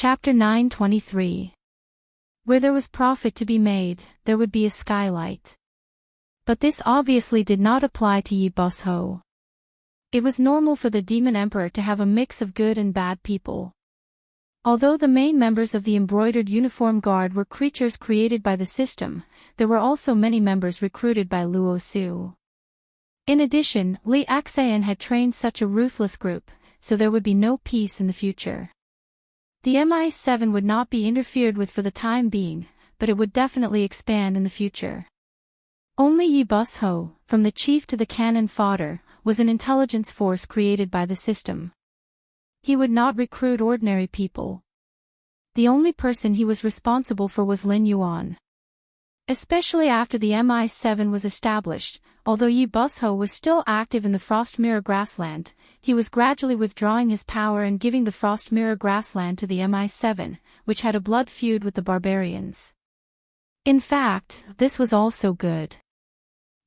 Chapter 923. Where there was profit to be made, there would be a skylight. But this obviously did not apply to Yi Bus-ho. It was normal for the Demon Emperor to have a mix of good and bad people. Although the main members of the embroidered uniform guard were creatures created by the system, there were also many members recruited by Luo Su. In addition, Li Axayan had trained such a ruthless group, so there would be no peace in the future. The MI7 would not be interfered with for the time being, but it would definitely expand in the future. Only Yi Bus-ho, from the chief to the cannon fodder, was an intelligence force created by the system. He would not recruit ordinary people. The only person he was responsible for was Lin Yuan. Especially after the MI7 was established, although Yi Bus-ho was still active in the Frost Mirror Grassland, he was gradually withdrawing his power and giving the Frost Mirror Grassland to the MI7, which had a blood feud with the barbarians. In fact, this was also good.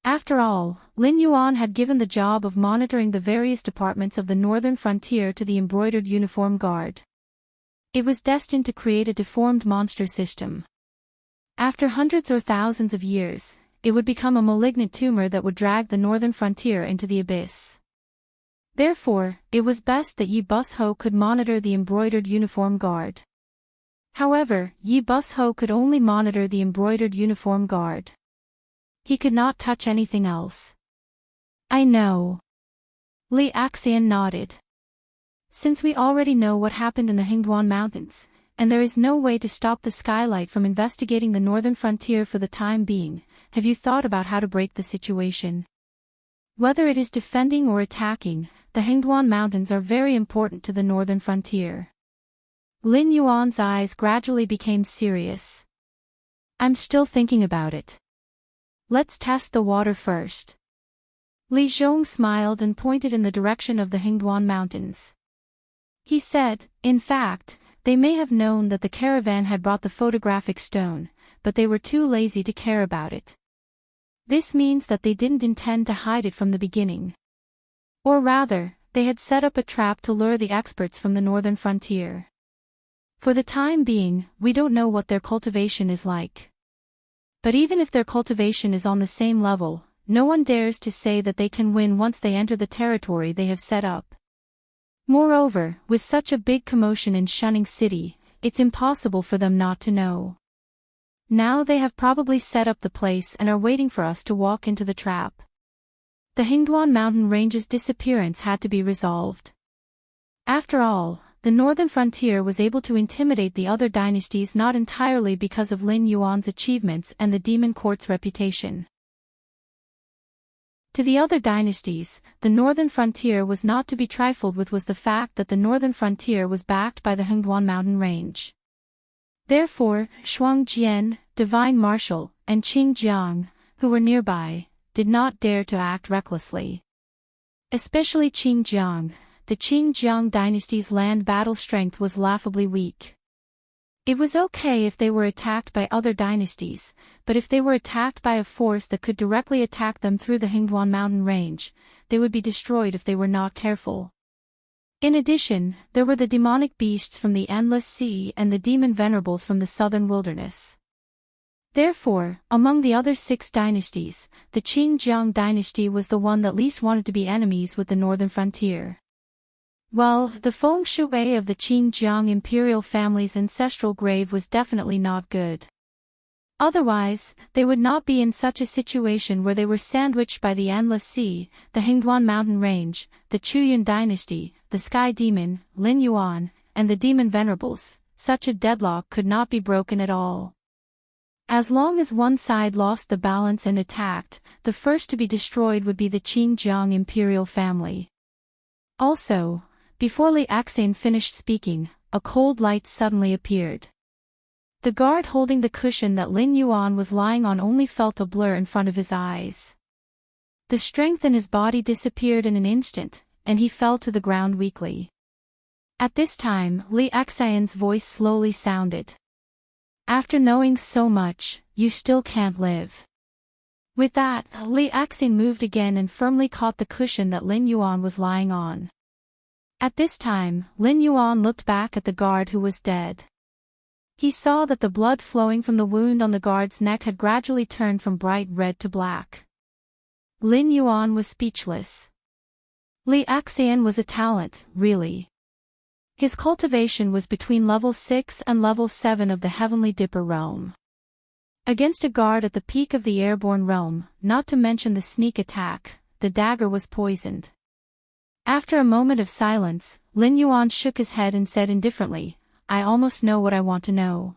After all, Lin Yuan had given the job of monitoring the various departments of the northern frontier to the embroidered uniform guard. It was destined to create a deformed monster system. After hundreds or thousands of years, it would become a malignant tumor that would drag the northern frontier into the abyss. Therefore, it was best that Yi Bus-ho could monitor the embroidered uniform guard. However, Yi Bus-ho could only monitor the embroidered uniform guard. He could not touch anything else. I know. Li Axayan nodded. Since we already know what happened in the Hingduan Mountains, and there is no way to stop the skylight from investigating the northern frontier for the time being, have you thought about how to break the situation? Whether it is defending or attacking, the Hingduan Mountains are very important to the northern frontier. Lin Yuan's eyes gradually became serious. I'm still thinking about it. Let's test the water first. Li Zhong smiled and pointed in the direction of the Hingduan Mountains. He said, in fact, they may have known that the caravan had brought the photographic stone, but they were too lazy to care about it. This means that they didn't intend to hide it from the beginning. Or rather, they had set up a trap to lure the experts from the northern frontier. For the time being, we don't know what their cultivation is like. But even if their cultivation is on the same level, no one dares to say that they can win once they enter the territory they have set up. Moreover, with such a big commotion in Shunning City, it's impossible for them not to know. Now they have probably set up the place and are waiting for us to walk into the trap. The Hingduan mountain range's disappearance had to be resolved. After all, the northern frontier was able to intimidate the other dynasties not entirely because of Lin Yuan's achievements and the demon court's reputation. To the other dynasties, the northern frontier was not to be trifled with was the fact that the northern frontier was backed by the Hingduan mountain range. Therefore, Shuang Jian, Divine Marshal, and Qing Jiang, who were nearby, did not dare to act recklessly. Especially Qing Jiang. The Qing-Jiang dynasty's land battle strength was laughably weak. It was okay if they were attacked by other dynasties, but if they were attacked by a force that could directly attack them through the Hingduan mountain range, they would be destroyed if they were not careful. In addition, there were the demonic beasts from the Endless Sea and the demon venerables from the southern wilderness. Therefore, among the other 6 dynasties, the Qing-Jiang dynasty was the one that least wanted to be enemies with the northern frontier. Well, the feng shui of the Qing-Jiang imperial family's ancestral grave was definitely not good. Otherwise, they would not be in such a situation where they were sandwiched by the Endless Sea, the Hingduan mountain range, the Chuyun dynasty, the Sky Demon, Lin Yuan, and the Demon Venerables. Such a deadlock could not be broken at all. As long as one side lost the balance and attacked, the first to be destroyed would be the Qing-Jiang imperial family. Also, before Li Axayan finished speaking, a cold light suddenly appeared. The guard holding the cushion that Lin Yuan was lying on only felt a blur in front of his eyes. The strength in his body disappeared in an instant, and he fell to the ground weakly. At this time, Li Axayan's voice slowly sounded. After knowing so much, you still can't live. With that, Li Axayan moved again and firmly caught the cushion that Lin Yuan was lying on. At this time, Lin Yuan looked back at the guard who was dead. He saw that the blood flowing from the wound on the guard's neck had gradually turned from bright red to black. Lin Yuan was speechless. Li Axian was a talent, really. His cultivation was between level 6 and level 7 of the Heavenly Dipper realm. Against a guard at the peak of the airborne realm, not to mention the sneak attack, the dagger was poisoned. After a moment of silence, Lin Yuan shook his head and said indifferently, "I almost know what I want to know.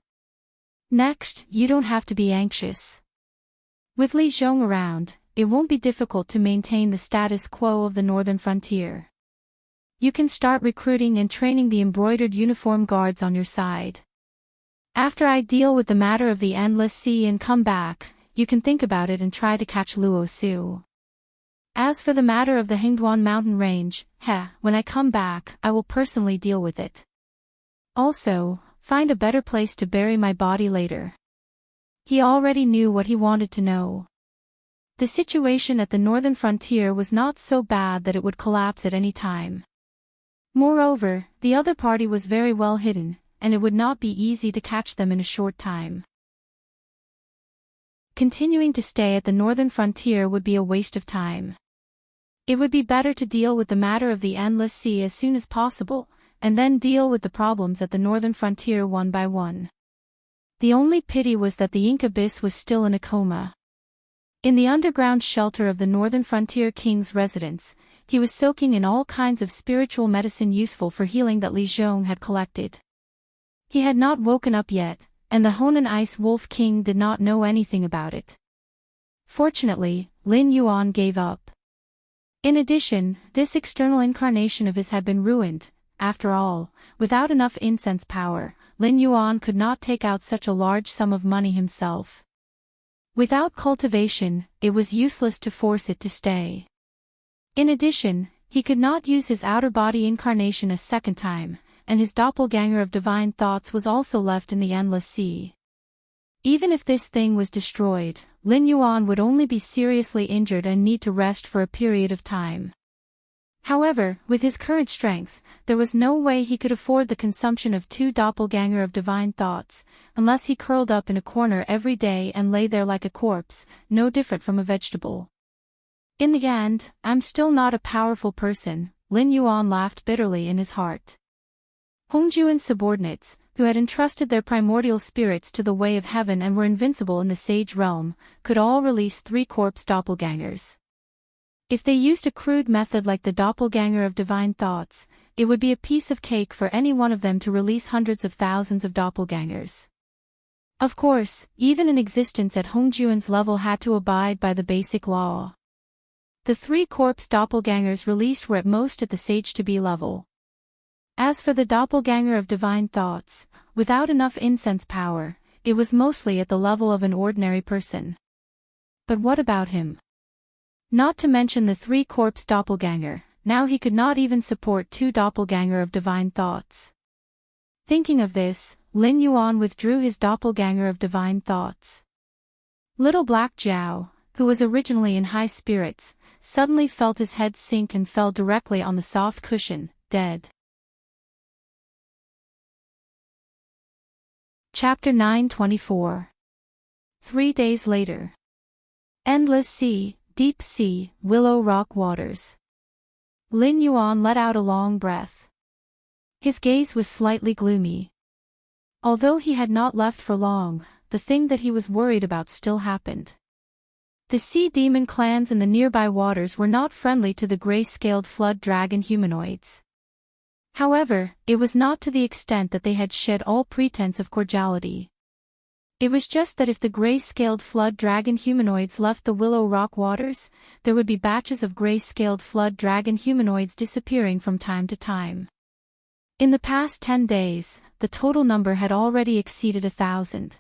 Next, you don't have to be anxious. With Li Zhong around, it won't be difficult to maintain the status quo of the northern frontier. You can start recruiting and training the embroidered uniform guards on your side. After I deal with the matter of the Endless Sea and come back, you can think about it and try to catch Luo Su. As for the matter of the Hingduan mountain range, when I come back, I will personally deal with it. Also, find a better place to bury my body later." He already knew what he wanted to know. The situation at the northern frontier was not so bad that it would collapse at any time. Moreover, the other party was very well hidden, and it would not be easy to catch them in a short time. Continuing to stay at the northern frontier would be a waste of time. It would be better to deal with the matter of the Endless Sea as soon as possible, and then deal with the problems at the northern frontier one by one. The only pity was that the Ink Abyss was still in a coma. In the underground shelter of the northern frontier king's residence, he was soaking in all kinds of spiritual medicine useful for healing that Li Zhong had collected. He had not woken up yet, and the Honan Ice Wolf King did not know anything about it. Fortunately, Lin Yuan gave up. In addition, this external incarnation of his had been ruined. After all, without enough incense power, Lin Yuan could not take out such a large sum of money himself. Without cultivation, it was useless to force it to stay. In addition, he could not use his outer body incarnation a second time, and his doppelganger of divine thoughts was also left in the Endless Sea. Even if this thing was destroyed, Lin Yuan would only be seriously injured and need to rest for a period of time. However, with his current strength, there was no way he could afford the consumption of 2 doppelganger of divine thoughts, unless he curled up in a corner every day and lay there like a corpse, no different from a vegetable. In the end, I'm still not a powerful person, Lin Yuan laughed bitterly in his heart. Hongjuan's subordinates, who had entrusted their primordial spirits to the way of heaven and were invincible in the sage realm, could all release 3 corpse doppelgangers. If they used a crude method like the doppelganger of divine thoughts, it would be a piece of cake for any one of them to release hundreds of thousands of doppelgangers. Of course, even an existence at Hongjuan's level had to abide by the basic law. The 3 corpse doppelgangers released were at most at the sage-to-be level. As for the doppelganger of divine thoughts, without enough incense power, it was mostly at the level of an ordinary person. But what about him? Not to mention the 3 corpse doppelganger, now he could not even support 2 doppelganger of divine thoughts. Thinking of this, Lin Yuan withdrew his doppelganger of divine thoughts. Little Black Jiao, who was originally in high spirits, suddenly felt his head sink and fell directly on the soft cushion, dead. Chapter 924. 3 days later. Endless Sea, Deep Sea, Willow Rock Waters. Lin Yuan let out a long breath. His gaze was slightly gloomy. Although he had not left for long, the thing that he was worried about still happened. The sea demon clans in the nearby waters were not friendly to the gray-scaled flood dragon humanoids. However, it was not to the extent that they had shed all pretense of cordiality. It was just that if the gray-scaled flood dragon humanoids left the Willow Rock waters, there would be batches of gray-scaled flood dragon humanoids disappearing from time to time. In the past 10 days, the total number had already exceeded 1,000.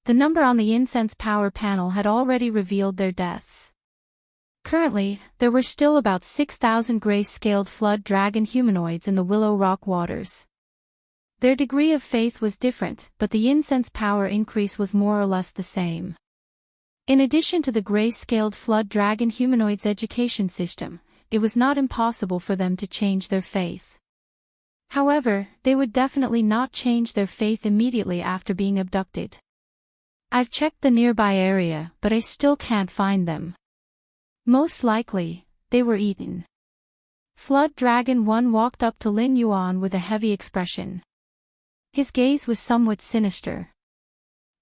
The number on the incense power panel had already revealed their deaths. Currently, there were still about 6,000 gray-scaled flood dragon humanoids in the Willow Rock waters. Their degree of faith was different, but the incense power increase was more or less the same. In addition to the gray-scaled flood dragon humanoids education system, it was not impossible for them to change their faith. However, they would definitely not change their faith immediately after being abducted. I've checked the nearby area, but I still can't find them. Most likely, they were eaten. Flood Dragon 1 walked up to Lin Yuan with a heavy expression. His gaze was somewhat sinister.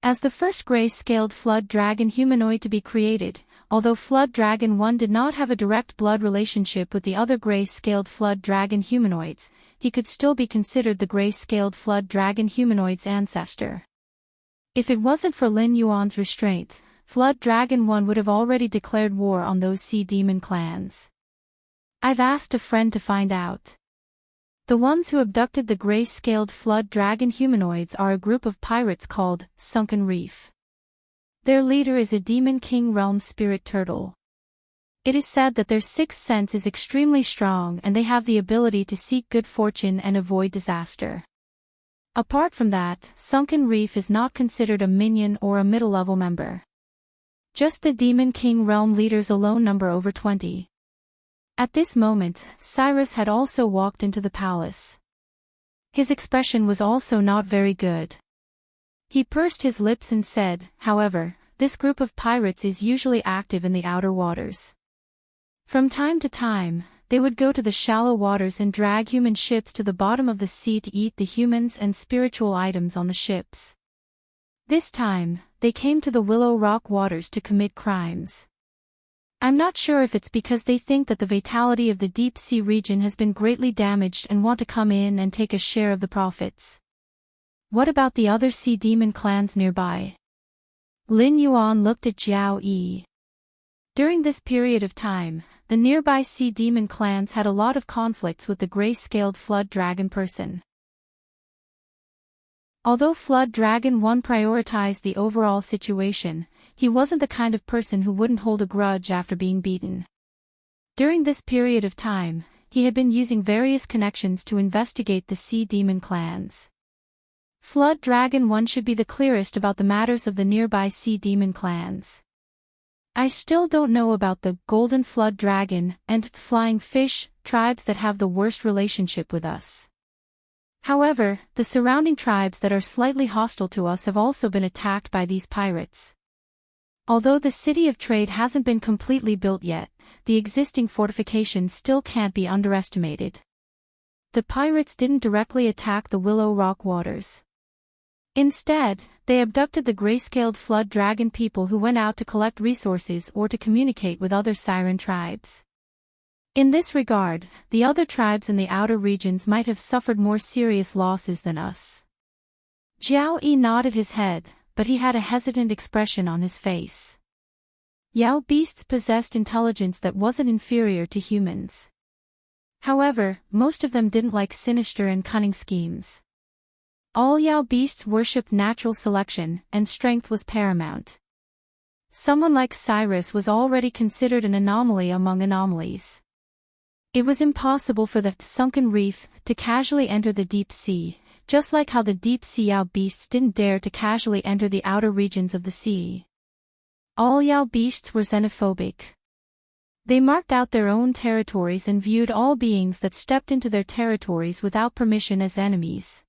As the first gray-scaled Flood Dragon humanoid to be created, although Flood Dragon 1 did not have a direct blood relationship with the other gray-scaled Flood Dragon humanoids, he could still be considered the gray-scaled Flood Dragon humanoid's ancestor. If it wasn't for Lin Yuan's restraint, Flood Dragon 1 would have already declared war on those sea demon clans. I've asked a friend to find out. The ones who abducted the gray-scaled Flood Dragon humanoids are a group of pirates called Sunken Reef. Their leader is a Demon King Realm spirit turtle. It is said that their sixth sense is extremely strong and they have the ability to seek good fortune and avoid disaster. Apart from that, Sunken Reef is not considered a minion or a middle-level member. Just the Demon King Realm leaders alone number over 20. At this moment, Cyrus had also walked into the palace. His expression was also not very good. He pursed his lips and said, however, this group of pirates is usually active in the outer waters. From time to time, they would go to the shallow waters and drag human ships to the bottom of the sea to eat the humans and spiritual items on the ships. This time, they came to the Willow Rock waters to commit crimes. I'm not sure if it's because they think that the vitality of the deep sea region has been greatly damaged and want to come in and take a share of the profits. What about the other sea demon clans nearby? Lin Yuan looked at Jiao Yi. During this period of time, the nearby sea demon clans had a lot of conflicts with the gray-scaled Flood Dragon person. Although Flood Dragon 1 prioritized the overall situation, he wasn't the kind of person who wouldn't hold a grudge after being beaten. During this period of time, he had been using various connections to investigate the sea demon clans. Flood Dragon 1 should be the clearest about the matters of the nearby sea demon clans. I still don't know about the Golden Flood Dragon and Flying Fish tribes that have the worst relationship with us. However, the surrounding tribes that are slightly hostile to us have also been attacked by these pirates. Although the city of trade hasn't been completely built yet, the existing fortifications still can't be underestimated. The pirates didn't directly attack the Willow Rock waters. Instead, they abducted the gray-scaled Flood Dragon people who went out to collect resources or to communicate with other siren tribes. In this regard, the other tribes in the outer regions might have suffered more serious losses than us. Jiao Yi nodded his head, but he had a hesitant expression on his face. Yao beasts possessed intelligence that wasn't inferior to humans. However, most of them didn't like sinister and cunning schemes. All Yao beasts worshipped natural selection, and strength was paramount. Someone like Cyrus was already considered an anomaly among anomalies. It was impossible for the Sunken Reef to casually enter the deep sea, just like how the deep sea Yao beasts didn't dare to casually enter the outer regions of the sea. All Yao beasts were xenophobic. They marked out their own territories and viewed all beings that stepped into their territories without permission as enemies.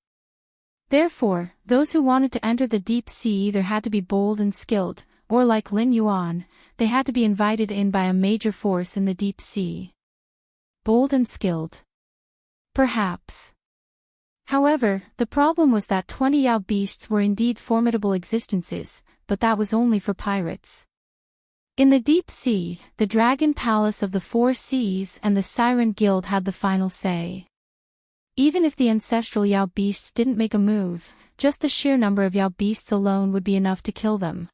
Therefore, those who wanted to enter the deep sea either had to be bold and skilled, or like Lin Yuan, they had to be invited in by a major force in the deep sea. Bold and skilled. Perhaps. However, the problem was that 20 Yao beasts were indeed formidable existences, but that was only for pirates. In the deep sea, the Dragon Palace of the Four Seas and the Siren Guild had the final say. Even if the ancestral Yao beasts didn't make a move, just the sheer number of Yao beasts alone would be enough to kill them.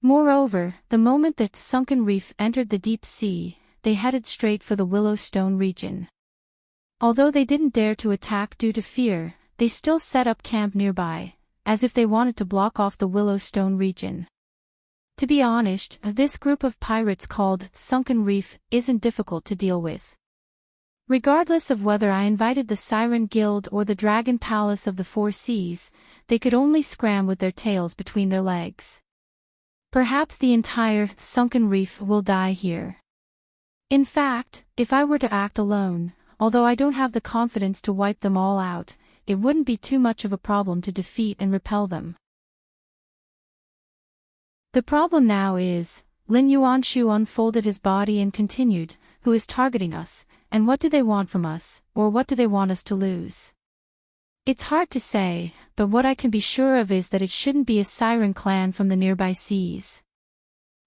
Moreover, the moment that Sunken Reef entered the deep sea, they headed straight for the Willowstone region. Although they didn't dare to attack due to fear, they still set up camp nearby, as if they wanted to block off the Willowstone region. To be honest, this group of pirates called Sunken Reef isn't difficult to deal with. Regardless of whether I invited the Siren Guild or the Dragon Palace of the Four Seas, they could only scram with their tails between their legs. Perhaps the entire Sunken Reef will die here. In fact, if I were to act alone, although I don't have the confidence to wipe them all out, it wouldn't be too much of a problem to defeat and repel them. The problem now is, Lin Yuanshu unfolded his body and continued, who is targeting us, and what do they want from us, or what do they want us to lose? It's hard to say, but what I can be sure of is that it shouldn't be a siren clan from the nearby seas.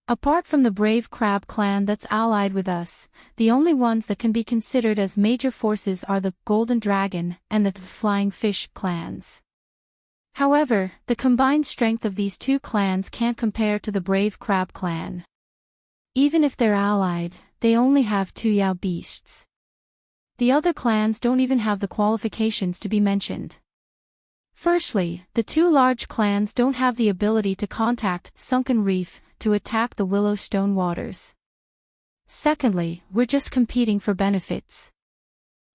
Apart from the brave crab clan that's allied with us, the only ones that can be considered as major forces are the Golden Dragon and the Flying Fish clans. However, the combined strength of these two clans can't compare to the brave crab clan. Even if they're allied, they only have 2 Yao beasts. The other clans don't even have the qualifications to be mentioned. Firstly, the 2 large clans don't have the ability to contact Sunken Reef to attack the Willowstone waters. Secondly, we're just competing for benefits.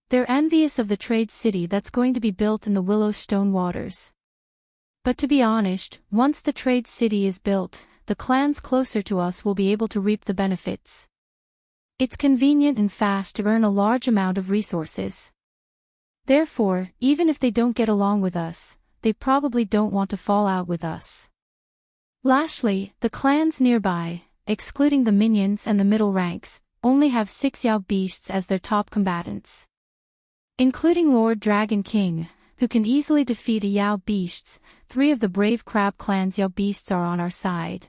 They're envious of the trade city that's going to be built in the Willowstone waters. But to be honest, once the trade city is built, the clans closer to us will be able to reap the benefits. It's convenient and fast to earn a large amount of resources. Therefore, even if they don't get along with us, they probably don't want to fall out with us. Lastly, the clans nearby, excluding the minions and the middle ranks, only have 6 Yao beasts as their top combatants. Including Lord Dragon King, who can easily defeat a Yao beasts, 3 of the brave crab clan's Yao beasts are on our side.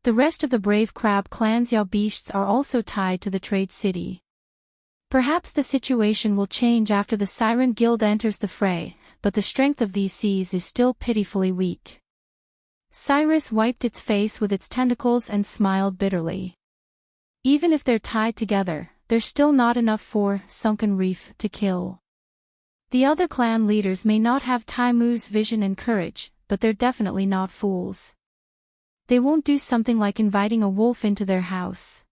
The rest of the brave crab clan's Yao beasts are also tied to the trade city. Perhaps the situation will change after the Siren Guild enters the fray, but the strength of these seas is still pitifully weak. Cyrus wiped its face with its tentacles and smiled bitterly. Even if they're tied together, there's still not enough for Sunken Reef to kill. The other clan leaders may not have Taimu's vision and courage, but they're definitely not fools. They won't do something like inviting a wolf into their house.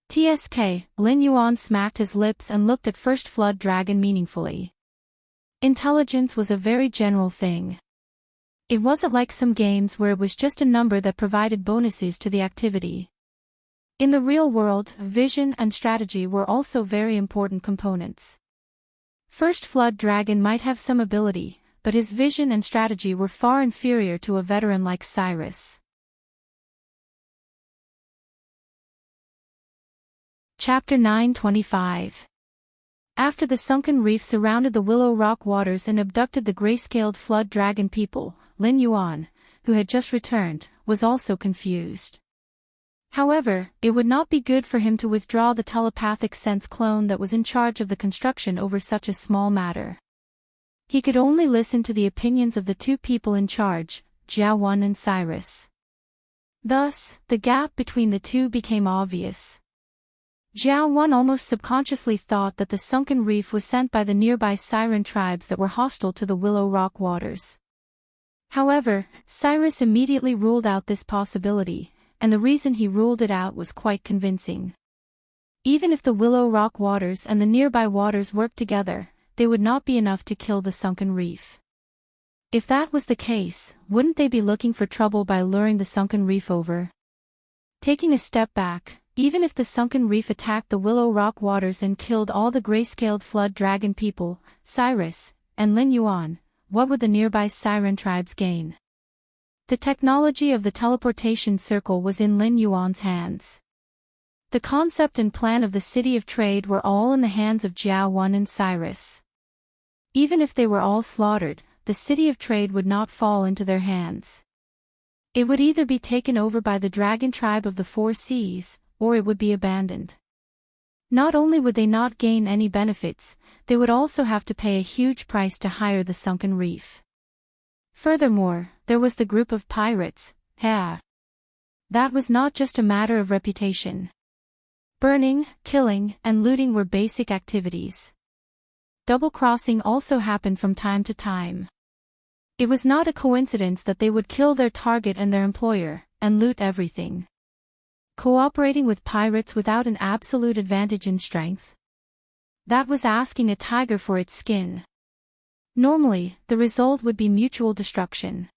TSK, Lin Yuan smacked his lips and looked at First Flood Dragon meaningfully. Intelligence was a very general thing. It wasn't like some games where it was just a number that provided bonuses to the activity. In the real world, vision and strategy were also very important components. First Flood Dragon might have some ability, but his vision and strategy were far inferior to a veteran like Cyrus. Chapter 925. After the Sunken Reef surrounded the Willow Rock waters and abducted the gray-scaled Flood Dragon people, Lin Yuan, who had just returned, was also confused. However, it would not be good for him to withdraw the telepathic sense clone that was in charge of the construction over such a small matter. He could only listen to the opinions of the 2 people in charge, Jiao Wan and Cyrus. Thus, the gap between the 2 became obvious. Jiao Wan almost subconsciously thought that the Sunken Reef was sent by the nearby Siren tribes that were hostile to the Willow Rock waters. However, Cyrus immediately ruled out this possibility, and the reason he ruled it out was quite convincing. Even if the Willow Rock waters and the nearby waters worked together, they would not be enough to kill the Sunken Reef. If that was the case, wouldn't they be looking for trouble by luring the Sunken Reef over? Taking a step back, even if the Sunken Reef attacked the Willow Rock waters and killed all the gray-scaled Flood Dragon people, Cyrus, and Lin Yuan, what would the nearby Siren tribes gain? The technology of the teleportation circle was in Lin Yuan's hands. The concept and plan of the City of Trade were all in the hands of Jiao Wan and Cyrus. Even if they were all slaughtered, the City of Trade would not fall into their hands. It would either be taken over by the Dragon Tribe of the 4 Seas, or it would be abandoned. Not only would they not gain any benefits, they would also have to pay a huge price to hire the Sunken Reef. Furthermore, there was the group of pirates, That was not just a matter of reputation. Burning, killing, and looting were basic activities. Double-crossing also happened from time to time. It was not a coincidence that they would kill their target and their employer, and loot everything. Cooperating with pirates without an absolute advantage in strength? That was asking a tiger for its skin. Normally, the result would be mutual destruction.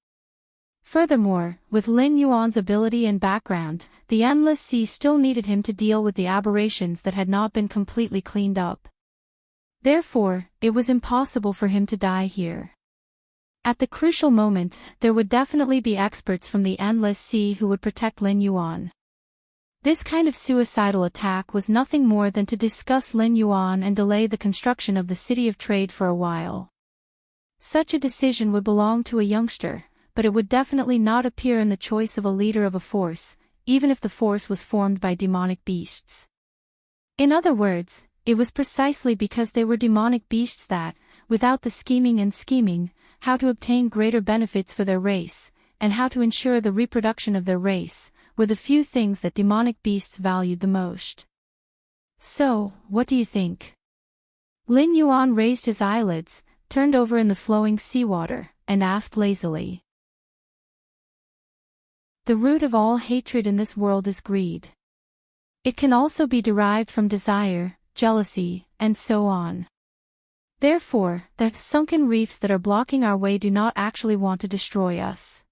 Furthermore, with Lin Yuan's ability and background, the Endless Sea still needed him to deal with the aberrations that had not been completely cleaned up. Therefore, it was impossible for him to die here. At the crucial moment, there would definitely be experts from the Endless Sea who would protect Lin Yuan. This kind of suicidal attack was nothing more than to discuss Lin Yuan and delay the construction of the City of Trade for a while. Such a decision would belong to a youngster, but it would definitely not appear in the choice of a leader of a force, even if the force was formed by demonic beasts. In other words, it was precisely because they were demonic beasts that, without the scheming, how to obtain greater benefits for their race, and how to ensure the reproduction of their race, were the few things that demonic beasts valued the most. So, what do you think? Lin Yuan raised his eyelids, turned over in the flowing seawater, and asked lazily. The root of all hatred in this world is greed. It can also be derived from desire, jealousy, and so on. Therefore, the sunken reefs that are blocking our way do not actually want to destroy us.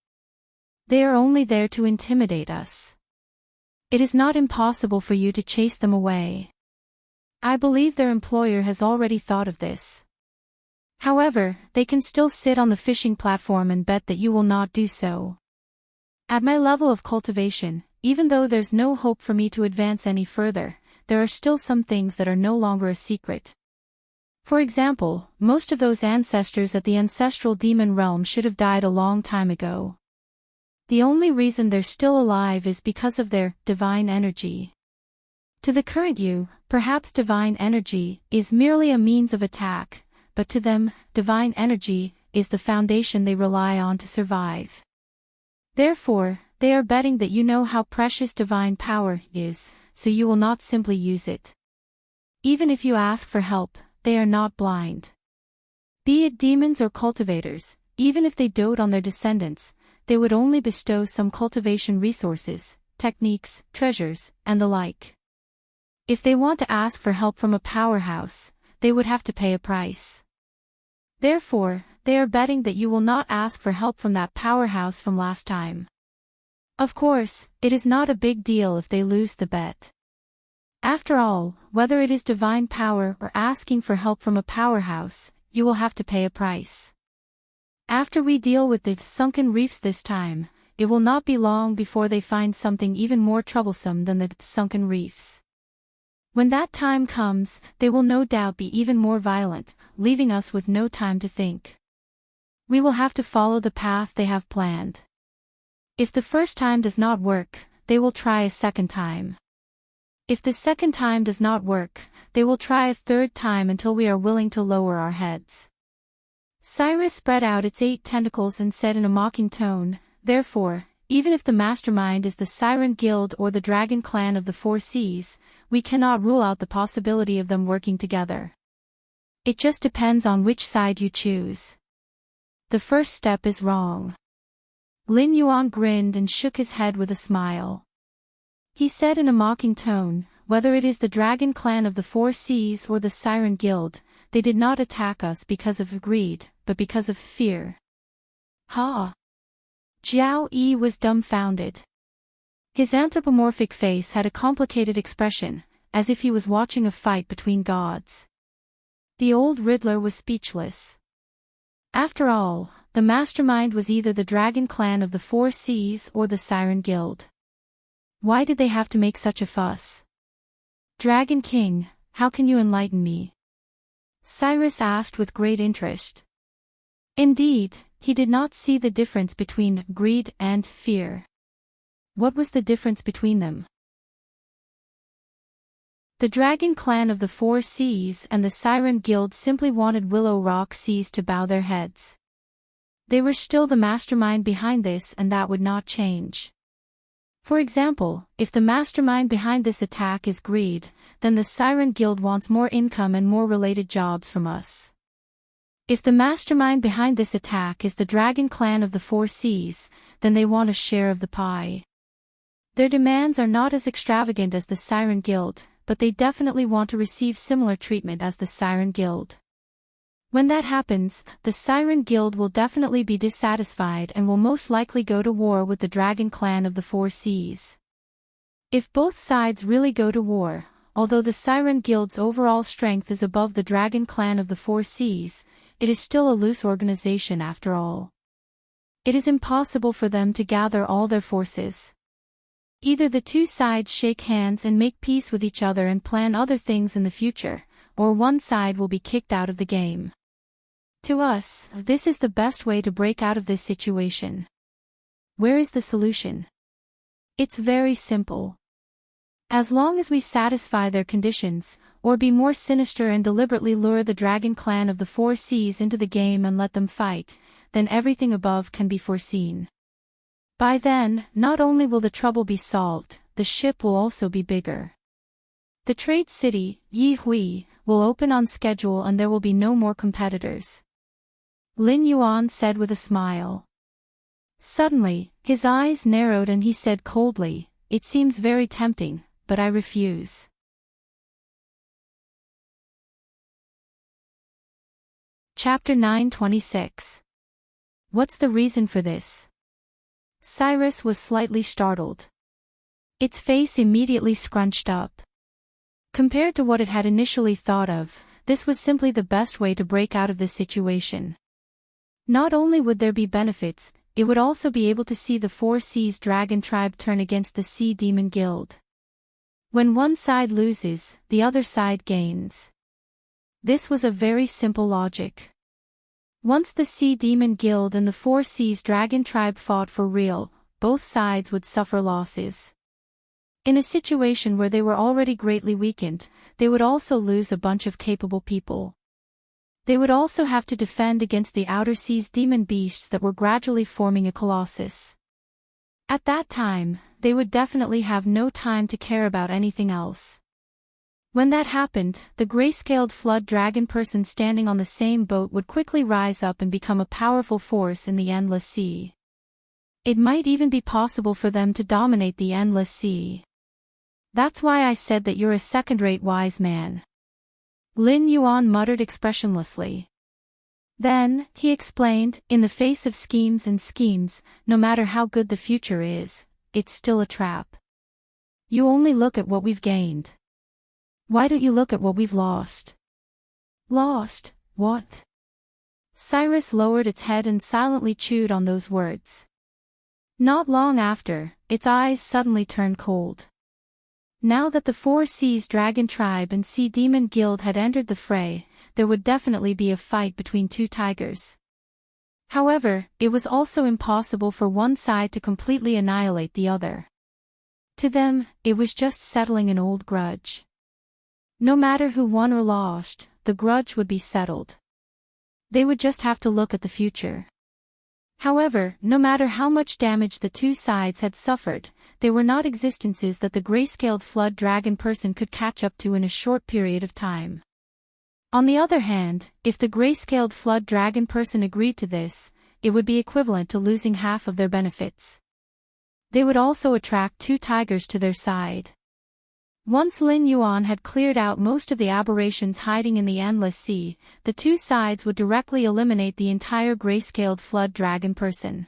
They are only there to intimidate us. It is not impossible for you to chase them away. I believe their employer has already thought of this. However, they can still sit on the fishing platform and bet that you will not do so. At my level of cultivation, even though there's no hope for me to advance any further, there are still some things that are no longer a secret. For example, most of those ancestors at the ancestral demon realm should have died a long time ago. The only reason they're still alive is because of their divine energy. To the current you, perhaps divine energy is merely a means of attack, but to them, divine energy is the foundation they rely on to survive. Therefore, they are betting that you know how precious divine power is, so you will not simply use it. Even if you ask for help, they are not blind. Be it demons or cultivators, even if they dote on their descendants, they would only bestow some cultivation resources, techniques, treasures, and the like. If they want to ask for help from a powerhouse, they would have to pay a price. Therefore, they are betting that you will not ask for help from that powerhouse from last time. Of course, it is not a big deal if they lose the bet. After all, whether it is divine power or asking for help from a powerhouse, you will have to pay a price. After we deal with the sunken reefs this time, it will not be long before they find something even more troublesome than the sunken reefs. When that time comes, they will no doubt be even more violent, leaving us with no time to think. We will have to follow the path they have planned. If the first time does not work, they will try a second time. If the second time does not work, they will try a third time until we are willing to lower our heads. Cyrus spread out its 8 tentacles and said in a mocking tone, therefore, even if the mastermind is the Siren Guild or the Dragon Clan of the Four Seas, we cannot rule out the possibility of them working together. It just depends on which side you choose. The first step is wrong. Lin Yuan grinned and shook his head with a smile. He said in a mocking tone, whether it is the Dragon Clan of the Four Seas or the Siren Guild, they did not attack us because of greed, but because of fear. Ha! Jiao Yi was dumbfounded. His anthropomorphic face had a complicated expression, as if he was watching a fight between gods. The old Riddler was speechless. After all, the mastermind was either the Dragon Clan of the Four Seas or the Siren Guild. Why did they have to make such a fuss? Dragon King, how can you enlighten me? Cyrus asked with great interest. Indeed, he did not see the difference between greed and fear. What was the difference between them? The Dragon Clan of the Four Seas and the Siren Guild simply wanted Willow Rock Seas to bow their heads. They were still the mastermind behind this, and that would not change. For example, if the mastermind behind this attack is greed, then the Siren Guild wants more income and more related jobs from us. If the mastermind behind this attack is the Dragon Clan of the Four Seas, then they want a share of the pie. Their demands are not as extravagant as the Siren Guild, but they definitely want to receive similar treatment as the Siren Guild. When that happens, the Siren Guild will definitely be dissatisfied and will most likely go to war with the Dragon Clan of the Four Seas. If both sides really go to war, although the Siren Guild's overall strength is above the Dragon Clan of the Four Seas, it is still a loose organization after all. It is impossible for them to gather all their forces. Either the two sides shake hands and make peace with each other and plan other things in the future, or one side will be kicked out of the game. To us, this is the best way to break out of this situation. Where is the solution? It's very simple. As long as we satisfy their conditions, or be more sinister and deliberately lure the Dragon Clan of the Four Seas into the game and let them fight, then everything above can be foreseen. By then, not only will the trouble be solved, the ship will also be bigger. The trade city, Yi Hui, will open on schedule and there will be no more competitors. Lin Yuan said with a smile. Suddenly, his eyes narrowed and he said coldly, "It seems very tempting, but I refuse." Chapter 9:26. What's the reason for this? Cyrus was slightly startled. Its face immediately scrunched up. Compared to what it had initially thought of, this was simply the best way to break out of this situation. Not only would there be benefits, it would also be able to see the Four Seas Dragon Tribe turn against the Sea Demon Guild. When one side loses, the other side gains. This was a very simple logic. Once the Sea Demon Guild and the Four Seas Dragon Tribe fought for real, both sides would suffer losses. In a situation where they were already greatly weakened, they would also lose a bunch of capable people. They would also have to defend against the outer seas demon beasts that were gradually forming a colossus. At that time, they would definitely have no time to care about anything else. When that happened, the gray-scaled flood dragon person standing on the same boat would quickly rise up and become a powerful force in the endless sea. It might even be possible for them to dominate the endless sea. That's why I said that you're a second-rate wise man. Lin Yuan muttered expressionlessly. Then, he explained, in the face of schemes and schemes, no matter how good the future is, it's still a trap. You only look at what we've gained. Why don't you look at what we've lost? Lost, what? Cyrus lowered its head and silently chewed on those words. Not long after, its eyes suddenly turned cold. Now that the Four Seas Dragon Tribe and Sea Demon Guild had entered the fray, there would definitely be a fight between two tigers. However, it was also impossible for one side to completely annihilate the other. To them, it was just settling an old grudge. No matter who won or lost, the grudge would be settled. They would just have to look at the future. However, no matter how much damage the two sides had suffered, they were not existences that the gray-scaled flood dragon person could catch up to in a short period of time. On the other hand, if the gray-scaled flood dragon person agreed to this, it would be equivalent to losing half of their benefits. They would also attract two tigers to their side. Once Lin Yuan had cleared out most of the aberrations hiding in the endless sea, the two sides would directly eliminate the entire gray-scaled flood dragon person.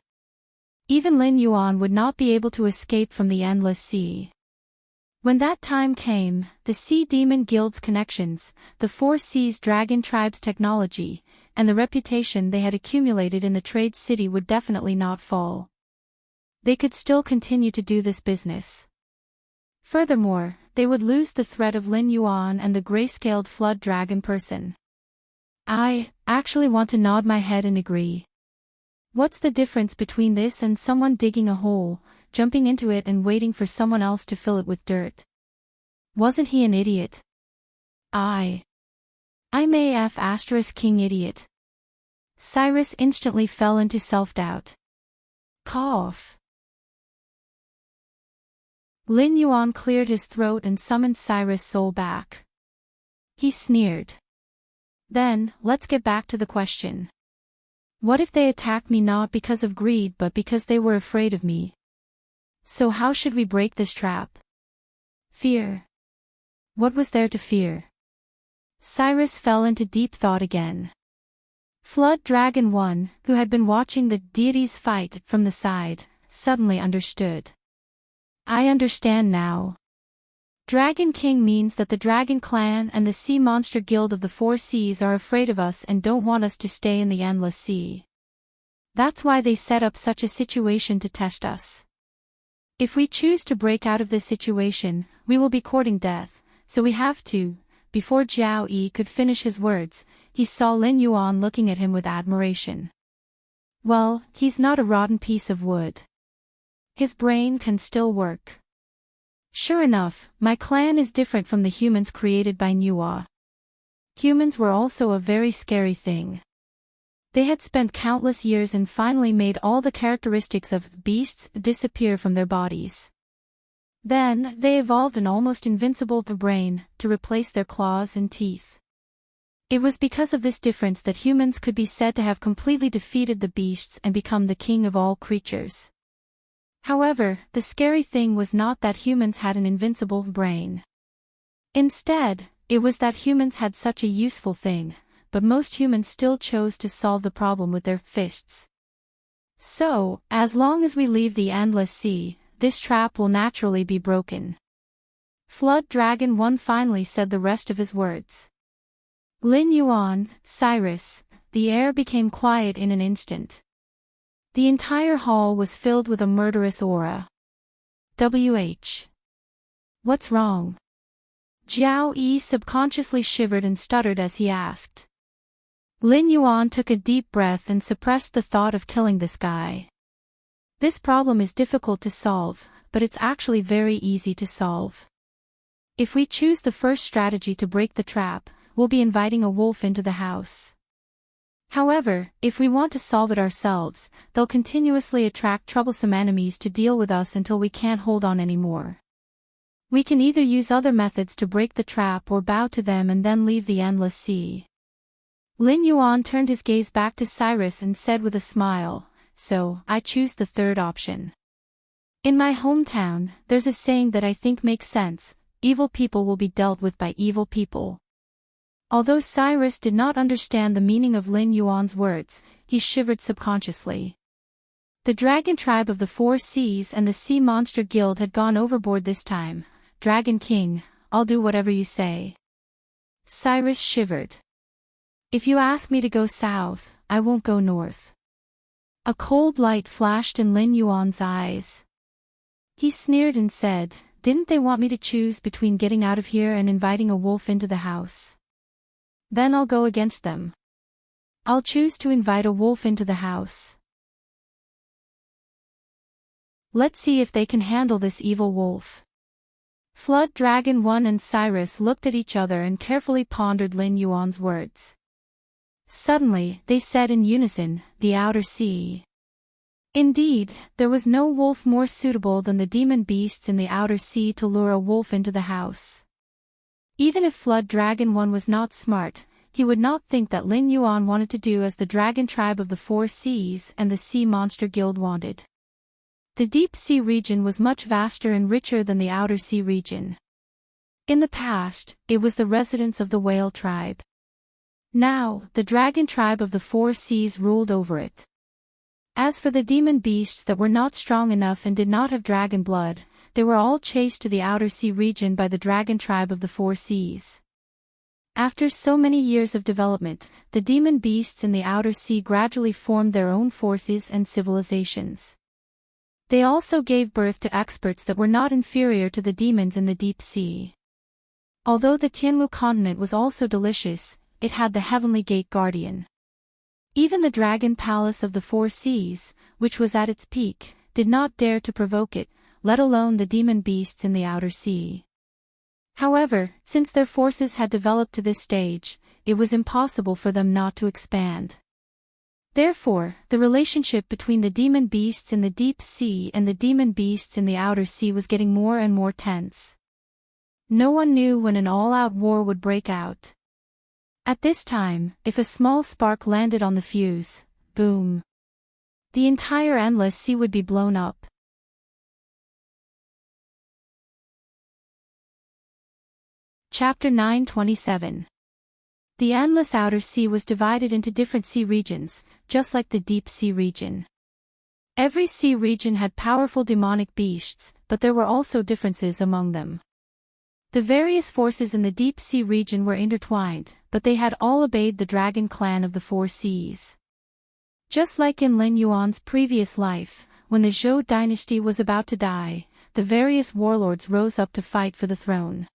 Even Lin Yuan would not be able to escape from the endless sea. When that time came, the Sea Demon Guild's connections, the Four Seas Dragon Tribe's technology, and the reputation they had accumulated in the trade city would definitely not fall. They could still continue to do this business. Furthermore, they would lose the threat of Lin Yuan and the gray-scaled flood dragon person. I actually want to nod my head and agree. What's the difference between this and someone digging a hole, jumping into it and waiting for someone else to fill it with dirt? Wasn't he an idiot? I'm a king idiot. Cyrus instantly fell into self-doubt. Cough. Lin Yuan cleared his throat and summoned Cyrus' soul back. He sneered. Then, let's get back to the question. What if they attacked me not because of greed but because they were afraid of me? So how should we break this trap? Fear. What was there to fear? Cyrus fell into deep thought again. Flood Dragon 1, who had been watching the deities fight from the side, suddenly understood. I understand now. Dragon King means that the Dragon Clan and the Sea Monster Guild of the Four Seas are afraid of us and don't want us to stay in the Endless Sea. That's why they set up such a situation to test us. If we choose to break out of this situation, we will be courting death, so we have to. Before Jiao Yi could finish his words, he saw Lin Yuan looking at him with admiration. Well, he's not a rotten piece of wood. His brain can still work. Sure enough, my clan is different from the humans created by Nuwa. Humans were also a very scary thing. They had spent countless years and finally made all the characteristics of beasts disappear from their bodies. Then, they evolved an almost invincible brain to replace their claws and teeth. It was because of this difference that humans could be said to have completely defeated the beasts and become the king of all creatures. However, the scary thing was not that humans had an invincible brain. Instead, it was that humans had such a useful thing, but most humans still chose to solve the problem with their fists. So, as long as we leave the Endless Sea, this trap will naturally be broken. Flood Dragon 1 finally said the rest of his words. Lin Yuan, Cyrus, the air became quiet in an instant. The entire hall was filled with a murderous aura. WH. What's wrong? Jiao Yi subconsciously shivered and stuttered as he asked. Lin Yuan took a deep breath and suppressed the thought of killing this guy. This problem is difficult to solve, but it's actually very easy to solve. If we choose the first strategy to break the trap, we'll be inviting a wolf into the house. However, if we want to solve it ourselves, they'll continuously attract troublesome enemies to deal with us until we can't hold on anymore. We can either use other methods to break the trap or bow to them and then leave the Endless Sea. Lin Yuan turned his gaze back to Cyrus and said with a smile, so, I choose the third option. In my hometown, there's a saying that I think makes sense: evil people will be dealt with by evil people. Although Cyrus did not understand the meaning of Lin Yuan's words, he shivered subconsciously. The Dragon Tribe of the Four Seas and the Sea Monster Guild had gone overboard this time. Dragon King, I'll do whatever you say. Cyrus shivered. If you ask me to go south, I won't go north. A cold light flashed in Lin Yuan's eyes. He sneered and said, didn't they want me to choose between getting out of here and inviting a wolf into the house? Then I'll go against them. I'll choose to invite a wolf into the house. Let's see if they can handle this evil wolf. Flood Dragon 1 and Cyrus looked at each other and carefully pondered Lin Yuan's words. Suddenly, they said in unison, the Outer Sea. Indeed, there was no wolf more suitable than the demon beasts in the Outer Sea to lure a wolf into the house. Even if Flood Dragon 1 was not smart, he would not think that Lin Yuan wanted to do as the Dragon Tribe of the Four Seas and the Sea Monster Guild wanted. The Deep Sea region was much vaster and richer than the Outer Sea region. In the past, it was the residence of the Whale Tribe. Now, the Dragon Tribe of the Four Seas ruled over it. As for the demon beasts that were not strong enough and did not have dragon blood, they were all chased to the Outer Sea region by the Dragon Tribe of the Four Seas. After so many years of development, the demon beasts in the Outer Sea gradually formed their own forces and civilizations. They also gave birth to experts that were not inferior to the demons in the Deep Sea. Although the Tianwu continent was also delicious, it had the Heavenly Gate Guardian. Even the Dragon Palace of the Four Seas, which was at its peak, did not dare to provoke it, let alone the demon beasts in the Outer Sea. However, since their forces had developed to this stage, it was impossible for them not to expand. Therefore, the relationship between the demon beasts in the Deep Sea and the demon beasts in the Outer Sea was getting more and more tense. No one knew when an all-out war would break out. At this time, if a small spark landed on the fuse, boom, the entire Endless Sea would be blown up. Chapter 927. The endless outer sea was divided into different sea regions, just like the deep sea region. Every sea region had powerful demonic beasts, but there were also differences among them. The various forces in the deep sea region were intertwined, but they had all obeyed the dragon clan of the four seas. Just like in Lin Yuan's previous life, when the Zhou dynasty was about to die, the various warlords rose up to fight for the throne.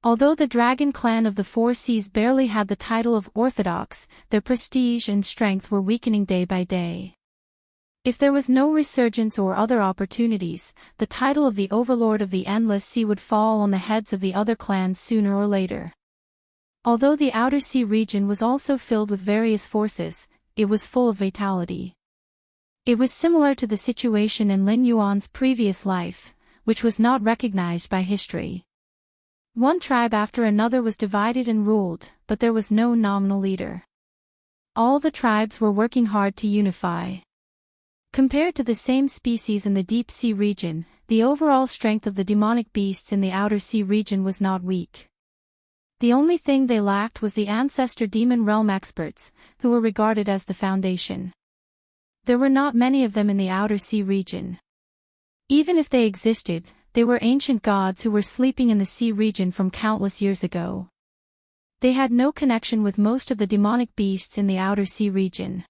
Although the dragon clan of the four seas barely had the title of orthodox, their prestige and strength were weakening day by day. If there was no resurgence or other opportunities, the title of the overlord of the endless sea would fall on the heads of the other clans sooner or later. Although the outer sea region was also filled with various forces, it was full of vitality. It was similar to the situation in Lin Yuan's previous life, which was not recognized by history. One tribe after another was divided and ruled, but there was no nominal leader. All the tribes were working hard to unify. Compared to the same species in the deep sea region, the overall strength of the demonic beasts in the outer sea region was not weak. The only thing they lacked was the ancestor demon realm experts, who were regarded as the foundation. There were not many of them in the outer sea region. Even if they existed, they were ancient gods who were sleeping in the sea region from countless years ago. They had no connection with most of the demonic beasts in the outer sea region.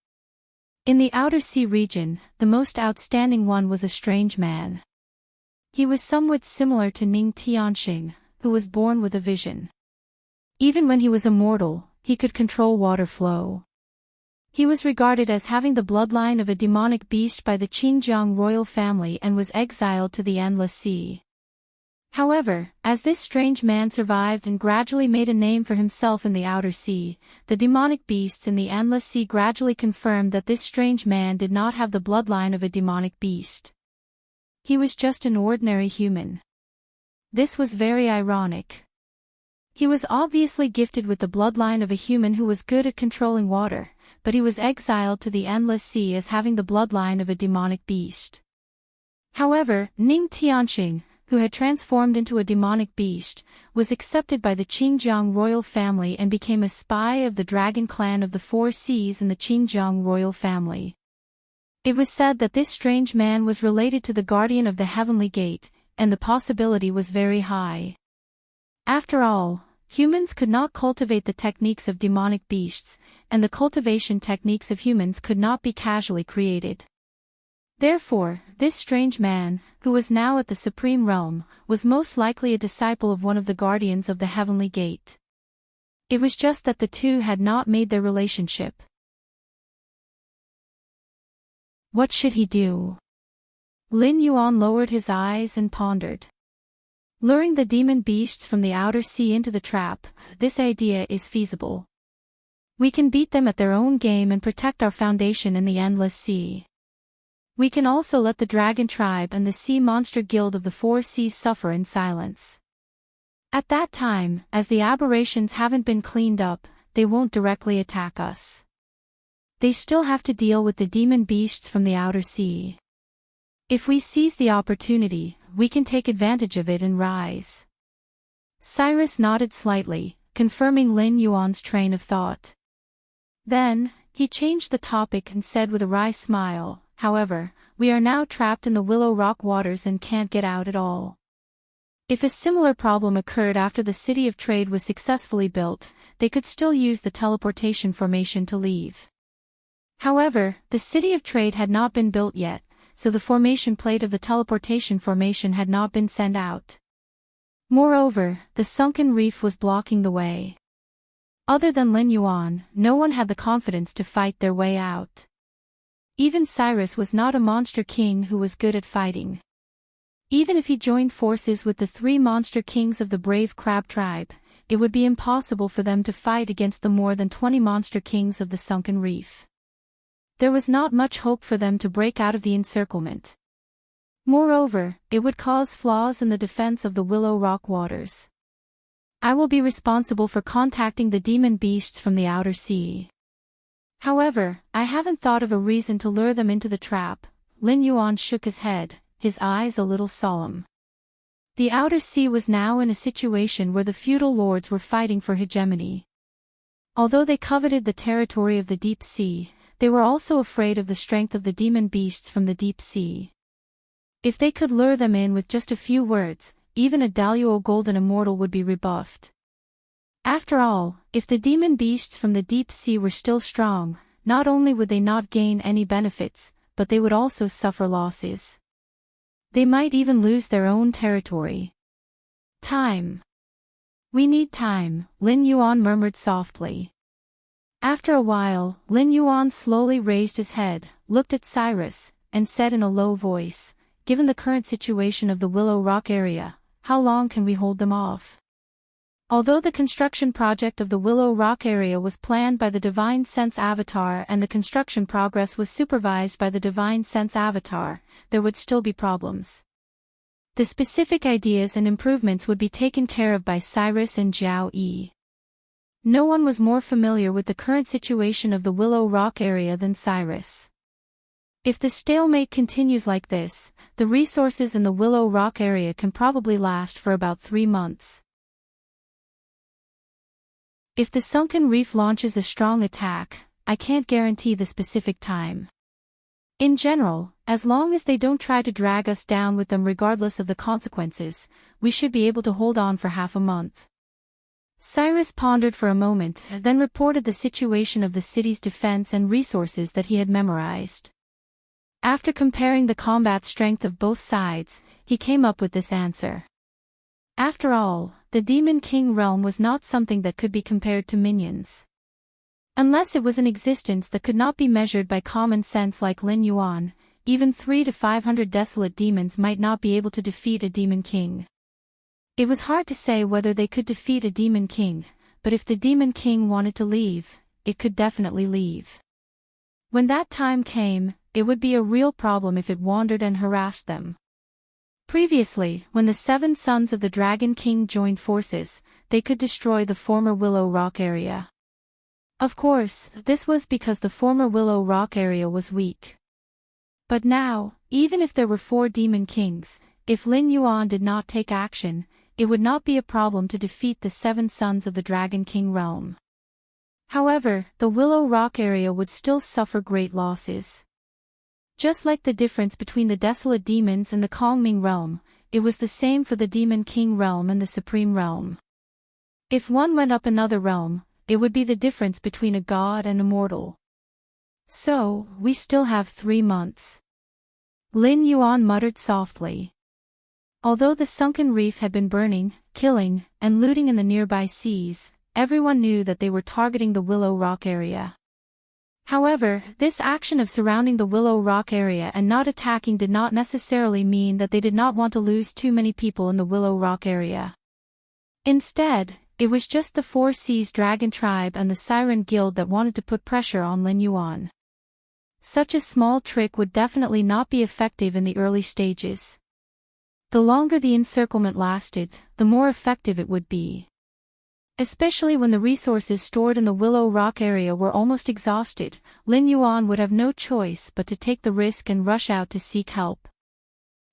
In the outer sea region, the most outstanding one was a strange man. He was somewhat similar to Ning Tianxing, who was born with a vision. Even when he was a mortal, he could control water flow. He was regarded as having the bloodline of a demonic beast by the Qingjiang royal family and was exiled to the endless sea. However, as this strange man survived and gradually made a name for himself in the outer sea, the demonic beasts in the endless sea gradually confirmed that this strange man did not have the bloodline of a demonic beast. He was just an ordinary human. This was very ironic. He was obviously gifted with the bloodline of a human who was good at controlling water, but he was exiled to the endless sea as having the bloodline of a demonic beast. However, Ning Tianxing, who had transformed into a demonic beast, was accepted by the Qingjiang royal family and became a spy of the dragon clan of the four seas in the Qingjiang royal family. It was said that this strange man was related to the guardian of the heavenly gate, and the possibility was very high. After all, humans could not cultivate the techniques of demonic beasts, and the cultivation techniques of humans could not be casually created. Therefore, this strange man, who was now at the supreme realm, was most likely a disciple of one of the guardians of the heavenly gate. It was just that the two had not made their relationship. What should he do? Lin Yuan lowered his eyes and pondered. Luring the demon beasts from the outer sea into the trap, this idea is feasible. We can beat them at their own game and protect our foundation in the endless sea. We can also let the dragon tribe and the sea monster guild of the four seas suffer in silence. At that time, as the aberrations haven't been cleaned up, they won't directly attack us. They still have to deal with the demon beasts from the outer sea. If we seize the opportunity, we can take advantage of it and rise. Cyrus nodded slightly, confirming Lin Yuan's train of thought. Then, he changed the topic and said with a wry smile, "However, we are now trapped in the Willow Rock waters and can't get out at all. If a similar problem occurred after the City of Trade was successfully built, they could still use the teleportation formation to leave. However, the City of Trade had not been built yet, so the formation plate of the teleportation formation had not been sent out. Moreover, the sunken reef was blocking the way. Other than Lin Yuan, no one had the confidence to fight their way out. Even Cyrus was not a monster king who was good at fighting. Even if he joined forces with the three monster kings of the brave crab tribe, it would be impossible for them to fight against the more than 20 monster kings of the sunken reef. There was not much hope for them to break out of the encirclement. Moreover, it would cause flaws in the defense of the Willow Rock waters. I will be responsible for contacting the demon beasts from the outer sea. However, I haven't thought of a reason to lure them into the trap." Lin Yuan shook his head, his eyes a little solemn. The outer sea was now in a situation where the feudal lords were fighting for hegemony. Although they coveted the territory of the deep sea, they were also afraid of the strength of the demon beasts from the deep sea. If they could lure them in with just a few words, even a Daluo golden immortal would be rebuffed. After all, if the demon beasts from the deep sea were still strong, not only would they not gain any benefits, but they would also suffer losses. They might even lose their own territory. Time. We need time, Lin Yuan murmured softly. After a while, Lin Yuan slowly raised his head, looked at Cyrus, and said in a low voice, "Given the current situation of the Willow Rock area, how long can we hold them off?" Although the construction project of the Willow Rock area was planned by the Divine Sense Avatar and the construction progress was supervised by the Divine Sense Avatar, there would still be problems. The specific ideas and improvements would be taken care of by Cyrus and Jiao Yi. No one was more familiar with the current situation of the Willow Rock area than Cyrus. If the stalemate continues like this, the resources in the Willow Rock area can probably last for about 3 months. If the sunken reef launches a strong attack, I can't guarantee the specific time. In general, as long as they don't try to drag us down with them regardless of the consequences, we should be able to hold on for half a month. Cyrus pondered for a moment, then reported the situation of the city's defense and resources that he had memorized. After comparing the combat strength of both sides, he came up with this answer. After all, the Demon King realm was not something that could be compared to minions. Unless it was an existence that could not be measured by common sense like Lin Yuan, even 300 to 500 desolate demons might not be able to defeat a Demon King. It was hard to say whether they could defeat a Demon King, but if the Demon King wanted to leave, it could definitely leave. When that time came, it would be a real problem if it wandered and harassed them. Previously, when the 7 sons of the Dragon King joined forces, they could destroy the former Willow Rock area. Of course, this was because the former Willow Rock area was weak. But now, even if there were 4 Demon Kings, if Lin Yuan did not take action, it would not be a problem to defeat the 7 sons of the Dragon King realm. However, the Willow Rock area would still suffer great losses. Just like the difference between the Desolate Demons and the Kongming realm, it was the same for the Demon King realm and the Supreme realm. If one went up another realm, it would be the difference between a god and a mortal. So, we still have 3 months. Lin Yuan muttered softly. Although the sunken reef had been burning, killing, and looting in the nearby seas, everyone knew that they were targeting the Willow Rock area. However, this action of surrounding the Willow Rock area and not attacking did not necessarily mean that they did not want to lose too many people in the Willow Rock area. Instead, it was just the 4 Seas Dragon Tribe and the Siren Guild that wanted to put pressure on Lin Yuan. Such a small trick would definitely not be effective in the early stages. The longer the encirclement lasted, the more effective it would be. Especially when the resources stored in the Willow Rock area were almost exhausted, Lin Yuan would have no choice but to take the risk and rush out to seek help.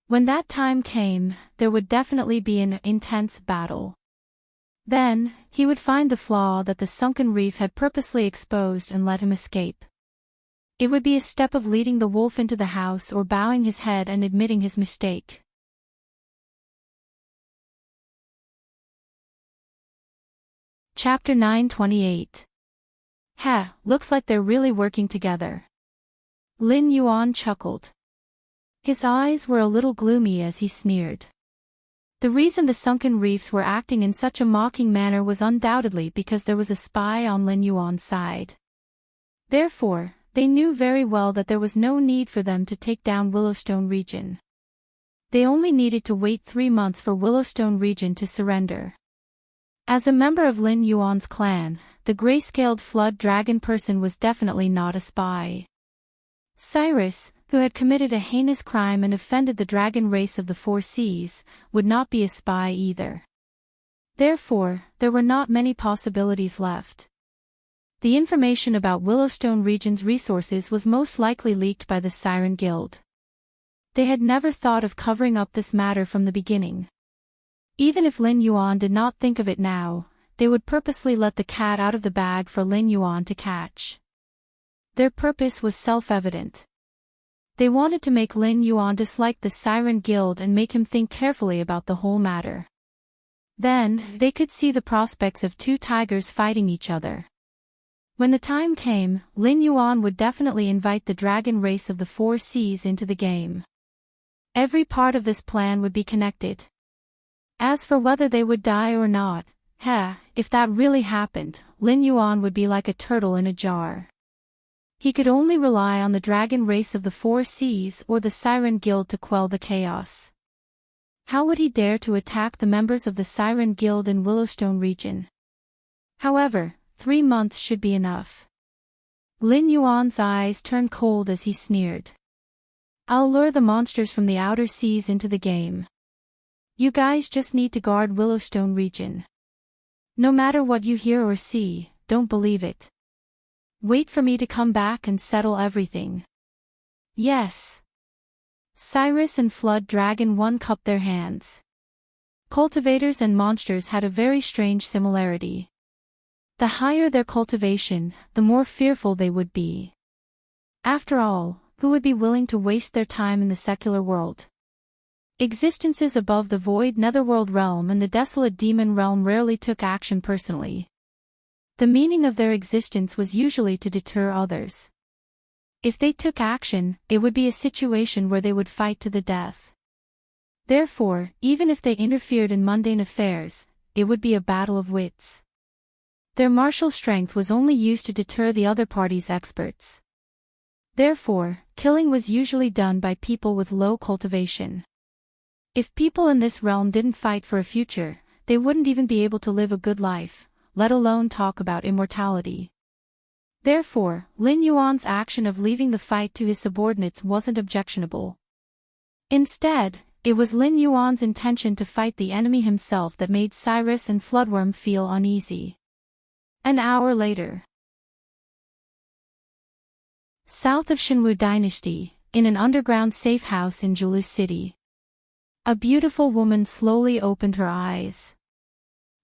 When that time came, there would definitely be an intense battle. Then, he would find the flaw that the sunken reef had purposely exposed and let him escape. It would be a step of leading the wolf into the house or bowing his head and admitting his mistake. Chapter 928. Looks like they're really working together. Lin Yuan chuckled. His eyes were a little gloomy as he sneered. The reason the sunken reefs were acting in such a mocking manner was undoubtedly because there was a spy on Lin Yuan's side. Therefore, they knew very well that there was no need for them to take down Willowstone region. They only needed to wait 3 months for Willowstone region to surrender. As a member of Lin Yuan's clan, the gray-scaled flood dragon person was definitely not a spy. Cyrus, who had committed a heinous crime and offended the dragon race of the 4 Seas, would not be a spy either. Therefore, there were not many possibilities left. The information about Willowstone region's resources was most likely leaked by the Siren Guild. They had never thought of covering up this matter from the beginning. Even if Lin Yuan did not think of it now, they would purposely let the cat out of the bag for Lin Yuan to catch. Their purpose was self-evident. They wanted to make Lin Yuan dislike the Siren Guild and make him think carefully about the whole matter. Then, they could see the prospects of two tigers fighting each other. When the time came, Lin Yuan would definitely invite the dragon race of the Four Seas into the game. Every part of this plan would be connected. As for whether they would die or not, if that really happened, Lin Yuan would be like a turtle in a jar. He could only rely on the dragon race of the Four Seas or the Siren Guild to quell the chaos. How would he dare to attack the members of the Siren Guild in Willowstone region? However, 3 months should be enough. Lin Yuan's eyes turned cold as he sneered. I'll lure the monsters from the outer seas into the game. You guys just need to guard Willowstone region. No matter what you hear or see, don't believe it. Wait for me to come back and settle everything. Yes. Cyrus and Flood Dragon 1 cupped their hands. Cultivators and monsters had a very strange similarity. The higher their cultivation, the more fearful they would be. After all, who would be willing to waste their time in the secular world? Existences above the void netherworld realm and the desolate demon realm rarely took action personally. The meaning of their existence was usually to deter others. If they took action, it would be a situation where they would fight to the death. Therefore, even if they interfered in mundane affairs, it would be a battle of wits. Their martial strength was only used to deter the other party's experts. Therefore, killing was usually done by people with low cultivation. If people in this realm didn't fight for a future, they wouldn't even be able to live a good life, let alone talk about immortality. Therefore, Lin Yuan's action of leaving the fight to his subordinates wasn't objectionable. Instead, it was Lin Yuan's intention to fight the enemy himself that made Cyrus and Floodworm feel uneasy. An hour later. South of Shenwu Dynasty, in an underground safe house in Julu City. A beautiful woman slowly opened her eyes.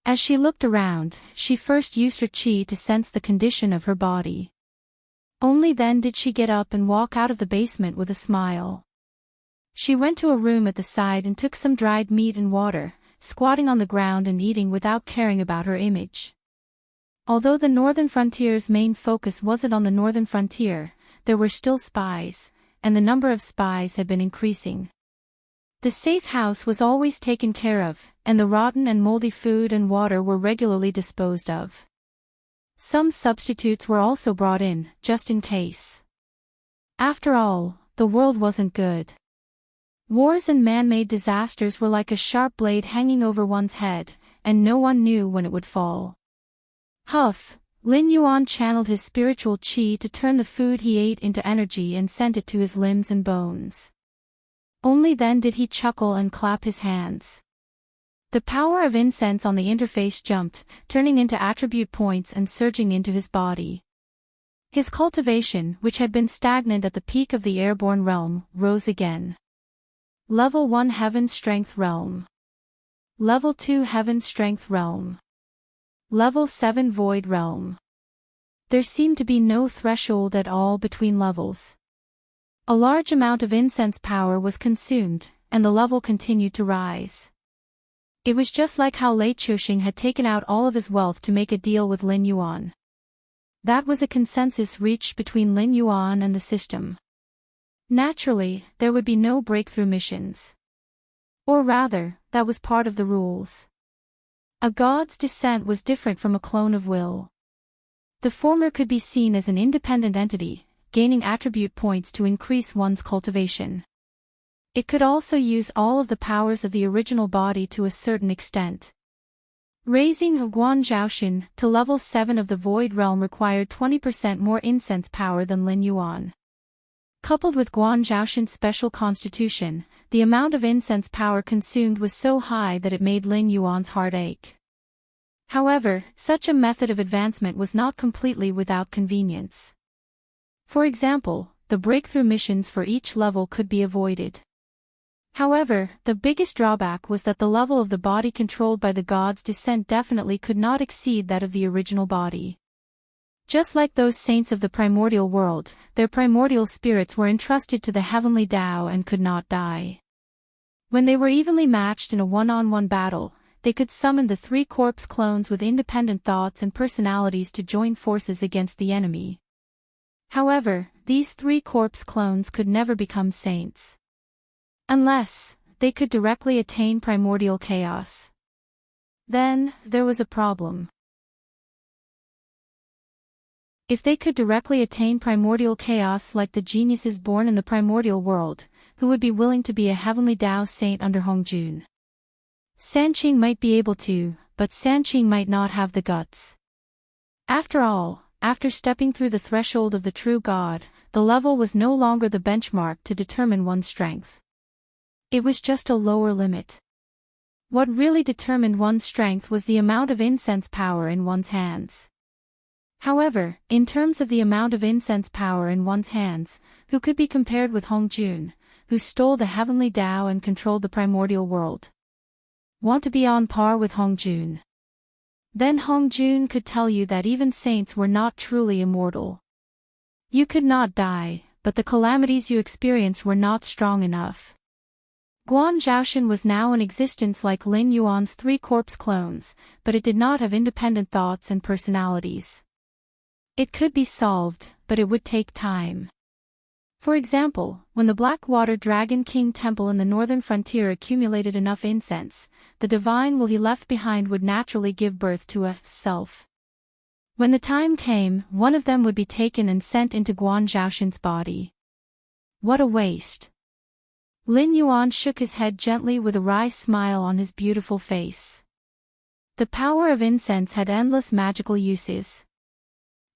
As she looked around, she first used her qi to sense the condition of her body. Only then did she get up and walk out of the basement with a smile. She went to a room at the side and took some dried meat and water, squatting on the ground and eating without caring about her image. Although the Northern Frontier's main focus wasn't on the Northern Frontier, there were still spies, and the number of spies had been increasing. The safe house was always taken care of, and the rotten and moldy food and water were regularly disposed of. Some substitutes were also brought in, just in case. After all, the world wasn't good. Wars and man-made disasters were like a sharp blade hanging over one's head, and no one knew when it would fall. Huff, Lin Yuan channeled his spiritual qi to turn the food he ate into energy and sent it to his limbs and bones. Only then did he chuckle and clap his hands. The power of incense on the interface jumped, turning into attribute points and surging into his body. His cultivation, which had been stagnant at the peak of the airborne realm, rose again. Level 1 Heaven Strength Realm. Level 2 Heaven Strength Realm. Level 7 Void Realm. There seemed to be no threshold at all between levels. A large amount of incense power was consumed, and the level continued to rise. It was just like how Lei Chuxing had taken out all of his wealth to make a deal with Lin Yuan. That was a consensus reached between Lin Yuan and the system. Naturally, there would be no breakthrough missions. Or rather, that was part of the rules. A god's descent was different from a clone of will. The former could be seen as an independent entity, gaining attribute points to increase one's cultivation. It could also use all of the powers of the original body to a certain extent. Raising Guan Zhaoxun to level 7 of the Void Realm required 20% more incense power than Lin Yuan. Coupled with Guan Zhaoxun's special constitution, the amount of incense power consumed was so high that it made Lin Yuan's heart ache. However, such a method of advancement was not completely without convenience. For example, the breakthrough missions for each level could be avoided. However, the biggest drawback was that the level of the body controlled by the god's descent definitely could not exceed that of the original body. Just like those saints of the primordial world, their primordial spirits were entrusted to the heavenly Tao and could not die. When they were evenly matched in a one-on-one battle, they could summon the 3 corpse clones with independent thoughts and personalities to join forces against the enemy. However, these 3 corpse clones could never become saints. Unless they could directly attain primordial chaos. Then, there was a problem. If they could directly attain primordial chaos like the geniuses born in the primordial world, who would be willing to be a heavenly Tao saint under Hongjun? Sanqing might be able to, but Sanqing might not have the guts. After all, after stepping through the threshold of the true God, the level was no longer the benchmark to determine one's strength. It was just a lower limit. What really determined one's strength was the amount of incense power in one's hands. However, in terms of the amount of incense power in one's hands, who could be compared with Hongjun, who stole the heavenly Tao and controlled the primordial world? Want to be on par with Hongjun? Then Hongjun could tell you that even saints were not truly immortal. You could not die, but the calamities you experienced were not strong enough. Guan Zhaoshan was now in existence like Lin Yuan's 3 corpse clones, but it did not have independent thoughts and personalities. It could be solved, but it would take time. For example, when the Blackwater Dragon King Temple in the northern frontier accumulated enough incense, the divine will he left behind would naturally give birth to a self. When the time came, one of them would be taken and sent into Guan Zhaoshan's body. What a waste! Lin Yuan shook his head gently with a wry smile on his beautiful face. The power of incense had endless magical uses.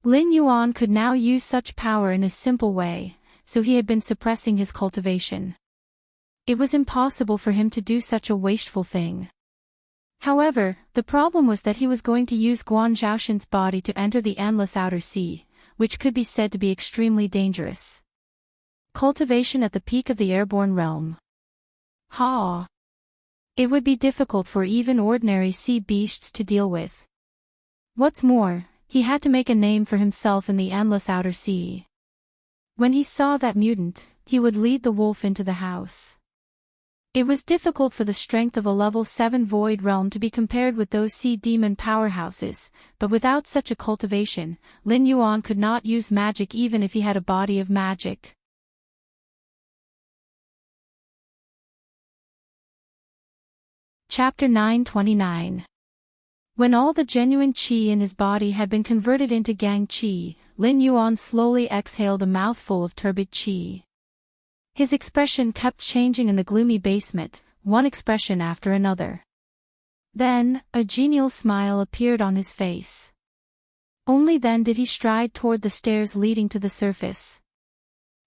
Lin Yuan could now use such power in a simple way, so he had been suppressing his cultivation. It was impossible for him to do such a wasteful thing. However, the problem was that he was going to use Guan Zhaoshan's body to enter the endless outer sea, which could be said to be extremely dangerous. Cultivation at the peak of the airborne realm. Ha! It would be difficult for even ordinary sea beasts to deal with. What's more, he had to make a name for himself in the endless outer sea. When he saw that mutant, he would lead the wolf into the house. It was difficult for the strength of a level 7 void realm to be compared with those sea demon powerhouses, but without such a cultivation, Lin Yuan could not use magic even if he had a body of magic. Chapter 929. When all the genuine qi in his body had been converted into gang qi, Lin Yuan slowly exhaled a mouthful of turbid qi. His expression kept changing in the gloomy basement, one expression after another. Then, a genial smile appeared on his face. Only then did he stride toward the stairs leading to the surface.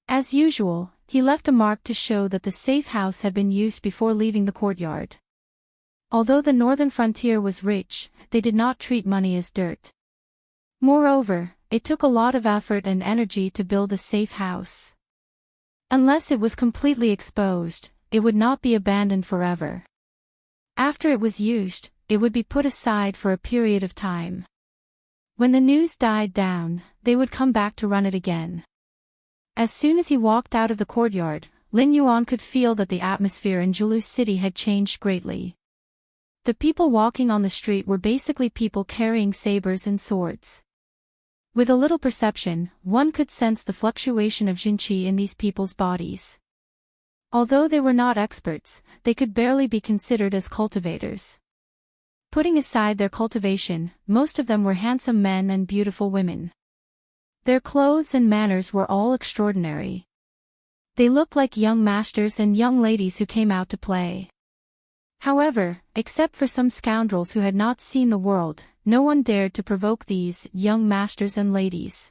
As usual, he left a mark to show that the safe house had been used before leaving the courtyard. Although the northern frontier was rich, they did not treat money as dirt. Moreover, it took a lot of effort and energy to build a safe house. Unless it was completely exposed, it would not be abandoned forever. After it was used, it would be put aside for a period of time. When the news died down, they would come back to run it again. As soon as he walked out of the courtyard, Lin Yuan could feel that the atmosphere in Julu City had changed greatly. The people walking on the street were basically people carrying sabers and swords. With a little perception, one could sense the fluctuation of Jinqi in these people's bodies. Although they were not experts, they could barely be considered as cultivators. Putting aside their cultivation, most of them were handsome men and beautiful women. Their clothes and manners were all extraordinary. They looked like young masters and young ladies who came out to play. However, except for some scoundrels who had not seen the world, no one dared to provoke these young masters and ladies.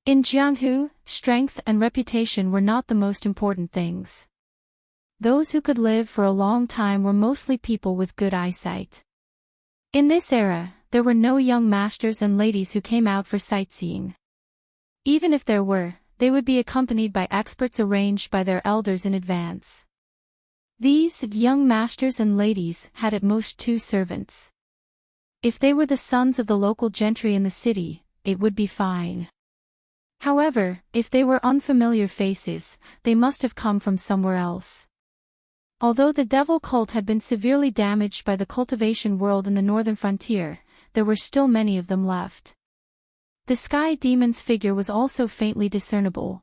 In Jianghu, strength and reputation were not the most important things. Those who could live for a long time were mostly people with good eyesight. In this era, there were no young masters and ladies who came out for sightseeing. Even if there were, they would be accompanied by experts arranged by their elders in advance. These young masters and ladies had at most 2 servants. If they were the sons of the local gentry in the city, it would be fine. However, if they were unfamiliar faces, they must have come from somewhere else. Although the devil cult had been severely damaged by the cultivation world in the northern frontier, there were still many of them left. The sky demon's figure was also faintly discernible.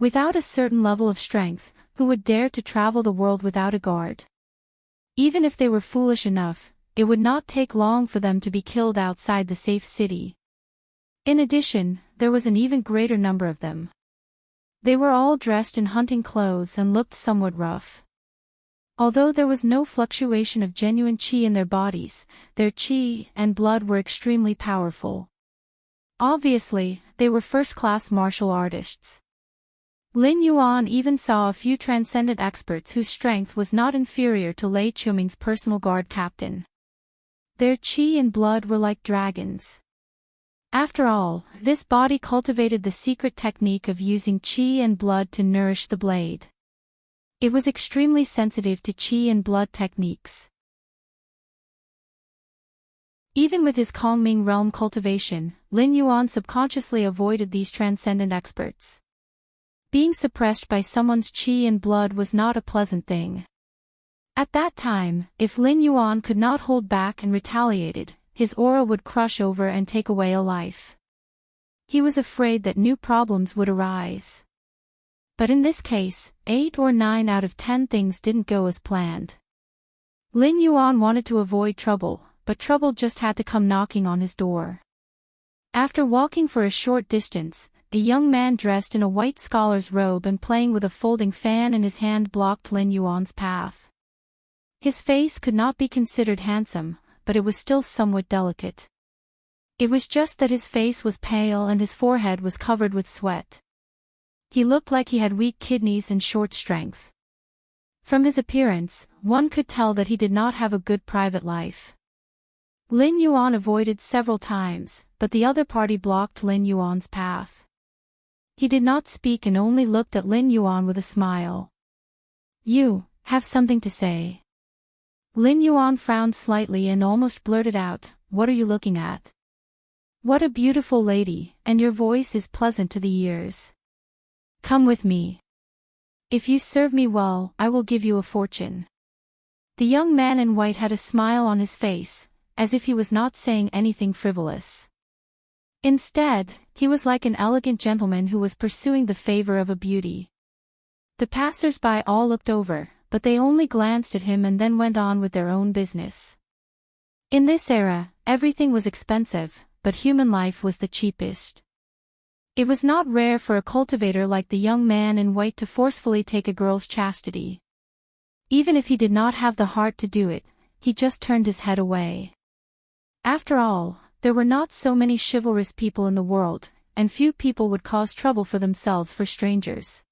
Without a certain level of strength, who would dare to travel the world without a guard? Even if they were foolish enough, it would not take long for them to be killed outside the safe city. In addition, there was an even greater number of them. They were all dressed in hunting clothes and looked somewhat rough. Although there was no fluctuation of genuine chi in their bodies, their chi and blood were extremely powerful. Obviously, they were first-class martial artists. Lin Yuan even saw a few transcendent experts whose strength was not inferior to Lei Chuming's personal guard captain. Their chi and blood were like dragons. After all, this body cultivated the secret technique of using chi and blood to nourish the blade. It was extremely sensitive to chi and blood techniques. Even with his Kongming realm cultivation, Lin Yuan subconsciously avoided these transcendent experts. Being suppressed by someone's chi and blood was not a pleasant thing. At that time, if Lin Yuan could not hold back and retaliated, his aura would crush over and take away a life. He was afraid that new problems would arise. But in this case, 8 or 9 out of 10 things didn't go as planned. Lin Yuan wanted to avoid trouble, but trouble just had to come knocking on his door. After walking for a short distance, a young man dressed in a white scholar's robe and playing with a folding fan in his hand blocked Lin Yuan's path. His face could not be considered handsome, but it was still somewhat delicate. It was just that his face was pale and his forehead was covered with sweat. He looked like he had weak kidneys and short strength. From his appearance, one could tell that he did not have a good private life. Lin Yuan avoided several times, but the other party blocked Lin Yuan's path. He did not speak and only looked at Lin Yuan with a smile. "You have something to say." Lin Yuan frowned slightly and almost blurted out, "What are you looking at?" "What a beautiful lady, and your voice is pleasant to the ears. Come with me. If you serve me well, I will give you a fortune." The young man in white had a smile on his face, as if he was not saying anything frivolous. Instead, he was like an elegant gentleman who was pursuing the favor of a beauty. The passers-by all looked over, but they only glanced at him and then went on with their own business. In this era, everything was expensive, but human life was the cheapest. It was not rare for a cultivator like the young man in white to forcefully take a girl's chastity. Even if he did not have the heart to do it, he just turned his head away. After all, there were not so many chivalrous people in the world, and few people would cause trouble for themselves for strangers.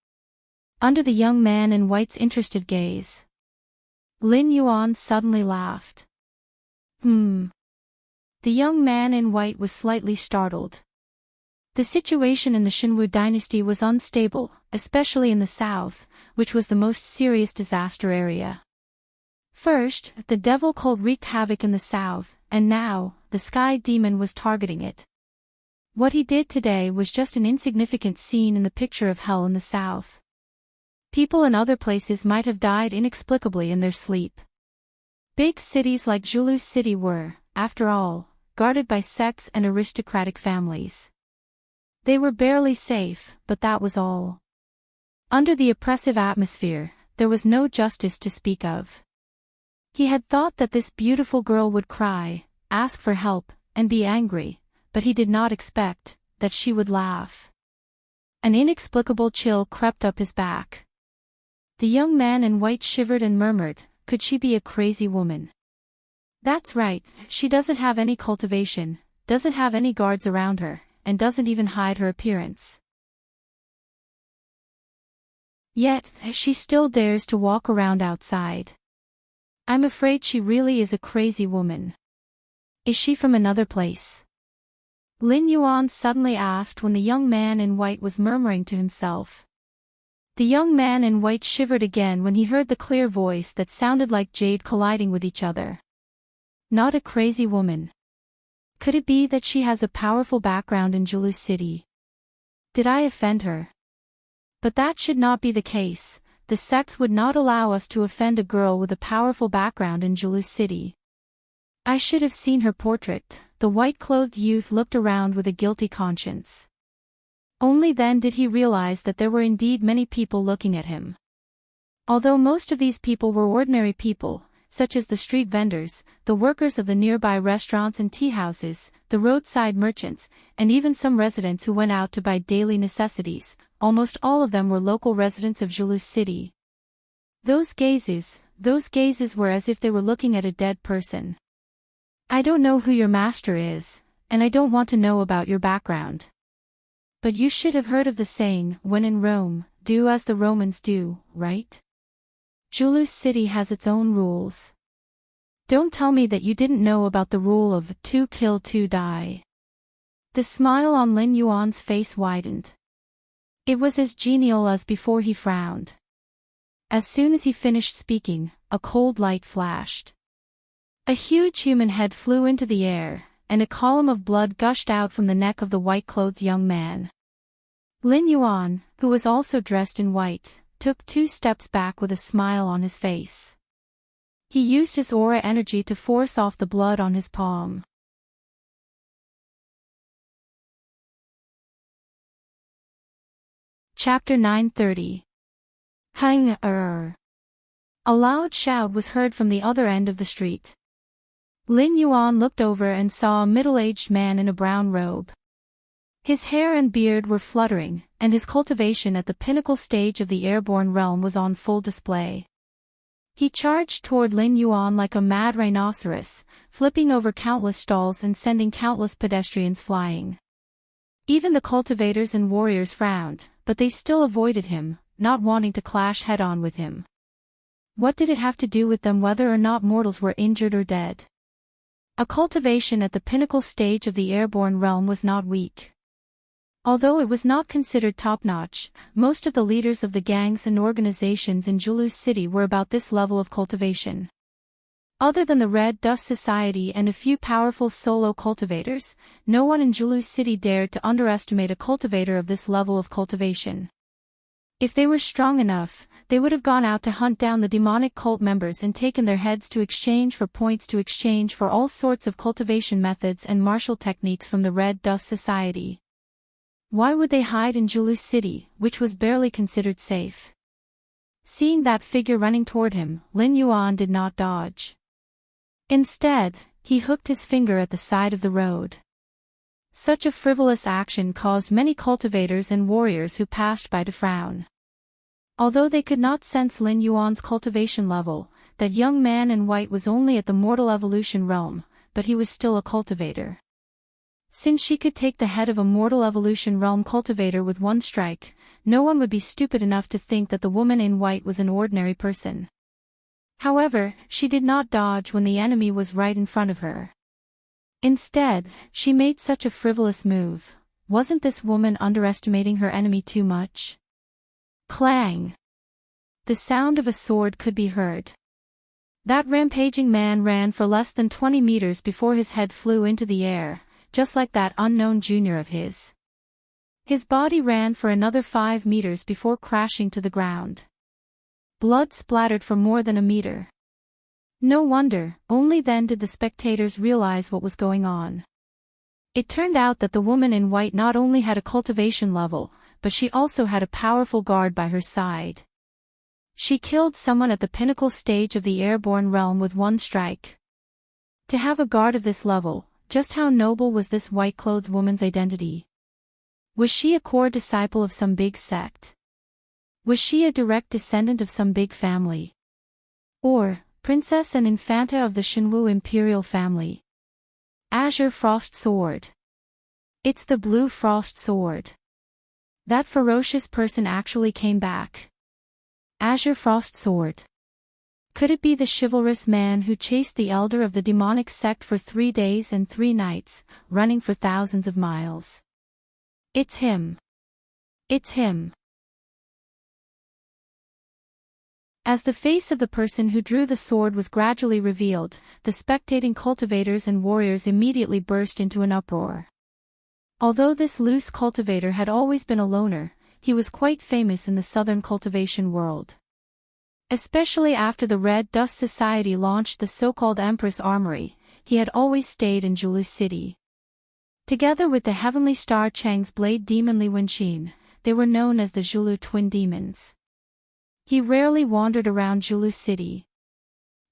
Under the young man in white's interested gaze, Lin Yuan suddenly laughed. The young man in white was slightly startled. The situation in the Shinwu dynasty was unstable, especially in the south, which was the most serious disaster area. First, the devil cult wreaked havoc in the south, and now, the sky demon was targeting it. What he did today was just an insignificant scene in the picture of hell in the south. People in other places might have died inexplicably in their sleep. Big cities like Zhulu City were, after all, guarded by sects and aristocratic families. They were barely safe, but that was all. Under the oppressive atmosphere, there was no justice to speak of. He had thought that this beautiful girl would cry, ask for help, and be angry, but he did not expect that she would laugh. An inexplicable chill crept up his back. The young man in white shivered and murmured, "Could she be a crazy woman?" "That's right, she doesn't have any cultivation, doesn't have any guards around her, and doesn't even hide her appearance. Yet, she still dares to walk around outside. I'm afraid she really is a crazy woman. Is she from another place?" Lin Yuan suddenly asked when the young man in white was murmuring to himself. The young man in white shivered again when he heard the clear voice that sounded like jade colliding with each other. Not a crazy woman. Could it be that she has a powerful background in Julu City? Did I offend her? But that should not be the case. The sex would not allow us to offend a girl with a powerful background in Julu City. I should have seen her portrait. The white-clothed youth looked around with a guilty conscience. Only then did he realize that there were indeed many people looking at him. Although most of these people were ordinary people, such as the street vendors, the workers of the nearby restaurants and tea houses, the roadside merchants, and even some residents who went out to buy daily necessities, almost all of them were local residents of Julu City. Those gazes were as if they were looking at a dead person. I don't know who your master is, and I don't want to know about your background. But you should have heard of the saying, when in Rome, do as the Romans do, right? Julu City has its own rules. Don't tell me that you didn't know about the rule of 2 kill 2 die. The smile on Lin Yuan's face widened. It was as genial as before he frowned. As soon as he finished speaking, a cold light flashed. A huge human head flew into the air, and a column of blood gushed out from the neck of the white-clothed young man. Lin Yuan, who was also dressed in white, took 2 steps back with a smile on his face. He used his aura energy to force off the blood on his palm. Chapter 930. Hang-er. A loud shout was heard from the other end of the street. Lin Yuan looked over and saw a middle-aged man in a brown robe. His hair and beard were fluttering, and his cultivation at the pinnacle stage of the airborne realm was on full display. He charged toward Lin Yuan like a mad rhinoceros, flipping over countless stalls and sending countless pedestrians flying. Even the cultivators and warriors frowned, but they still avoided him, not wanting to clash head-on with him. What did it have to do with them whether or not mortals were injured or dead? A cultivation at the pinnacle stage of the airborne realm was not weak. Although it was not considered top-notch, most of the leaders of the gangs and organizations in Julu City were about this level of cultivation. Other than the Red Dust Society and a few powerful solo cultivators, no one in Julu City dared to underestimate a cultivator of this level of cultivation. If they were strong enough, they would have gone out to hunt down the demonic cult members and taken their heads to exchange for points to exchange for all sorts of cultivation methods and martial techniques from the Red Dust Society. Why would they hide in Julu City, which was barely considered safe? Seeing that figure running toward him, Lin Yuan did not dodge. Instead, he hooked his finger at the side of the road. Such a frivolous action caused many cultivators and warriors who passed by to frown. Although they could not sense Lin Yuan's cultivation level, that young man in white was only at the mortal evolution realm, but he was still a cultivator. Since she could take the head of a mortal evolution realm cultivator with one strike, no one would be stupid enough to think that the woman in white was an ordinary person. However, she did not dodge when the enemy was right in front of her. Instead, she made such a frivolous move. Wasn't this woman underestimating her enemy too much? Clang! The sound of a sword could be heard. That rampaging man ran for less than 20 meters before his head flew into the air, just like that unknown junior of his. His body ran for another 5 meters before crashing to the ground. Blood splattered for more than a meter. No wonder, only then did the spectators realize what was going on. It turned out that the woman in white not only had a cultivation level, but she also had a powerful guard by her side. She killed someone at the pinnacle stage of the airborne realm with one strike. To have a guard of this level, just how noble was this white-clothed woman's identity? Was she a core disciple of some big sect? Was she a direct descendant of some big family? Or, princess and infanta of the Shenwu imperial family? Azure Frost Sword. It's the Blue Frost Sword. That ferocious person actually came back. Azure Frost Sword. Could it be the chivalrous man who chased the elder of the demonic sect for 3 days and 3 nights, running for thousands of miles? It's him. It's him. As the face of the person who drew the sword was gradually revealed, the spectating cultivators and warriors immediately burst into an uproar. Although this loose cultivator had always been a loner, he was quite famous in the southern cultivation world. Especially after the Red Dust Society launched the so-called Empress Armory, he had always stayed in Zhulu City. Together with the Heavenly Star Chang's blade demon Li Wenqin, they were known as the Zhulu Twin Demons. He rarely wandered around Zhulu City.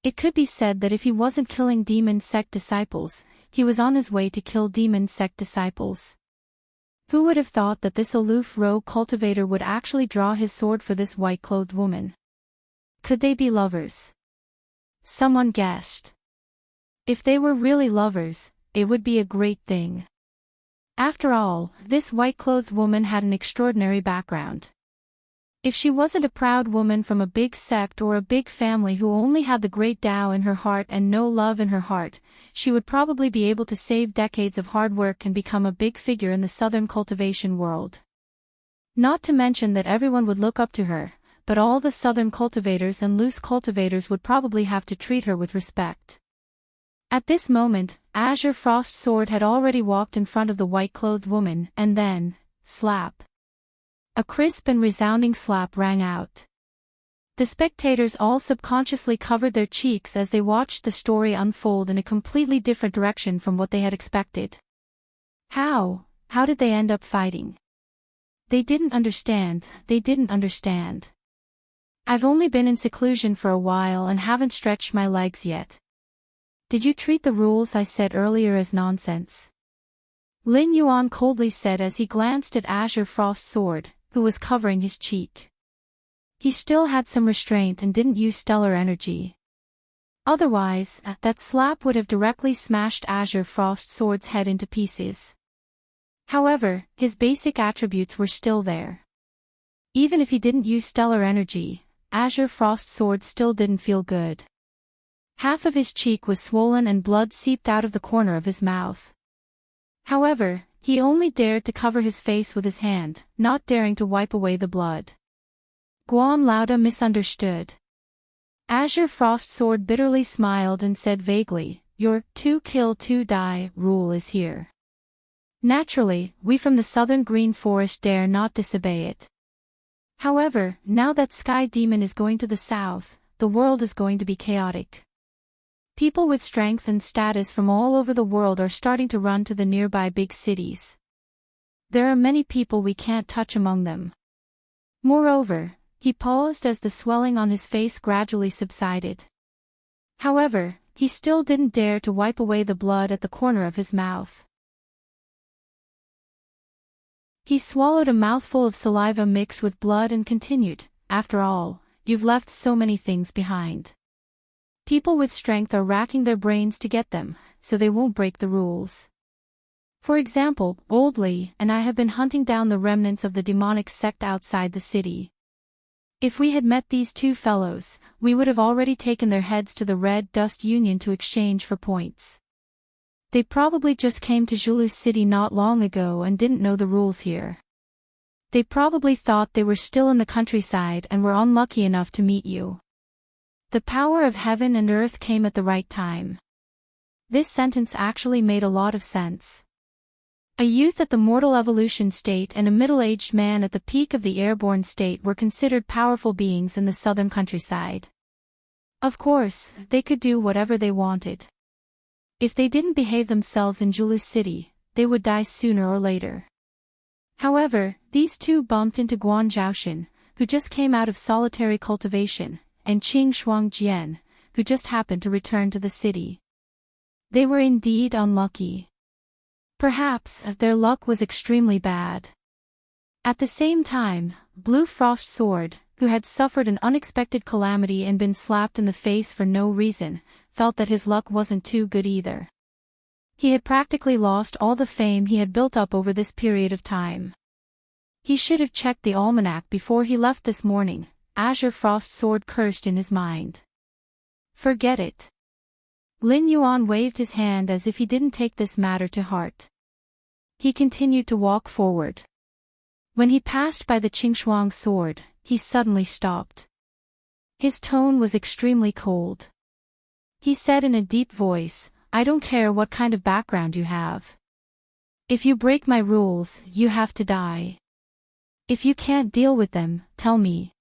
It could be said that if he wasn't killing demon sect disciples, he was on his way to kill demon sect disciples. Who would have thought that this aloof rogue cultivator would actually draw his sword for this white-clothed woman? Could they be lovers? Someone guessed. If they were really lovers, it would be a great thing. After all, this white-clothed woman had an extraordinary background. If she wasn't a proud woman from a big sect or a big family who only had the great Tao in her heart and no love in her heart, she would probably be able to save decades of hard work and become a big figure in the southern cultivation world. Not to mention that everyone would look up to her, but all the southern cultivators and loose cultivators would probably have to treat her with respect. At this moment, Azure Frost Sword had already walked in front of the white-clothed woman, and then, slap. A crisp and resounding slap rang out. The spectators all subconsciously covered their cheeks as they watched the story unfold in a completely different direction from what they had expected. How did they end up fighting? They didn't understand. I've only been in seclusion for a while and haven't stretched my legs yet. Did you treat the rules I said earlier as nonsense? Lin Yuan coldly said as he glanced at Azure Frost Sword, who was covering his cheek. He still had some restraint and didn't use stellar energy. Otherwise, that slap would have directly smashed Azure Frost Sword's head into pieces. However, his basic attributes were still there. Even if he didn't use stellar energy, Azure Frost Sword still didn't feel good. Half of his cheek was swollen and blood seeped out of the corner of his mouth. However, he only dared to cover his face with his hand, not daring to wipe away the blood. Guan Lauda misunderstood. Azure Frost Sword bitterly smiled and said vaguely, "Your 2 kill 2 die rule is here. Naturally, we from the southern green forest dare not disobey it. However, now that Sky Demon is going to the south, the world is going to be chaotic. People with strength and status from all over the world are starting to run to the nearby big cities. There are many people we can't touch among them. Moreover," he paused as the swelling on his face gradually subsided. However, he still didn't dare to wipe away the blood at the corner of his mouth. He swallowed a mouthful of saliva mixed with blood and continued, "After all, you've left so many things behind. People with strength are racking their brains to get them, so they won't break the rules. For example, Old Li and I have been hunting down the remnants of the demonic sect outside the city. If we had met these two fellows, we would have already taken their heads to the Red Dust Union to exchange for points. They probably just came to Zhulu City not long ago and didn't know the rules here. They probably thought they were still in the countryside and were unlucky enough to meet you. The power of heaven and earth came at the right time." This sentence actually made a lot of sense. A youth at the mortal evolution state and a middle-aged man at the peak of the airborne state were considered powerful beings in the southern countryside. Of course, they could do whatever they wanted. If they didn't behave themselves in Zhulu City, they would die sooner or later. However, these two bumped into Guan Zhaoshan, who just came out of solitary cultivation, and Qing Shuangjian, who just happened to return to the city. They were indeed unlucky. Perhaps their luck was extremely bad. At the same time, Blue Frost Sword, who had suffered an unexpected calamity and been slapped in the face for no reason, felt that his luck wasn't too good either. He had practically lost all the fame he had built up over this period of time. He should have checked the almanac before he left this morning, Azure Frost Sword cursed in his mind. Forget it. Lin Yuan waved his hand as if he didn't take this matter to heart. He continued to walk forward. When he passed by the Qingshuang sword, he suddenly stopped. His tone was extremely cold. He said in a deep voice, "I don't care what kind of background you have. If you break my rules, you have to die. If you can't deal with them, tell me.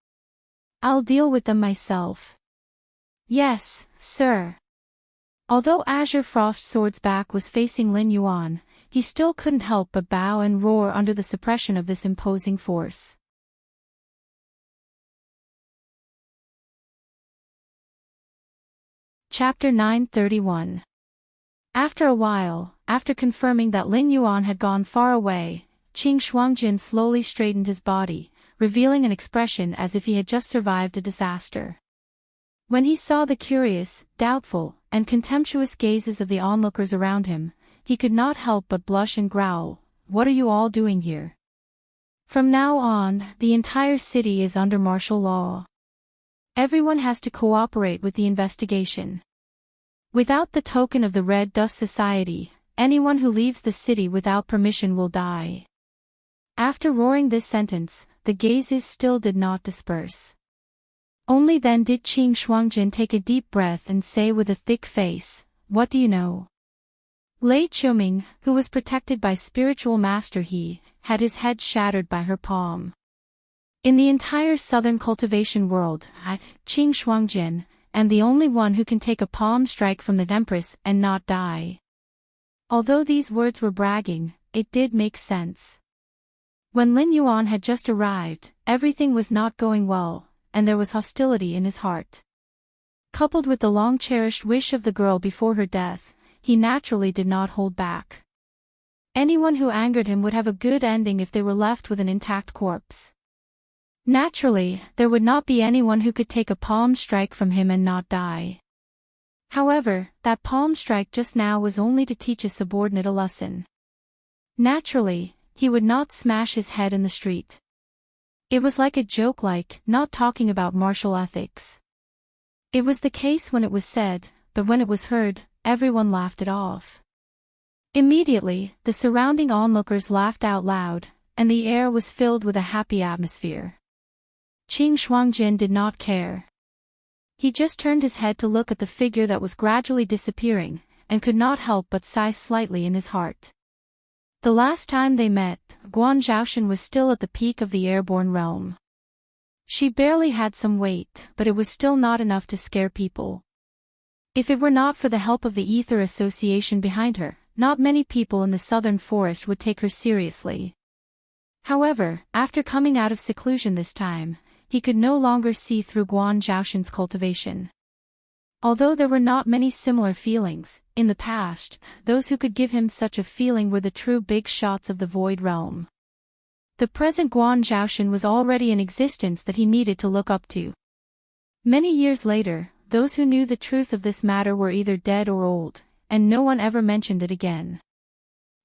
I'll deal with them myself." "Yes, sir." Although Azure Frost Sword's back was facing Lin Yuan, he still couldn't help but bow and roar under the suppression of this imposing force. Chapter 931. After a while, after confirming that Lin Yuan had gone far away, Qing Shuangjun slowly straightened his body, revealing an expression as if he had just survived a disaster. When he saw the curious, doubtful, and contemptuous gazes of the onlookers around him, he could not help but blush and growl, "What are you all doing here? From now on, the entire city is under martial law. Everyone has to cooperate with the investigation. Without the token of the Red Dust Society, anyone who leaves the city without permission will die." After roaring this sentence, the gazes still did not disperse. Only then did Qing Shuangjun take a deep breath and say with a thick face, "What do you know?" Lei Chuming, who was protected by spiritual master He, had his head shattered by her palm. In the entire southern cultivation world, Qing Shuangjun, am the only one who can take a palm strike from the Empress and not die. Although these words were bragging, it did make sense. When Lin Yuan had just arrived, everything was not going well, and there was hostility in his heart. Coupled with the long-cherished wish of the girl before her death, he naturally did not hold back. Anyone who angered him would have a good ending if they were left with an intact corpse. Naturally, there would not be anyone who could take a palm strike from him and not die. However, that palm strike just now was only to teach a subordinate a lesson. Naturally, he would not smash his head in the street. It was like a joke, like not talking about martial ethics. It was the case when it was said, but when it was heard, everyone laughed it off. Immediately, the surrounding onlookers laughed out loud, and the air was filled with a happy atmosphere. Qing Shuangjun did not care. He just turned his head to look at the figure that was gradually disappearing, and could not help but sigh slightly in his heart. The last time they met, Guan Zhaoshan was still at the peak of the airborne realm. She barely had some weight, but it was still not enough to scare people. If it were not for the help of the Ether Association behind her, not many people in the southern forest would take her seriously. However, after coming out of seclusion this time, he could no longer see through Guan Zhaoshan's cultivation. Although there were not many similar feelings, in the past, those who could give him such a feeling were the true big shots of the Void Realm. The present Guan Zhaoshan was already an existence that he needed to look up to. Many years later, those who knew the truth of this matter were either dead or old, and no one ever mentioned it again.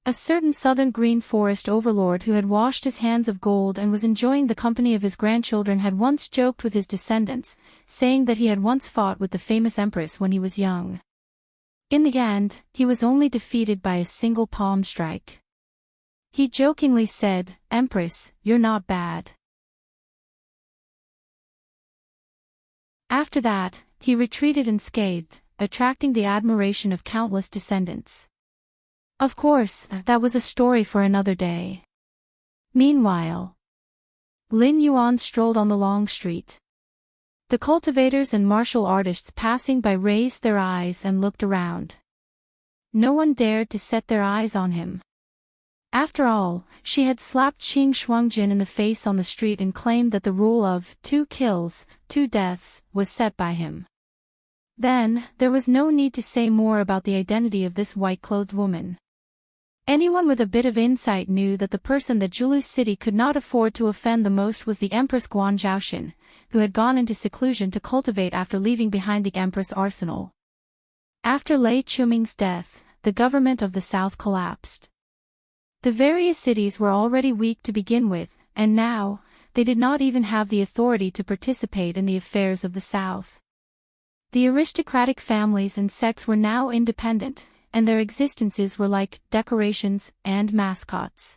A certain southern green forest overlord who had washed his hands of gold and was enjoying the company of his grandchildren had once joked with his descendants, saying that he had once fought with the famous empress when he was young. In the end, he was only defeated by a single palm strike. He jokingly said, "Empress, you're not bad." After that, he retreated unscathed, attracting the admiration of countless descendants. Of course, that was a story for another day. Meanwhile, Lin Yuan strolled on the long street. The cultivators and martial artists passing by raised their eyes and looked around. No one dared to set their eyes on him. After all, she had slapped Qing Shuangjun in the face on the street and claimed that the rule of 2 kills, 2 deaths was set by him. Then, there was no need to say more about the identity of this white-clothed woman. Anyone with a bit of insight knew that the person that Julu City could not afford to offend the most was the Empress Guan Zhaoshan, who had gone into seclusion to cultivate after leaving behind the Empress arsenal. After Lei Chuming's death, the government of the South collapsed. The various cities were already weak to begin with, and now, they did not even have the authority to participate in the affairs of the South. The aristocratic families and sects were now independent, and their existences were like decorations and mascots.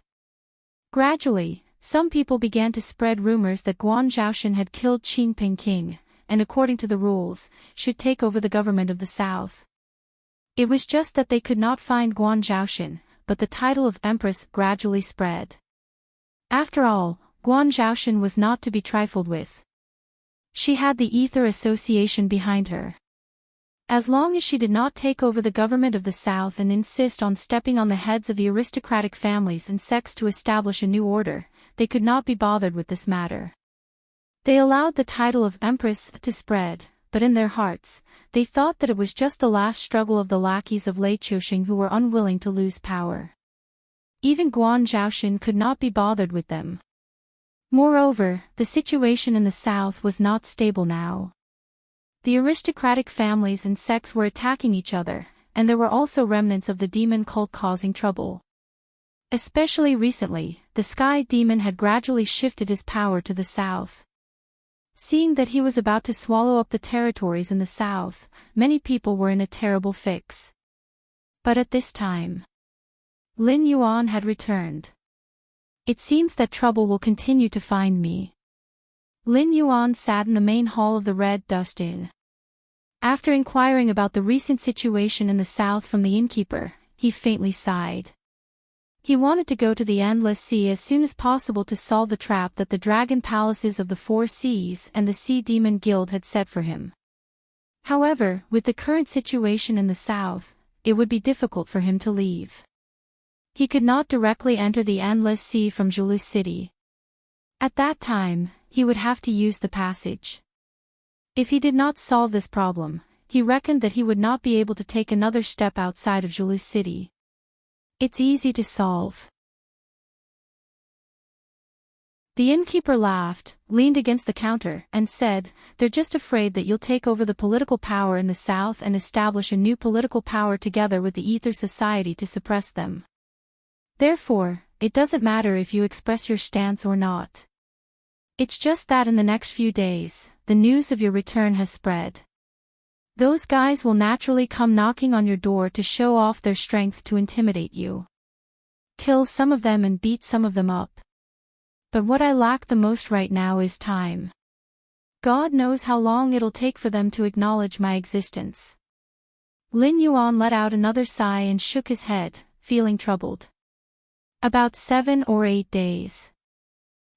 Gradually, some people began to spread rumors that Guan Zhaoshan had killed Qingping King, and according to the rules, should take over the government of the south. It was just that they could not find Guan Zhaoxin, but the title of Empress gradually spread. After all, Guan Zhaoxin was not to be trifled with. She had the Ether Association behind her. As long as she did not take over the government of the South and insist on stepping on the heads of the aristocratic families and sects to establish a new order, they could not be bothered with this matter. They allowed the title of Empress to spread, but in their hearts, they thought that it was just the last struggle of the lackeys of Lei Chuxing who were unwilling to lose power. Even Guan Zhaoxin could not be bothered with them. Moreover, the situation in the south was not stable now. The aristocratic families and sects were attacking each other, and there were also remnants of the demon cult causing trouble. Especially recently, the Sky Demon had gradually shifted his power to the south. Seeing that he was about to swallow up the territories in the south, many people were in a terrible fix. But at this time, Lin Yuan had returned. It seems that trouble will continue to find me. Lin Yuan sat in the main hall of the Red Dust Inn. After inquiring about the recent situation in the south from the innkeeper, he faintly sighed. He wanted to go to the Endless Sea as soon as possible to solve the trap that the dragon palaces of the Four Seas and the Sea Demon Guild had set for him. However, with the current situation in the south, it would be difficult for him to leave. He could not directly enter the Endless Sea from Zhulu City. At that time, he would have to use the passage. If he did not solve this problem, he reckoned that he would not be able to take another step outside of Zhulu City. It's easy to solve. The innkeeper laughed, leaned against the counter, and said, "They're just afraid that you'll take over the political power in the south and establish a new political power together with the Ether Society to suppress them. Therefore, it doesn't matter if you express your stance or not. It's just that in the next few days, the news of your return has spread. Those guys will naturally come knocking on your door to show off their strength to intimidate you. Kill some of them and beat some of them up. But what I lack the most right now is time. God knows how long it'll take for them to acknowledge my existence." Lin Yuan let out another sigh and shook his head, feeling troubled. "About 7 or 8 days.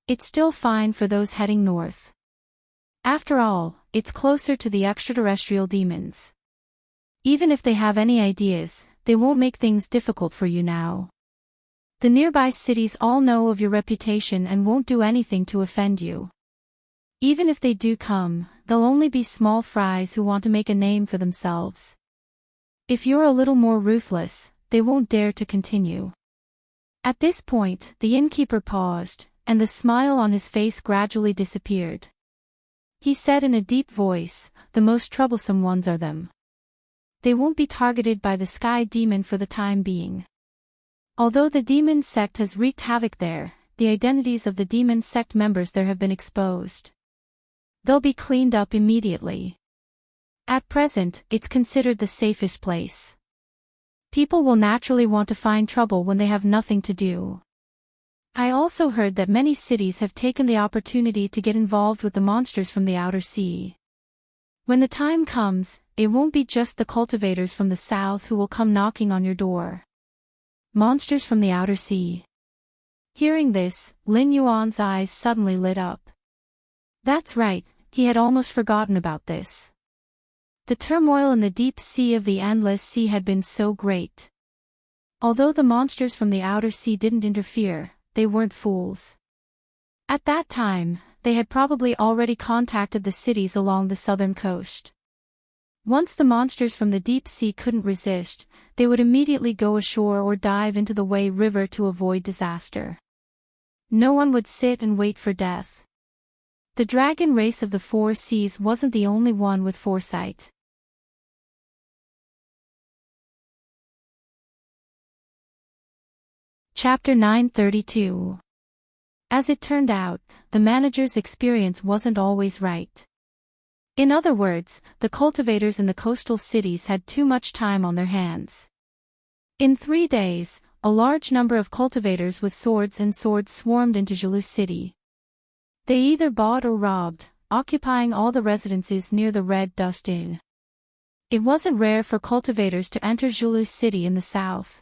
It's still fine for those heading north. After all, it's closer to the extraterrestrial demons. Even if they have any ideas, they won't make things difficult for you now. The nearby cities all know of your reputation and won't do anything to offend you. Even if they do come, they'll only be small fries who want to make a name for themselves. If you're a little more ruthless, they won't dare to continue." At this point, the innkeeper paused, and the smile on his face gradually disappeared. He said in a deep voice, "The most troublesome ones are them. They won't be targeted by the Sky Demon for the time being. Although the demon sect has wreaked havoc there, the identities of the demon sect members there have been exposed. They'll be cleaned up immediately. At present, it's considered the safest place. People will naturally want to find trouble when they have nothing to do. I also heard that many cities have taken the opportunity to get involved with the monsters from the outer sea. When the time comes, it won't be just the cultivators from the south who will come knocking on your door. Monsters from the outer sea." Hearing this, Lin Yuan's eyes suddenly lit up. That's right, he had almost forgotten about this. The turmoil in the deep sea of the Endless Sea had been so great. Although the monsters from the outer sea didn't interfere, they weren't fools. At that time, they had probably already contacted the cities along the southern coast. Once the monsters from the deep sea couldn't resist, they would immediately go ashore or dive into the Wei River to avoid disaster. No one would sit and wait for death. The dragon race of the Four Seas wasn't the only one with foresight. Chapter 932. As it turned out, the manager's experience wasn't always right. In other words, the cultivators in the coastal cities had too much time on their hands. In 3 days, a large number of cultivators with swords and swords swarmed into Zhulu City. They either bought or robbed, occupying all the residences near the Red Dust Inn. It wasn't rare for cultivators to enter Julu City in the south.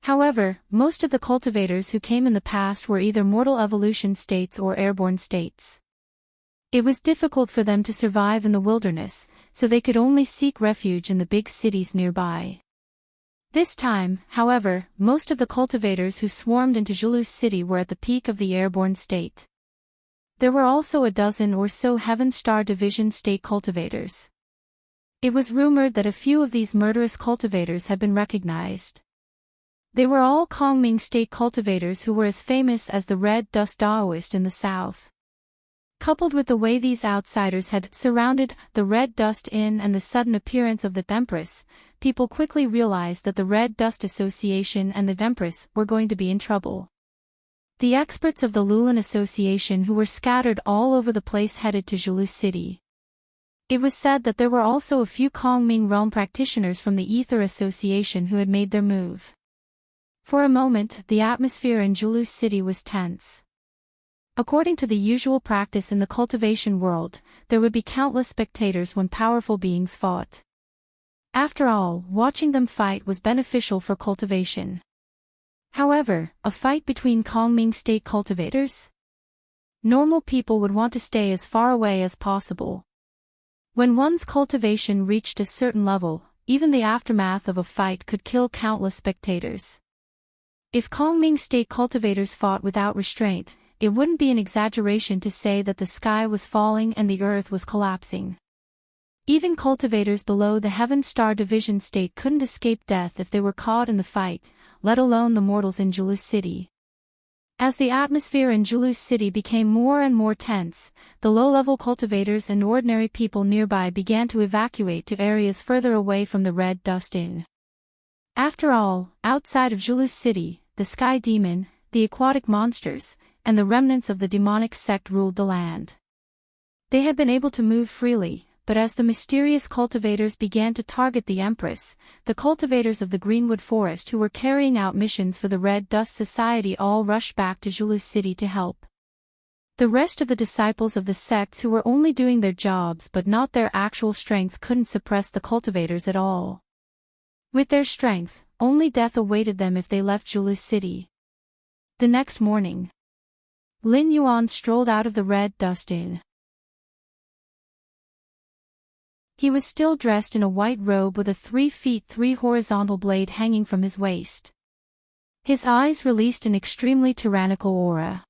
However, most of the cultivators who came in the past were either mortal evolution states or airborne states. It was difficult for them to survive in the wilderness, so they could only seek refuge in the big cities nearby. This time, however, most of the cultivators who swarmed into Julu City were at the peak of the airborne state. There were also a dozen or so Heaven Star Division state cultivators. It was rumored that a few of these murderous cultivators had been recognized. They were all Kongming state cultivators who were as famous as the Red Dust Daoist in the south. Coupled with the way these outsiders had surrounded the Red Dust Inn and the sudden appearance of the Empress, people quickly realized that the Red Dust Association and the Empress were going to be in trouble. The experts of the Lulan Association who were scattered all over the place headed to Julu City. It was said that there were also a few Kongming realm practitioners from the Ether Association who had made their move. For a moment, the atmosphere in Julu City was tense. According to the usual practice in the cultivation world, there would be countless spectators when powerful beings fought. After all, watching them fight was beneficial for cultivation. However, a fight between Kongming state cultivators? Normal people would want to stay as far away as possible. When one's cultivation reached a certain level, even the aftermath of a fight could kill countless spectators. If Kongming state cultivators fought without restraint, it wouldn't be an exaggeration to say that the sky was falling and the earth was collapsing. Even cultivators below the Heaven Star Division state couldn't escape death if they were caught in the fight, let alone the mortals in Julu City. As the atmosphere in Julu City became more and more tense, the low-level cultivators and ordinary people nearby began to evacuate to areas further away from the Red Dust Inn. After all, outside of Julu City, the Sky Demon, the aquatic monsters, and the remnants of the demonic sect ruled the land. They had been able to move freely, but as the mysterious cultivators began to target the Empress, the cultivators of the Greenwood Forest who were carrying out missions for the Red Dust Society all rushed back to Julu City to help. The rest of the disciples of the sects who were only doing their jobs but not their actual strength couldn't suppress the cultivators at all. With their strength, only death awaited them if they left Julu City. The next morning, Lin Yuan strolled out of the Red Dust Inn. He was still dressed in a white robe with a 3 feet 3 horizontal blade hanging from his waist. His eyes released an extremely tyrannical aura.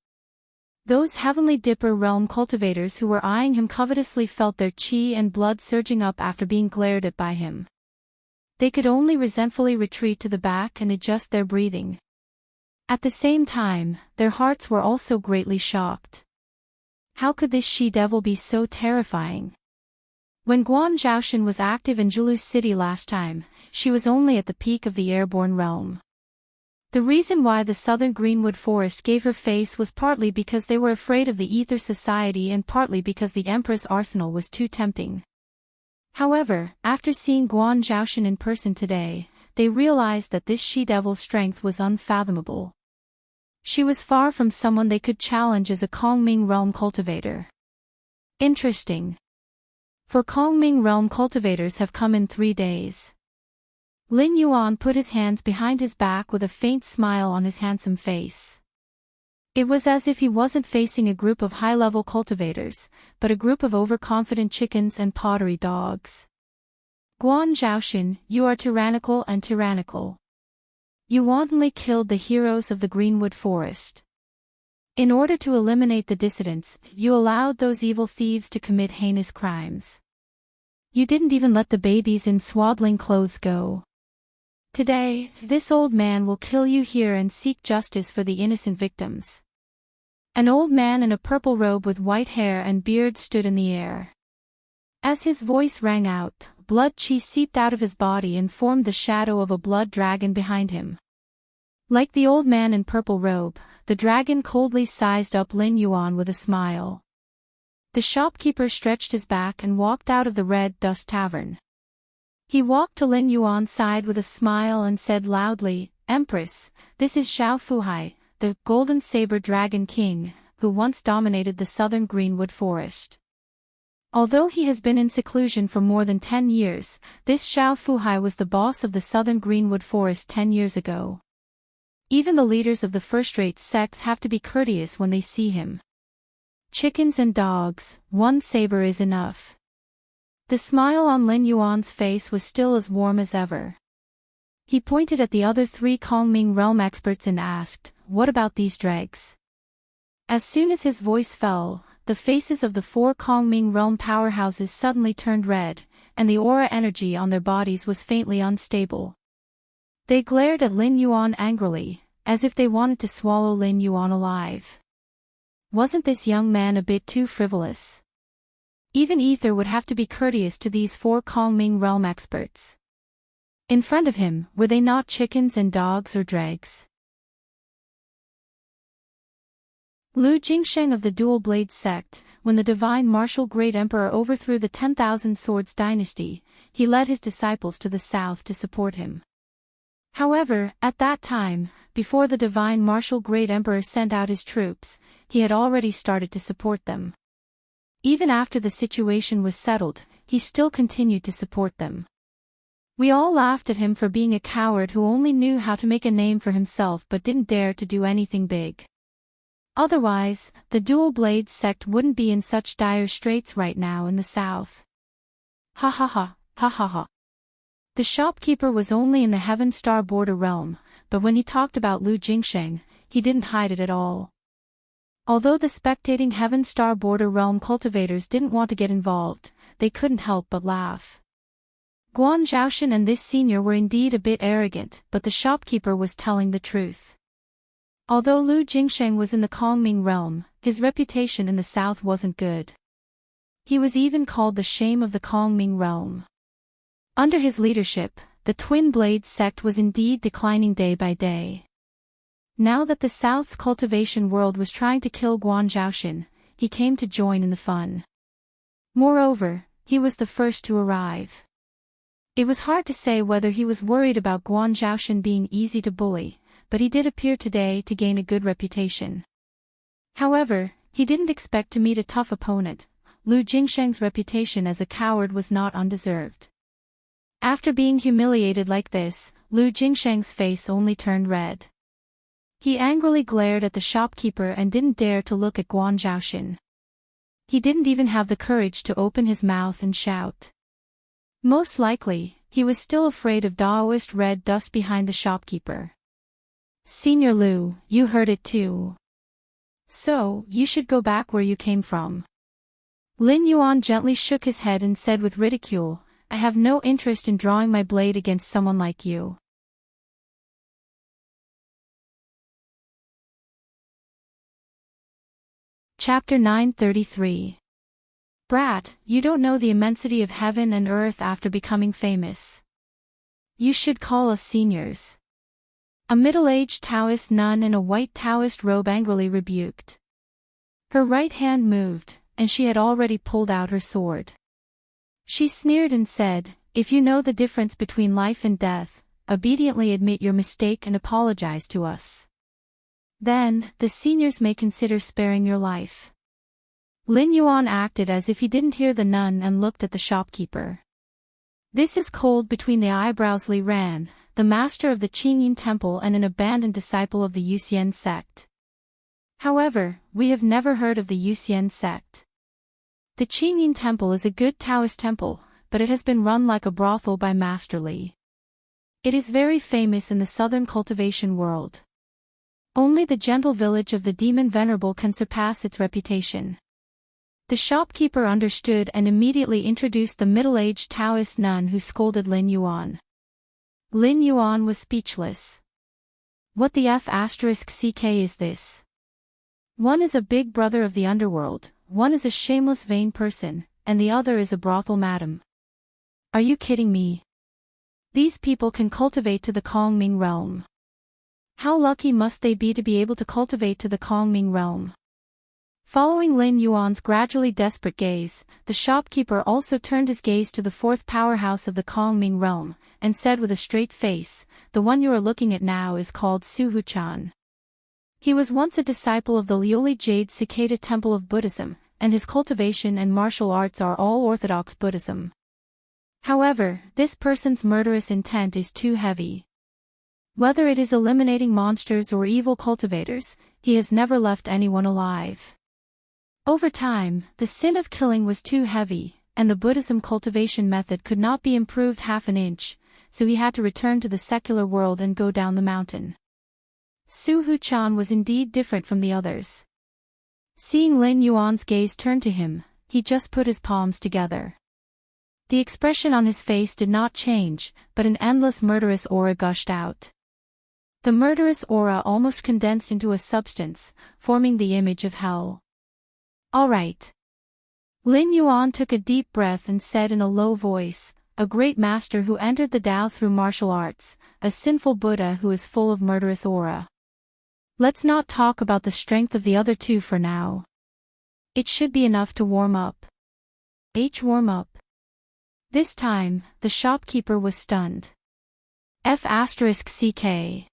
Those Heavenly Dipper realm cultivators who were eyeing him covetously felt their chi and blood surging up after being glared at by him. They could only resentfully retreat to the back and adjust their breathing. At the same time, their hearts were also greatly shocked. How could this she-devil be so terrifying? When Guan Zhaoshan was active in Julu City last time, she was only at the peak of the airborne realm. The reason why the southern Greenwood Forest gave her face was partly because they were afraid of the Ether Society and partly because the Emperor's arsenal was too tempting. However, after seeing Guan Zhaoshan in person today, they realized that this she-devil's strength was unfathomable. She was far from someone they could challenge as a Kongming realm cultivator. Interesting. For Kongming realm cultivators have come in 3 days. Lin Yuan put his hands behind his back with a faint smile on his handsome face. It was as if he wasn't facing a group of high-level cultivators, but a group of overconfident chickens and pottery dogs. Guan Zhaoshan, you are tyrannical and tyrannical. You wantonly killed the heroes of the Greenwood Forest. In order to eliminate the dissidents, you allowed those evil thieves to commit heinous crimes. You didn't even let the babies in swaddling clothes go. Today, this old man will kill you here and seek justice for the innocent victims. An old man in a purple robe with white hair and beard stood in the air. As his voice rang out, blood chi seeped out of his body and formed the shadow of a blood dragon behind him. Like the old man in purple robe, the dragon coldly sized up Lin Yuan with a smile. The shopkeeper stretched his back and walked out of the Red Dust Tavern. He walked to Lin Yuan's side with a smile and said loudly, "Empress, this is Xiao Fuhai, the Golden Saber Dragon King, who once dominated the southern Greenwood Forest. Although he has been in seclusion for more than 10 years, this Xiao Fuhai was the boss of the southern Greenwood Forest 10 years ago. Even the leaders of the first-rate sects have to be courteous when they see him. Chickens and dogs, one saber is enough. The smile on Lin Yuan's face was still as warm as ever. He pointed at the other 3 Kongming realm experts and asked, "What about these dregs?" As soon as his voice fell, the faces of the 4 Kongming realm powerhouses suddenly turned red, and the aura energy on their bodies was faintly unstable. They glared at Lin Yuan angrily, as if they wanted to swallow Lin Yuan alive. Wasn't this young man a bit too frivolous? Even Ether would have to be courteous to these 4 Kongming realm experts. In front of him, were they not chickens and dogs or dregs? Lu Jingsheng of the Dual Blade sect, when the divine martial great emperor overthrew the 10,000 Swords dynasty, he led his disciples to the south to support him. However, at that time, before the divine martial great emperor sent out his troops, he had already started to support them. Even after the situation was settled, he still continued to support them. We all laughed at him for being a coward who only knew how to make a name for himself but didn't dare to do anything big. Otherwise, the Dual Blade sect wouldn't be in such dire straits right now in the south. Ha ha ha, ha ha ha. The shopkeeper was only in the Heaven Star border realm, but when he talked about Lu Jingsheng, he didn't hide it at all. Although the spectating Heaven Star border realm cultivators didn't want to get involved, they couldn't help but laugh. Guan Zhaoshan and this senior were indeed a bit arrogant, but the shopkeeper was telling the truth. Although Lu Jingsheng was in the Kongming realm, his reputation in the south wasn't good. He was even called the shame of the Kongming realm. Under his leadership, the Twin Blade sect was indeed declining day by day. Now that the south's cultivation world was trying to kill Guan Zhaoshan, he came to join in the fun. Moreover, he was the first to arrive. It was hard to say whether he was worried about Guan Zhaoshan being easy to bully, but he did appear today to gain a good reputation. However, he didn't expect to meet a tough opponent. Lu Jingsheng's reputation as a coward was not undeserved. After being humiliated like this, Lu Jingsheng's face only turned red. He angrily glared at the shopkeeper and didn't dare to look at Guan Zhaoshan. He didn't even have the courage to open his mouth and shout. Most likely, he was still afraid of Daoist red dust behind the shopkeeper. "Senior Lu, you heard it too. So, you should go back where you came from." Lin Yuan gently shook his head and said with ridicule, "I have no interest in drawing my blade against someone like you." Chapter 933. Brat, you don't know the immensity of heaven and earth after becoming famous. You should call us seniors. A middle-aged Taoist nun in a white Taoist robe angrily rebuked. Her right hand moved, and she had already pulled out her sword. She sneered and said, "If you know the difference between life and death, obediently admit your mistake and apologize to us. Then, the seniors may consider sparing your life." Lin Yuan acted as if he didn't hear the nun and looked at the shopkeeper. "This is cold between the eyebrows." Li Ran, the master of the Qingyin Temple and an abandoned disciple of the Yuxian sect. However, we have never heard of the Yuxian sect. The Qingyin Temple is a good Taoist temple, but it has been run like a brothel by Master Li. It is very famous in the southern cultivation world. Only the gentle village of the Demon Venerable can surpass its reputation. The shopkeeper understood and immediately introduced the middle-aged Taoist nun who scolded Lin Yuan. Lin Yuan was speechless. What the **CK is this? One is a big brother of the underworld, one is a shameless vain person, and the other is a brothel madam. Are you kidding me? These people can cultivate to the Kongming realm. How lucky must they be to be able to cultivate to the Kongming realm? Following Lin Yuan's gradually desperate gaze, the shopkeeper also turned his gaze to the fourth powerhouse of the Kongming realm, and said with a straight face, "The one you are looking at now is called Su Huchan. He was once a disciple of the Lioli Jade Cicada Temple of Buddhism, and his cultivation and martial arts are all orthodox Buddhism. However, this person's murderous intent is too heavy. Whether it is eliminating monsters or evil cultivators, he has never left anyone alive. Over time, the sin of killing was too heavy, and the Buddhism cultivation method could not be improved half an inch, so he had to return to the secular world and go down the mountain. Su Hu-chan was indeed different from the others. Seeing Lin Yuan's gaze turn to him, he just put his palms together. The expression on his face did not change, but an endless murderous aura gushed out. The murderous aura almost condensed into a substance, forming the image of hell. "All right." Lin Yuan took a deep breath and said in a low voice, "A great master who entered the Tao through martial arts, a sinful Buddha who is full of murderous aura. Let's not talk about the strength of the other two for now. It should be enough to warm up." Warm up. This time, the shopkeeper was stunned. F***CK.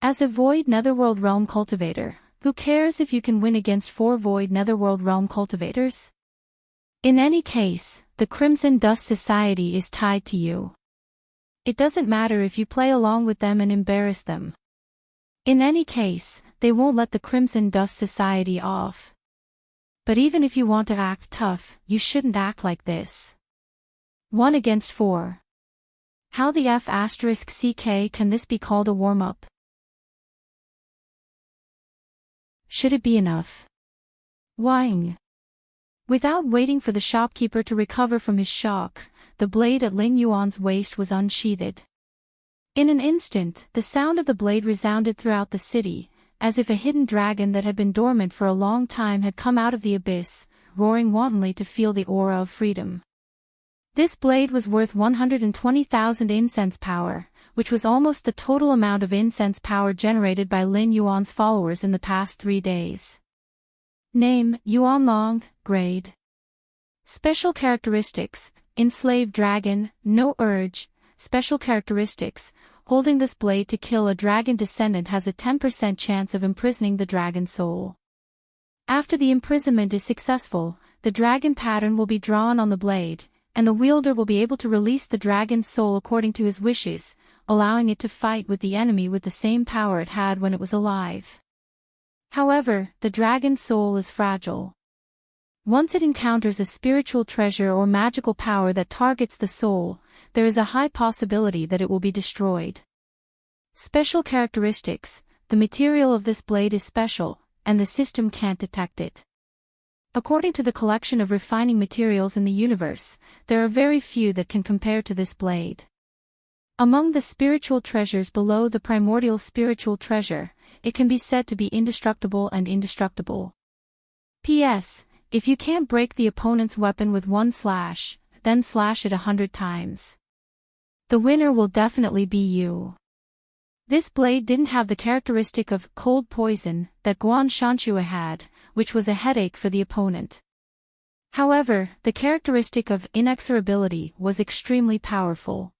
As a Void Netherworld Realm cultivator, who cares if you can win against 4 Void Netherworld Realm cultivators? In any case, the Crimson Dust Society is tied to you. It doesn't matter if you play along with them and embarrass them. In any case, they won't let the Crimson Dust Society off. But even if you want to act tough, you shouldn't act like this. 1 against 4. How the F***CK can this be called a warm-up? Should it be enough? Whing. Without waiting for the shopkeeper to recover from his shock, the blade at Lin Yuan's waist was unsheathed. In an instant, the sound of the blade resounded throughout the city, as if a hidden dragon that had been dormant for a long time had come out of the abyss, roaring wantonly to feel the aura of freedom. This blade was worth 120,000 incense power, which was almost the total amount of incense power generated by Lin Yuan's followers in the past 3 days. Name, Yuanlong, grade. Special characteristics, enslaved dragon, no urge. Special characteristics, holding this blade to kill a dragon descendant has a 10% chance of imprisoning the dragon soul. After the imprisonment is successful, the dragon pattern will be drawn on the blade, and the wielder will be able to release the dragon's soul according to his wishes, allowing it to fight with the enemy with the same power it had when it was alive. However, the dragon's soul is fragile. Once it encounters a spiritual treasure or magical power that targets the soul, there is a high possibility that it will be destroyed. Special characteristics, the material of this blade is special, and the system can't detect it. According to the collection of refining materials in the universe, there are very few that can compare to this blade. Among the spiritual treasures below the primordial spiritual treasure, it can be said to be indestructible and indestructible. P.S. If you can't break the opponent's weapon with 1 slash, then slash it 100 times. The winner will definitely be you. This blade didn't have the characteristic of cold poison that Guan Shanshua had, which was a headache for the opponent. However, the characteristic of inexorability was extremely powerful.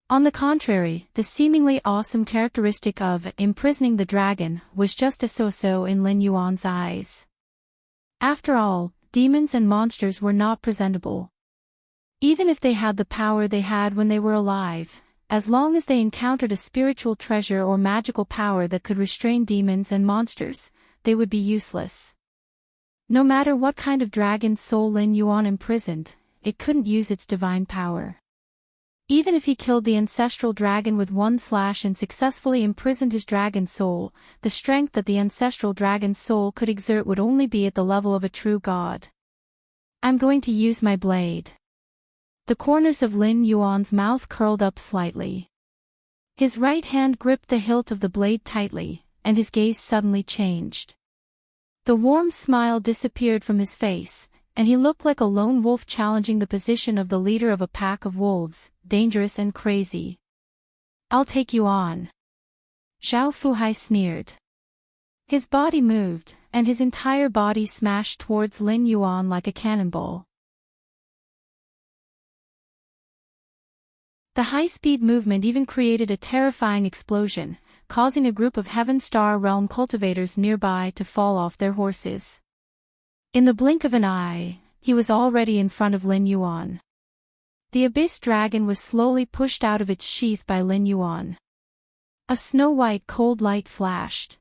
On the contrary, the seemingly awesome characteristic of imprisoning the dragon was just a so-so in Lin Yuan's eyes. After all, demons and monsters were not presentable. Even if they had the power they had when they were alive, as long as they encountered a spiritual treasure or magical power that could restrain demons and monsters, they would be useless. No matter what kind of dragon's soul Lin Yuan imprisoned, it couldn't use its divine power. Even if he killed the ancestral dragon with 1 slash and successfully imprisoned his dragon soul, the strength that the ancestral dragon's soul could exert would only be at the level of a true god. I'm going to use my blade. The corners of Lin Yuan's mouth curled up slightly. His right hand gripped the hilt of the blade tightly, and his gaze suddenly changed. The warm smile disappeared from his face, and he looked like a lone wolf challenging the position of the leader of a pack of wolves, dangerous and crazy. I'll take you on. Zhao Fuhai sneered. His body moved, and his entire body smashed towards Lin Yuan like a cannonball. The high-speed movement even created a terrifying explosion, causing a group of Heaven Star Realm cultivators nearby to fall off their horses. In the blink of an eye, he was already in front of Lin Yuan. The abyss dragon was slowly pushed out of its sheath by Lin Yuan. A snow-white cold light flashed.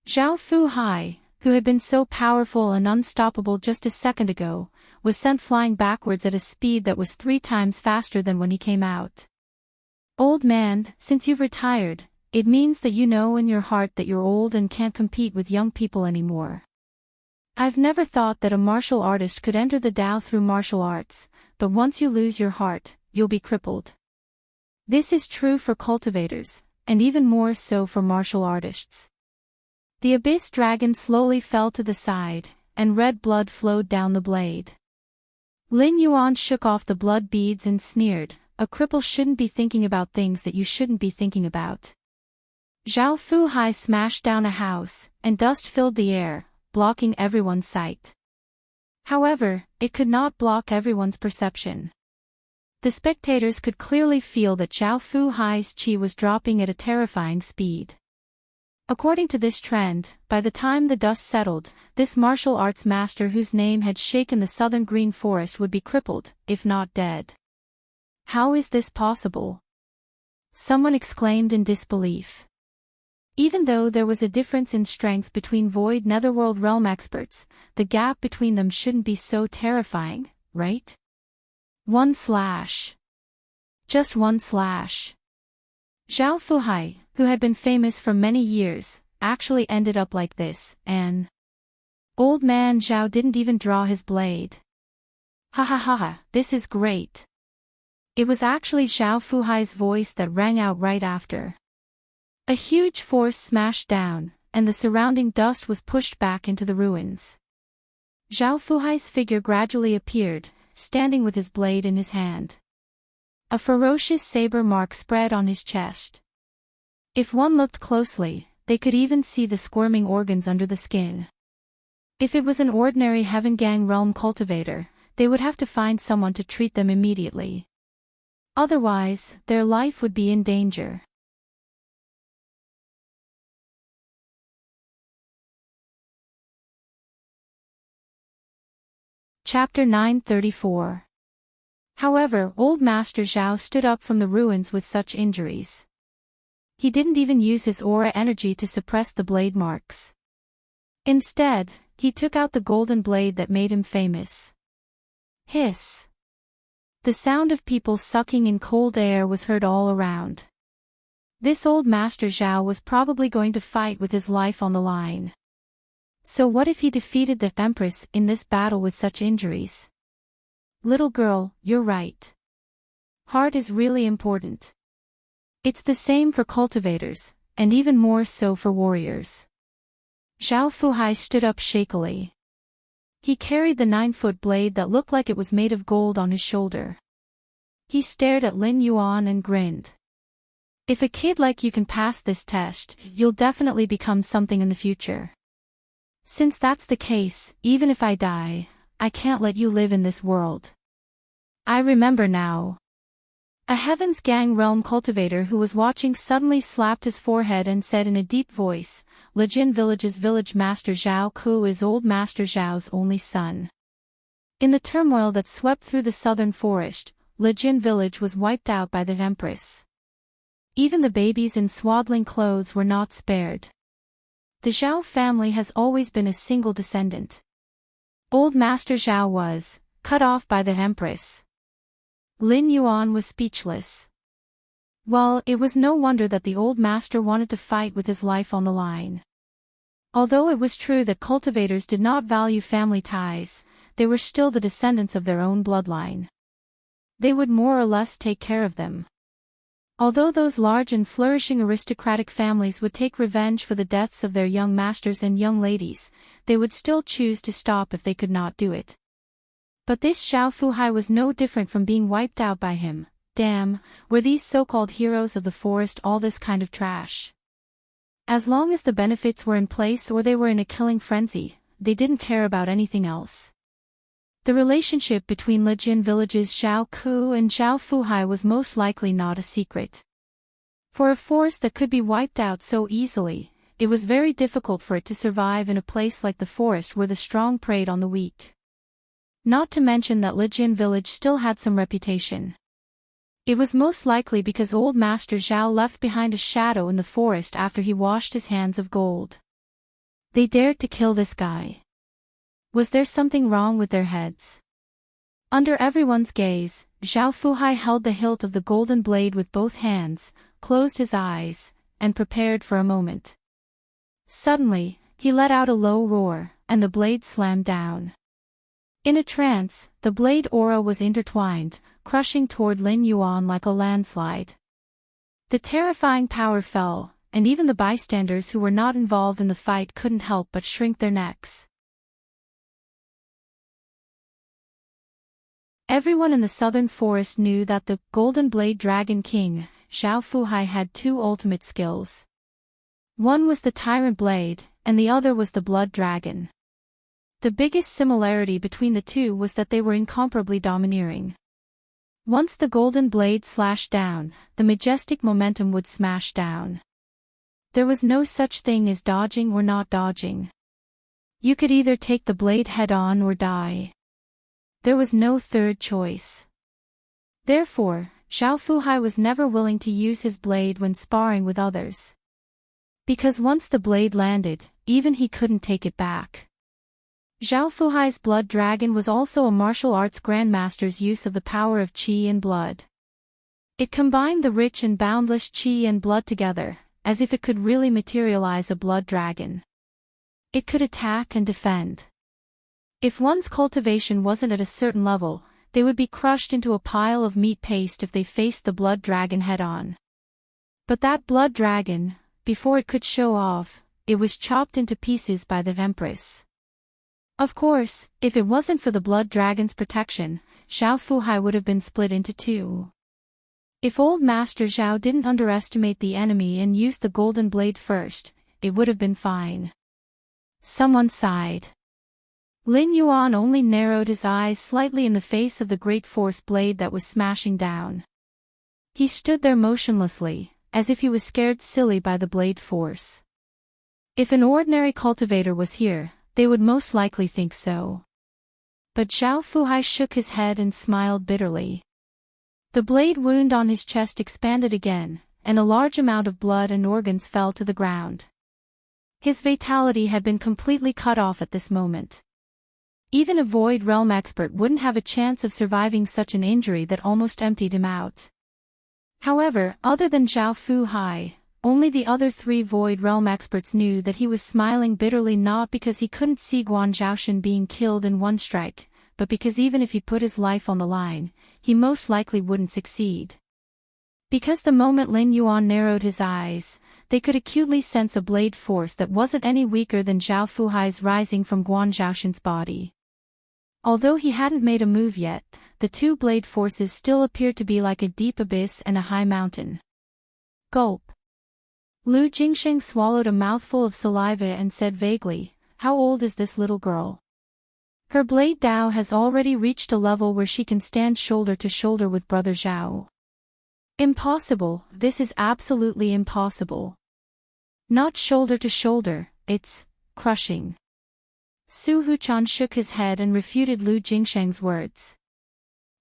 Zhao Fuhai, who had been so powerful and unstoppable just a second ago, was sent flying backwards at a speed that was 3 times faster than when he came out. Old man, since you've retired, it means that you know in your heart that you're old and can't compete with young people anymore. I've never thought that a martial artist could enter the Tao through martial arts, but once you lose your heart, you'll be crippled. This is true for cultivators, and even more so for martial artists. The abyss dragon slowly fell to the side, and red blood flowed down the blade. Lin Yuan shook off the blood beads and sneered, "A cripple shouldn't be thinking about things that you shouldn't be thinking about." Zhao Fuhai smashed down a house, and dust filled the air, blocking everyone's sight. However, it could not block everyone's perception. The spectators could clearly feel that Zhao Fuhai's qi was dropping at a terrifying speed. According to this trend, by the time the dust settled, this martial arts master whose name had shaken the southern green forest would be crippled, if not dead. How is this possible? Someone exclaimed in disbelief. Even though there was a difference in strength between Void Netherworld realm experts, the gap between them shouldn't be so terrifying, right? 1/. Just 1/. Zhao Fuhai, who had been famous for many years, actually ended up like this, and old man Zhao didn't even draw his blade. Ha ha ha ha, this is great. It was actually Zhao Fuhai's voice that rang out right after. A huge force smashed down, and the surrounding dust was pushed back into the ruins. Zhao Fuhai's figure gradually appeared, standing with his blade in his hand. A ferocious saber mark spread on his chest. If one looked closely, they could even see the squirming organs under the skin. If it was an ordinary Heaven Gang realm cultivator, they would have to find someone to treat them immediately. Otherwise, their life would be in danger. Chapter 934. However, old Master Zhao stood up from the ruins with such injuries. He didn't even use his aura energy to suppress the blade marks. Instead, he took out the golden blade that made him famous. Hiss. The sound of people sucking in cold air was heard all around. This old Master Zhao was probably going to fight with his life on the line. So what if he defeated the Empress in this battle with such injuries? Little girl, you're right. Heart is really important. It's the same for cultivators, and even more so for warriors. Zhao Fuhai stood up shakily. He carried the 9-foot blade that looked like it was made of gold on his shoulder. He stared at Lin Yuan and grinned. If a kid like you can pass this test, you'll definitely become something in the future. Since that's the case, even if I die, I can't let you live in this world. I remember now. A Heaven's Gang realm cultivator who was watching suddenly slapped his forehead and said in a deep voice, Lejin Village's village master Zhao Ku is old Master Zhao's only son. In the turmoil that swept through the southern forest, Lejin Village was wiped out by the Empress. Even the babies in swaddling clothes were not spared. The Zhao family has always been a single descendant. Old Master Zhao was cut off by the Empress. Lin Yuan was speechless. Well, it was no wonder that the old master wanted to fight with his life on the line. Although it was true that cultivators did not value family ties, they were still the descendants of their own bloodline. They would more or less take care of them. Although those large and flourishing aristocratic families would take revenge for the deaths of their young masters and young ladies, they would still choose to stop if they could not do it. But this Zhao Fuhai was no different from being wiped out by him. Damn, were these so-called heroes of the forest all this kind of trash? As long as the benefits were in place or they were in a killing frenzy, they didn't care about anything else. The relationship between Lejin Village's Zhao Ku and Zhao Fuhai was most likely not a secret. For a force that could be wiped out so easily, it was very difficult for it to survive in a place like the forest where the strong preyed on the weak. Not to mention that Lijian village still had some reputation. It was most likely because old Master Zhao left behind a shadow in the forest after he washed his hands of gold. They dared to kill this guy. Was there something wrong with their heads? Under everyone's gaze, Zhao Fuhai held the hilt of the golden blade with both hands, closed his eyes, and prepared for a moment. Suddenly, he let out a low roar, and the blade slammed down. In a trance, the blade aura was intertwined, crushing toward Lin Yuan like a landslide. The terrifying power fell, and even the bystanders who were not involved in the fight couldn't help but shrink their necks. Everyone in the southern forest knew that the Golden Blade Dragon King, Zhao Fuhai, had two ultimate skills. One was the Tyrant Blade, and the other was the Blood Dragon. The biggest similarity between the two was that they were incomparably domineering. Once the Golden Blade slashed down, the majestic momentum would smash down. There was no such thing as dodging or not dodging. You could either take the blade head-on or die. There was no third choice. Therefore, Zhao Fuhai was never willing to use his blade when sparring with others. Because once the blade landed, even he couldn't take it back. Zhao Fuhai's Blood Dragon was also a martial arts grandmaster's use of the power of qi and blood. It combined the rich and boundless qi and blood together, as if it could really materialize a blood dragon. It could attack and defend. If one's cultivation wasn't at a certain level, they would be crushed into a pile of meat paste if they faced the blood dragon head-on. But that blood dragon, before it could show off, it was chopped into pieces by the Empress. Of course, if it wasn't for the blood dragon's protection, Zhao Fuhai would have been split into two. If old Master Zhao didn't underestimate the enemy and used the golden blade first, it would have been fine. Someone sighed. Lin Yuan only narrowed his eyes slightly in the face of the great force blade that was smashing down. He stood there motionlessly, as if he was scared silly by the blade force. If an ordinary cultivator was here, they would most likely think so. But Zhao Fuhai shook his head and smiled bitterly. The blade wound on his chest expanded again, and a large amount of blood and organs fell to the ground. His vitality had been completely cut off at this moment. Even a Void Realm expert wouldn't have a chance of surviving such an injury that almost emptied him out. However, other than Zhao Fuhai, only the other three Void Realm experts knew that he was smiling bitterly, not because he couldn't see Guan Zhaoshan being killed in one strike, but because even if he put his life on the line, he most likely wouldn't succeed. Because the moment Lin Yuan narrowed his eyes, they could acutely sense a blade force that wasn't any weaker than Zhao Fuhai's rising from Guan Zhaoshan's body. Although he hadn't made a move yet, the two blade forces still appeared to be like a deep abyss and a high mountain. Gulp. Lu Jingsheng swallowed a mouthful of saliva and said vaguely, "How old is this little girl?" Her blade Dao has already reached a level where she can stand shoulder to shoulder with Brother Zhao. Impossible, this is absolutely impossible. Not shoulder to shoulder, it's crushing. Su Huchan shook his head and refuted Lu Jingsheng's words.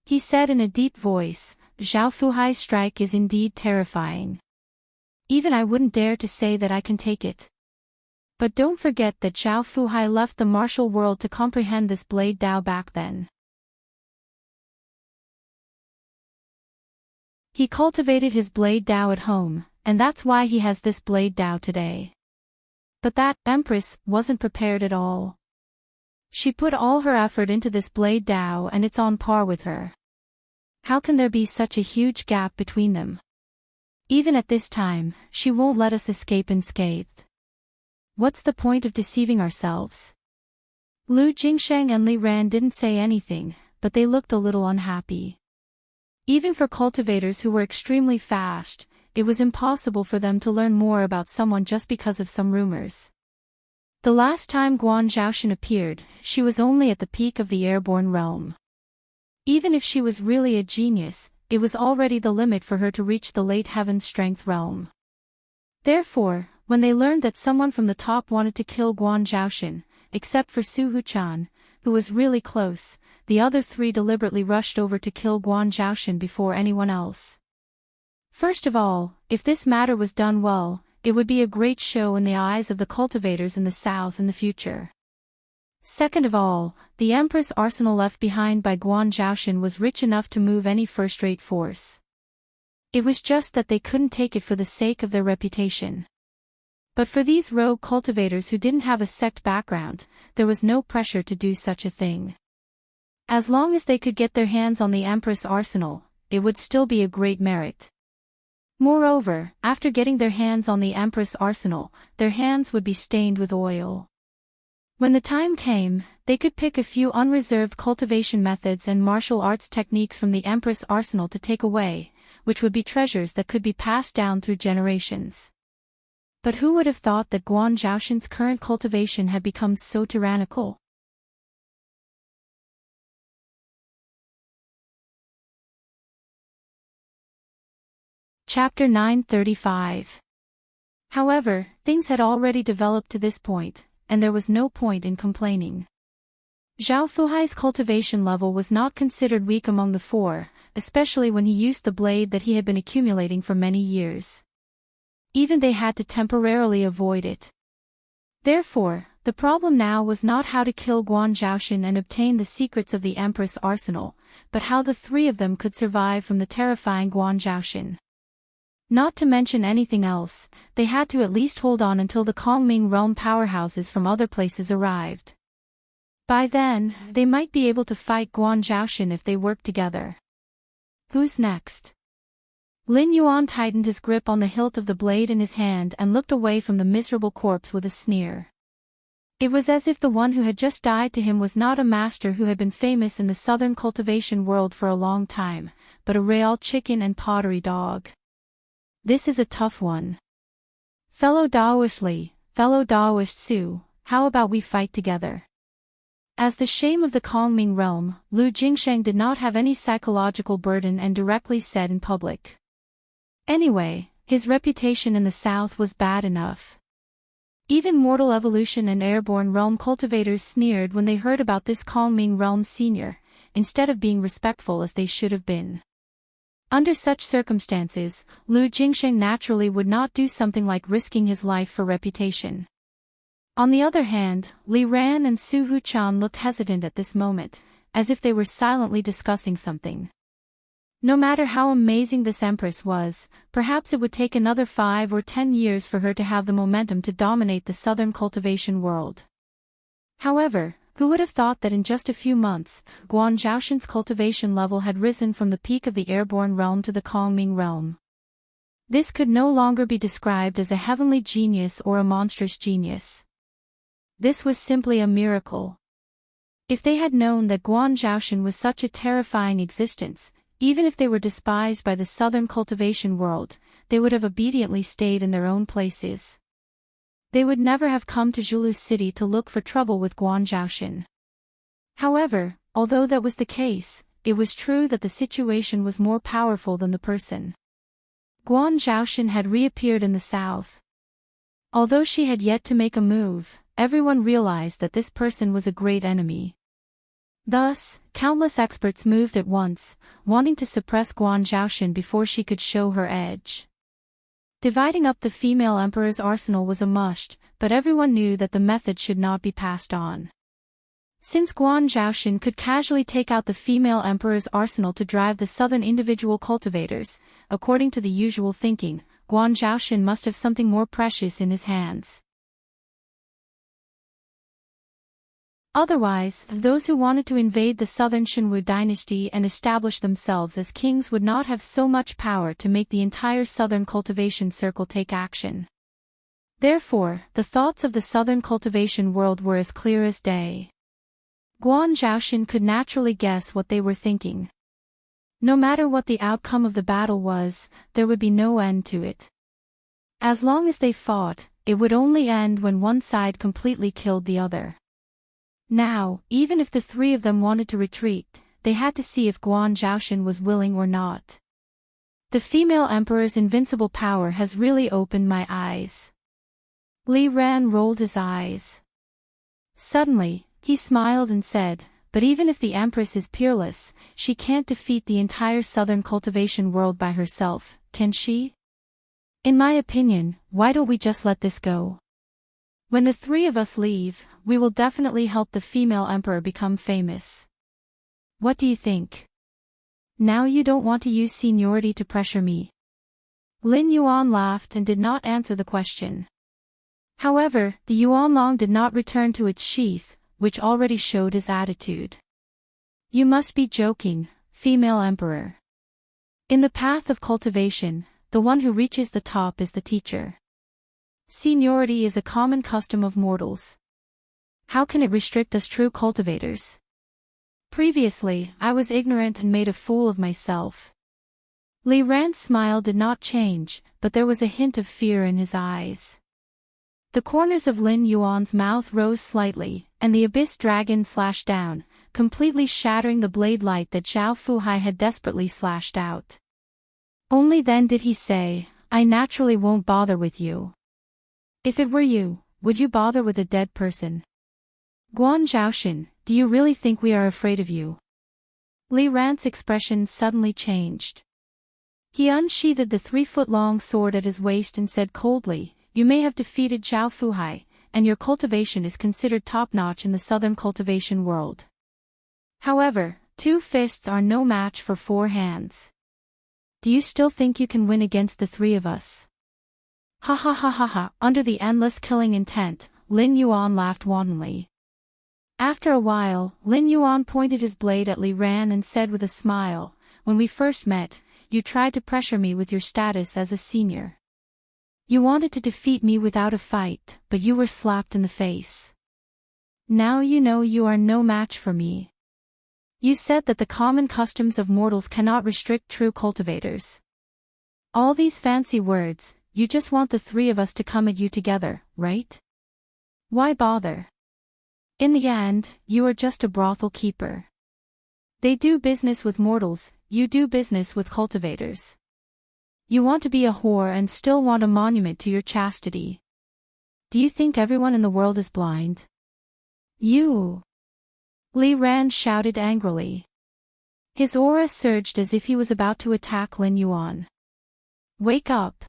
He said in a deep voice, "Zhao Fuhai's strike is indeed terrifying. Even I wouldn't dare to say that I can take it. But don't forget that Zhao Fuhai left the martial world to comprehend this blade Dao back then. He cultivated his blade Dao at home, and that's why he has this blade Dao today. But that Empress wasn't prepared at all. She put all her effort into this blade Dao and it's on par with her. How can there be such a huge gap between them? Even at this time, she won't let us escape unscathed. What's the point of deceiving ourselves?" Lu Jingsheng and Li Ran didn't say anything, but they looked a little unhappy. Even for cultivators who were extremely fast, it was impossible for them to learn more about someone just because of some rumors. The last time Guan Zhaoshan appeared, she was only at the peak of the airborne realm. Even if she was really a genius, it was already the limit for her to reach the late heaven strength realm. Therefore, when they learned that someone from the top wanted to kill Guan Zhaoshan, except for Su Huchan, who was really close, the other three deliberately rushed over to kill Guan Zhaoshan before anyone else. First of all, if this matter was done well, it would be a great show in the eyes of the cultivators in the south in the future. Second of all, the Empress arsenal left behind by Guan Zhaoshan was rich enough to move any first-rate force. It was just that they couldn't take it for the sake of their reputation. But for these rogue cultivators who didn't have a sect background, there was no pressure to do such a thing. As long as they could get their hands on the Empress arsenal, it would still be a great merit. Moreover, after getting their hands on the Empress arsenal, their hands would be stained with oil. When the time came, they could pick a few unreserved cultivation methods and martial arts techniques from the Empress arsenal to take away, which would be treasures that could be passed down through generations. But who would have thought that Guan Zhaoshan's current cultivation had become so tyrannical? Chapter 935. However, things had already developed to this point, and there was no point in complaining. Zhao Fuhai's cultivation level was not considered weak among the four, especially when he used the blade that he had been accumulating for many years. Even they had to temporarily avoid it. Therefore, the problem now was not how to kill Guan Zhaoshan and obtain the secrets of the Empress arsenal, but how the three of them could survive from the terrifying Guan Zhaoshan. Not to mention anything else, they had to at least hold on until the Kongming realm powerhouses from other places arrived. By then, they might be able to fight Guan Zhaoshan if they worked together. Who's next? Lin Yuan tightened his grip on the hilt of the blade in his hand and looked away from the miserable corpse with a sneer. It was as if the one who had just died to him was not a master who had been famous in the southern cultivation world for a long time, but a real chicken and pottery dog. This is a tough one. Fellow Daoist Li, fellow Daoist Su, how about we fight together? As the shame of the Kongming realm, Lu Jingsheng did not have any psychological burden and directly said in public. Anyway, his reputation in the south was bad enough. Even Mortal Evolution and Airborne Realm cultivators sneered when they heard about this Kongming Realm senior, instead of being respectful as they should have been. Under such circumstances, Lu Jingsheng naturally would not do something like risking his life for reputation. On the other hand, Li Ran and Su Huchan looked hesitant at this moment, as if they were silently discussing something. No matter how amazing this Empress was, perhaps it would take another 5 or 10 years for her to have the momentum to dominate the southern cultivation world. However, who would have thought that in just a few months, Guan Zhaoshan's cultivation level had risen from the peak of the airborne realm to the Kongming realm? This could no longer be described as a heavenly genius or a monstrous genius. This was simply a miracle. If they had known that Guan Zhaoshan was such a terrifying existence, even if they were despised by the southern cultivation world, they would have obediently stayed in their own places. They would never have come to Zhulu City to look for trouble with Guan Zhaoshan. However, although that was the case, it was true that the situation was more powerful than the person. Guan Zhaoshan had reappeared in the south. Although she had yet to make a move, everyone realized that this person was a great enemy. Thus, countless experts moved at once, wanting to suppress Guan Zhaoshan before she could show her edge. Dividing up the female emperor's arsenal was a must, but everyone knew that the method should not be passed on. Since Guan Zhaoshan could casually take out the female emperor's arsenal to drive the southern individual cultivators, according to the usual thinking, Guan Zhaoshan must have something more precious in his hands. Otherwise, those who wanted to invade the southern Shenwu dynasty and establish themselves as kings would not have so much power to make the entire southern cultivation circle take action. Therefore, the thoughts of the southern cultivation world were as clear as day. Guan Zhaoshan could naturally guess what they were thinking. No matter what the outcome of the battle was, there would be no end to it. As long as they fought, it would only end when one side completely killed the other. Now, even if the three of them wanted to retreat, they had to see if Guan Zhaoshan was willing or not. The female emperor's invincible power has really opened my eyes. Li Ran rolled his eyes. Suddenly, he smiled and said, "But even if the Empress is peerless, she can't defeat the entire southern cultivation world by herself, can she? In my opinion, why don't we just let this go? When the three of us leave, we will definitely help the female emperor become famous. What do you think? Now you don't want to use seniority to pressure me." Lin Yuan laughed and did not answer the question. However, the Yuanlong did not return to its sheath, which already showed his attitude. "You must be joking, female emperor. In the path of cultivation, the one who reaches the top is the teacher. Seniority is a common custom of mortals. How can it restrict us true cultivators? Previously, I was ignorant and made a fool of myself." Li Ran's smile did not change, but there was a hint of fear in his eyes. The corners of Lin Yuan's mouth rose slightly, and the abyss dragon slashed down, completely shattering the blade light that Zhao Fuhai had desperately slashed out. Only then did he say, "I naturally won't bother with you. If it were you, would you bother with a dead person? Guan Zhaoshan, do you really think we are afraid of you?" Li Ran's expression suddenly changed. He unsheathed the 3-foot-long sword at his waist and said coldly, "You may have defeated Zhao Fuhai, and your cultivation is considered top-notch in the southern cultivation world. However, 2 fists are no match for 4 hands. Do you still think you can win against the 3 of us?" Ha ha ha ha ha. Under the endless killing intent, Lin Yuan laughed wantonly. After a while, Lin Yuan pointed his blade at Li Ran and said with a smile, "When we first met, you tried to pressure me with your status as a senior. You wanted to defeat me without a fight, but you were slapped in the face. Now you know you are no match for me. You said that the common customs of mortals cannot restrict true cultivators. All these fancy words, you just want the 3 of us to come at you together, right? Why bother? In the end, you are just a brothel keeper. They do business with mortals, you do business with cultivators. You want to be a whore and still want a monument to your chastity. Do you think everyone in the world is blind? You!" Li Ran shouted angrily. His aura surged as if he was about to attack Lin Yuan. "Wake up!"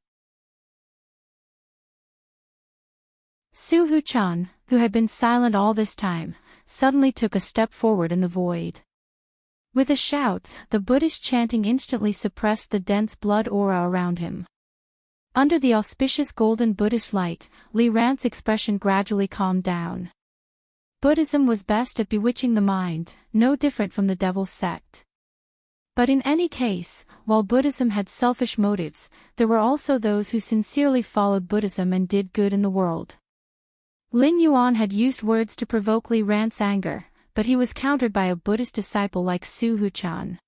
Su Huchan, who had been silent all this time, suddenly took a step forward in the void. With a shout, the Buddhist chanting instantly suppressed the dense blood aura around him. Under the auspicious golden Buddhist light, Li Ran's expression gradually calmed down. Buddhism was best at bewitching the mind, no different from the devil's sect. But in any case, while Buddhism had selfish motives, there were also those who sincerely followed Buddhism and did good in the world. Lin Yuan had used words to provoke Li Ran's anger, but he was countered by a Buddhist disciple like Su Huchan.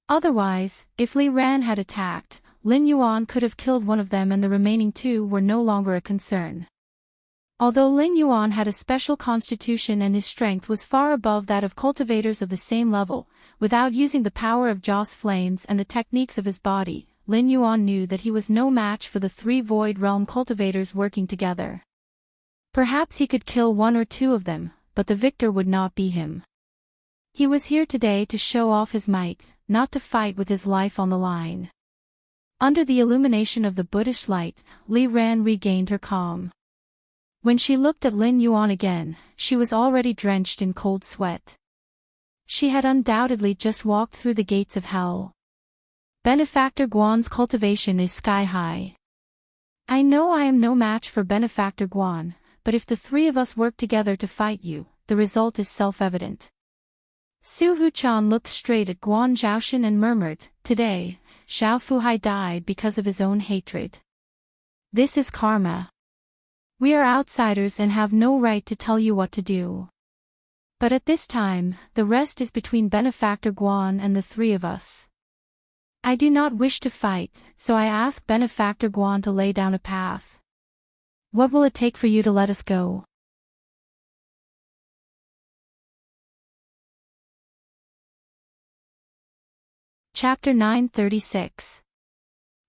Otherwise, if Li Ran had attacked, Lin Yuan could have killed one of them and the remaining 2 were no longer a concern. Although Lin Yuan had a special constitution and his strength was far above that of cultivators of the same level, without using the power of Joss flames and the techniques of his body, Lin Yuan knew that he was no match for the 3 Void Realm cultivators working together. Perhaps he could kill 1 or 2 of them, but the victor would not be him. He was here today to show off his might, not to fight with his life on the line. Under the illumination of the Buddhist light, Li Ran regained her calm. When she looked at Lin Yuan again, she was already drenched in cold sweat. She had undoubtedly just walked through the gates of hell. Benefactor Guan's cultivation is sky high. I know I am no match for Benefactor Guan, but if the 3 of us work together to fight you, the result is self-evident. Su Huchan looked straight at Guan Zhaoshan and murmured, "Today, Zhao Fuhai died because of his own hatred. This is karma. We are outsiders and have no right to tell you what to do. But at this time, the rest is between Benefactor Guan and the 3 of us. I do not wish to fight, so I ask Benefactor Guan to lay down a path. What will it take for you to let us go?" Chapter 936.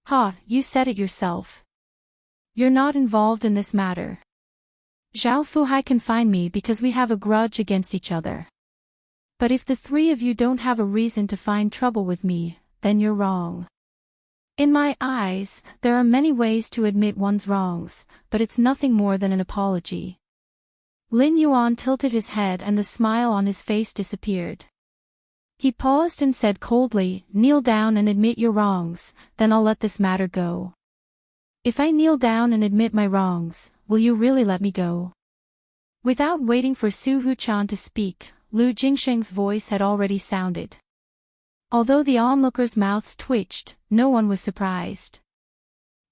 Ha, you said it yourself. You're not involved in this matter. Zhao Fuhai can find me because we have a grudge against each other. But if the three of you don't have a reason to find trouble with me, then you're wrong. In my eyes, there are many ways to admit one's wrongs, but it's nothing more than an apology. Lin Yuan tilted his head and the smile on his face disappeared. He paused and said coldly, "Kneel down and admit your wrongs, then I'll let this matter go." "If I kneel down and admit my wrongs, will you really let me go?" Without waiting for Su Huchan to speak, Lu Jingsheng's voice had already sounded. Although the onlookers' mouths twitched, no one was surprised.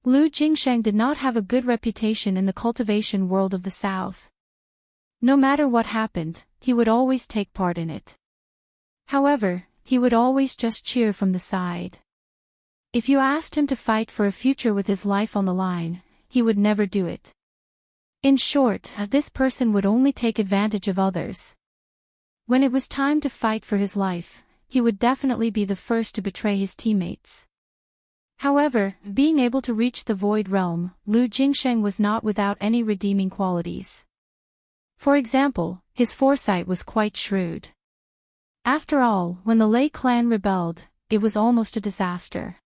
Lu Jingsheng did not have a good reputation in the cultivation world of the South. No matter what happened, he would always take part in it. However, he would always just cheer from the side. If you asked him to fight for a future with his life on the line, he would never do it. In short, this person would only take advantage of others. When it was time to fight for his life, he would definitely be the first to betray his teammates. However, being able to reach the Void Realm, Lu Jingsheng was not without any redeeming qualities. For example, his foresight was quite shrewd. After all, when the Lei clan rebelled, it was almost a disaster.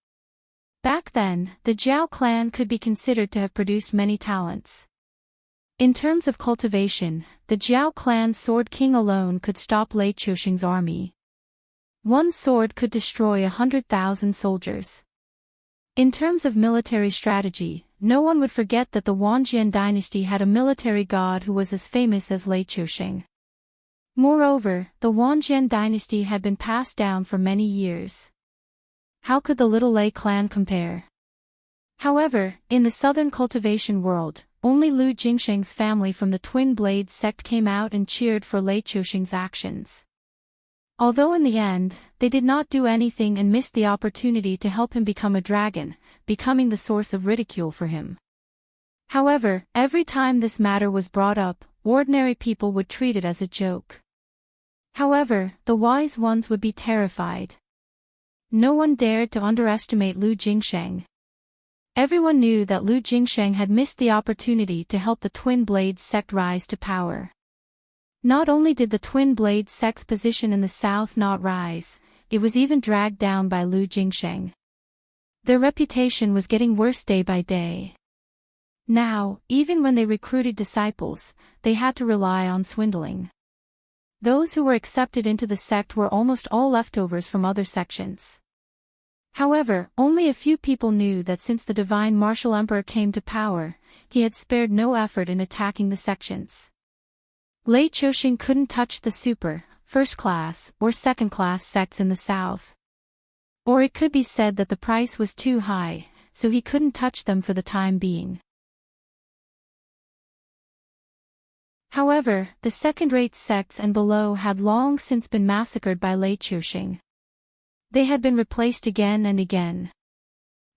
Back then, the Jiao clan could be considered to have produced many talents. In terms of cultivation, the Jiao clan's Sword King alone could stop Lei Chuxing's army. One sword could destroy 100,000 soldiers. In terms of military strategy, no one would forget that the Wanjian dynasty had a military god who was as famous as Lei Chuxing. Moreover, the Wanjian dynasty had been passed down for many years. How could the little Lei clan compare? However, in the southern cultivation world, only Lu Jingsheng's family from the Twin Blade sect came out and cheered for Lei Chuxing's actions. Although in the end, they did not do anything and missed the opportunity to help him become a dragon, becoming the source of ridicule for him. However, every time this matter was brought up, ordinary people would treat it as a joke. However, the wise ones would be terrified. No one dared to underestimate Lu Jingsheng. Everyone knew that Lu Jingsheng had missed the opportunity to help the Twin Blade sect rise to power. Not only did the Twin Blade sect's position in the south not rise, it was even dragged down by Lu Jingsheng. Their reputation was getting worse day by day. Now, even when they recruited disciples, they had to rely on swindling. Those who were accepted into the sect were almost all leftovers from other sections. However, only a few people knew that since the Divine Martial Emperor came to power, he had spared no effort in attacking the sections. Lei Chuxing couldn't touch the super, first-class, or second-class sects in the south. Or it could be said that the price was too high, so he couldn't touch them for the time being. However, the second-rate sects and below had long since been massacred by Lei Chuxing. They had been replaced again and again.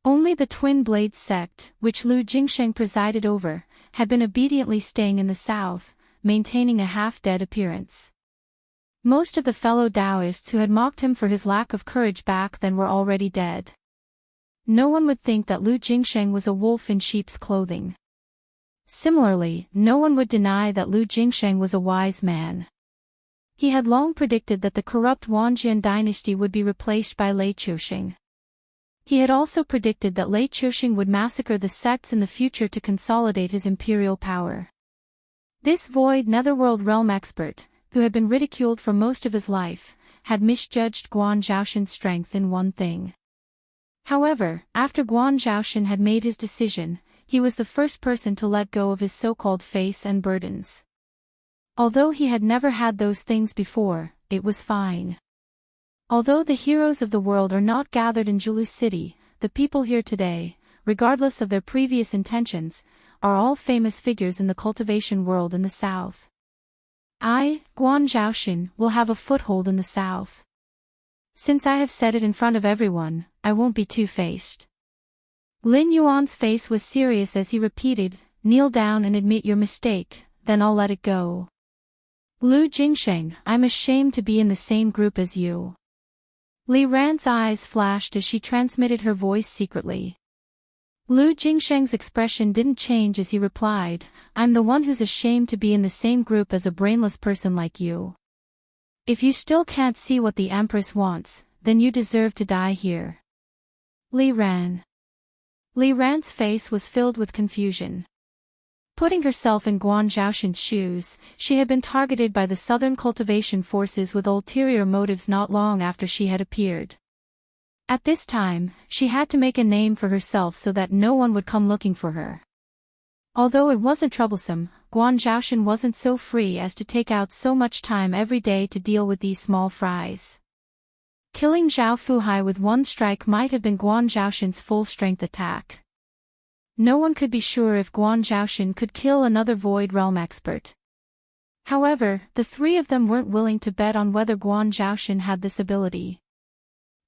Only the Twin Blade sect, which Lu Jingsheng presided over, had been obediently staying in the south, maintaining a half-dead appearance. Most of the fellow Taoists who had mocked him for his lack of courage back then were already dead. No one would think that Lu Jingsheng was a wolf in sheep's clothing. Similarly, no one would deny that Lu Jingsheng was a wise man. He had long predicted that the corrupt Wanjian dynasty would be replaced by Lei Chuxing. He had also predicted that Lei Chuxing would massacre the sects in the future to consolidate his imperial power. This void netherworld realm expert, who had been ridiculed for most of his life, had misjudged Guan Zhaoshan's strength in one thing. However, after Guan Zhaoshan had made his decision, he was the first person to let go of his so-called face and burdens. Although he had never had those things before, it was fine. Although the heroes of the world are not gathered in Julu City, the people here today, regardless of their previous intentions, are all famous figures in the cultivation world in the south. I, Guan Zhaoshan, will have a foothold in the south. Since I have said it in front of everyone, I won't be two-faced. Lin Yuan's face was serious as he repeated, "Kneel down and admit your mistake, then I'll let it go." Lu Jingsheng, I'm ashamed to be in the same group as you. Li Ran's eyes flashed as she transmitted her voice secretly. Lu Jingsheng's expression didn't change as he replied, "I'm the one who's ashamed to be in the same group as a brainless person like you. If you still can't see what the Empress wants, then you deserve to die here." Li Ran. Li Ran's face was filled with confusion. Putting herself in Guan Zhaoshan's shoes, she had been targeted by the Southern Cultivation Forces with ulterior motives not long after she had appeared. At this time, she had to make a name for herself so that no one would come looking for her. Although it wasn't troublesome, Guan Zhaoshan wasn't so free as to take out so much time every day to deal with these small fries. Killing Zhao Fuhai with one strike might have been Guan Zhaoshan's full-strength attack. No one could be sure if Guan Zhaoshan could kill another Void Realm expert. However, the three of them weren't willing to bet on whether Guan Zhaoshan had this ability.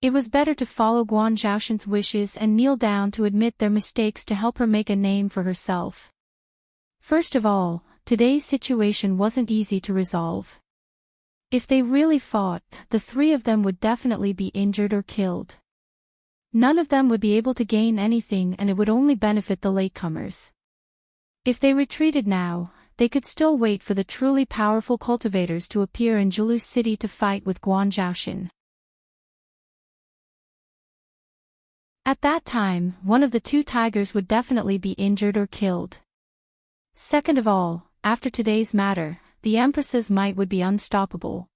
It was better to follow Guan Zhaoshan's wishes and kneel down to admit their mistakes to help her make a name for herself. First of all, today's situation wasn't easy to resolve. If they really fought, the three of them would definitely be injured or killed. None of them would be able to gain anything and it would only benefit the latecomers. If they retreated now, they could still wait for the truly powerful cultivators to appear in Jilu City to fight with Guan Zhaoshan. At that time, one of the two tigers would definitely be injured or killed. Second of all, after today's matter, the Empress's might would be unstoppable.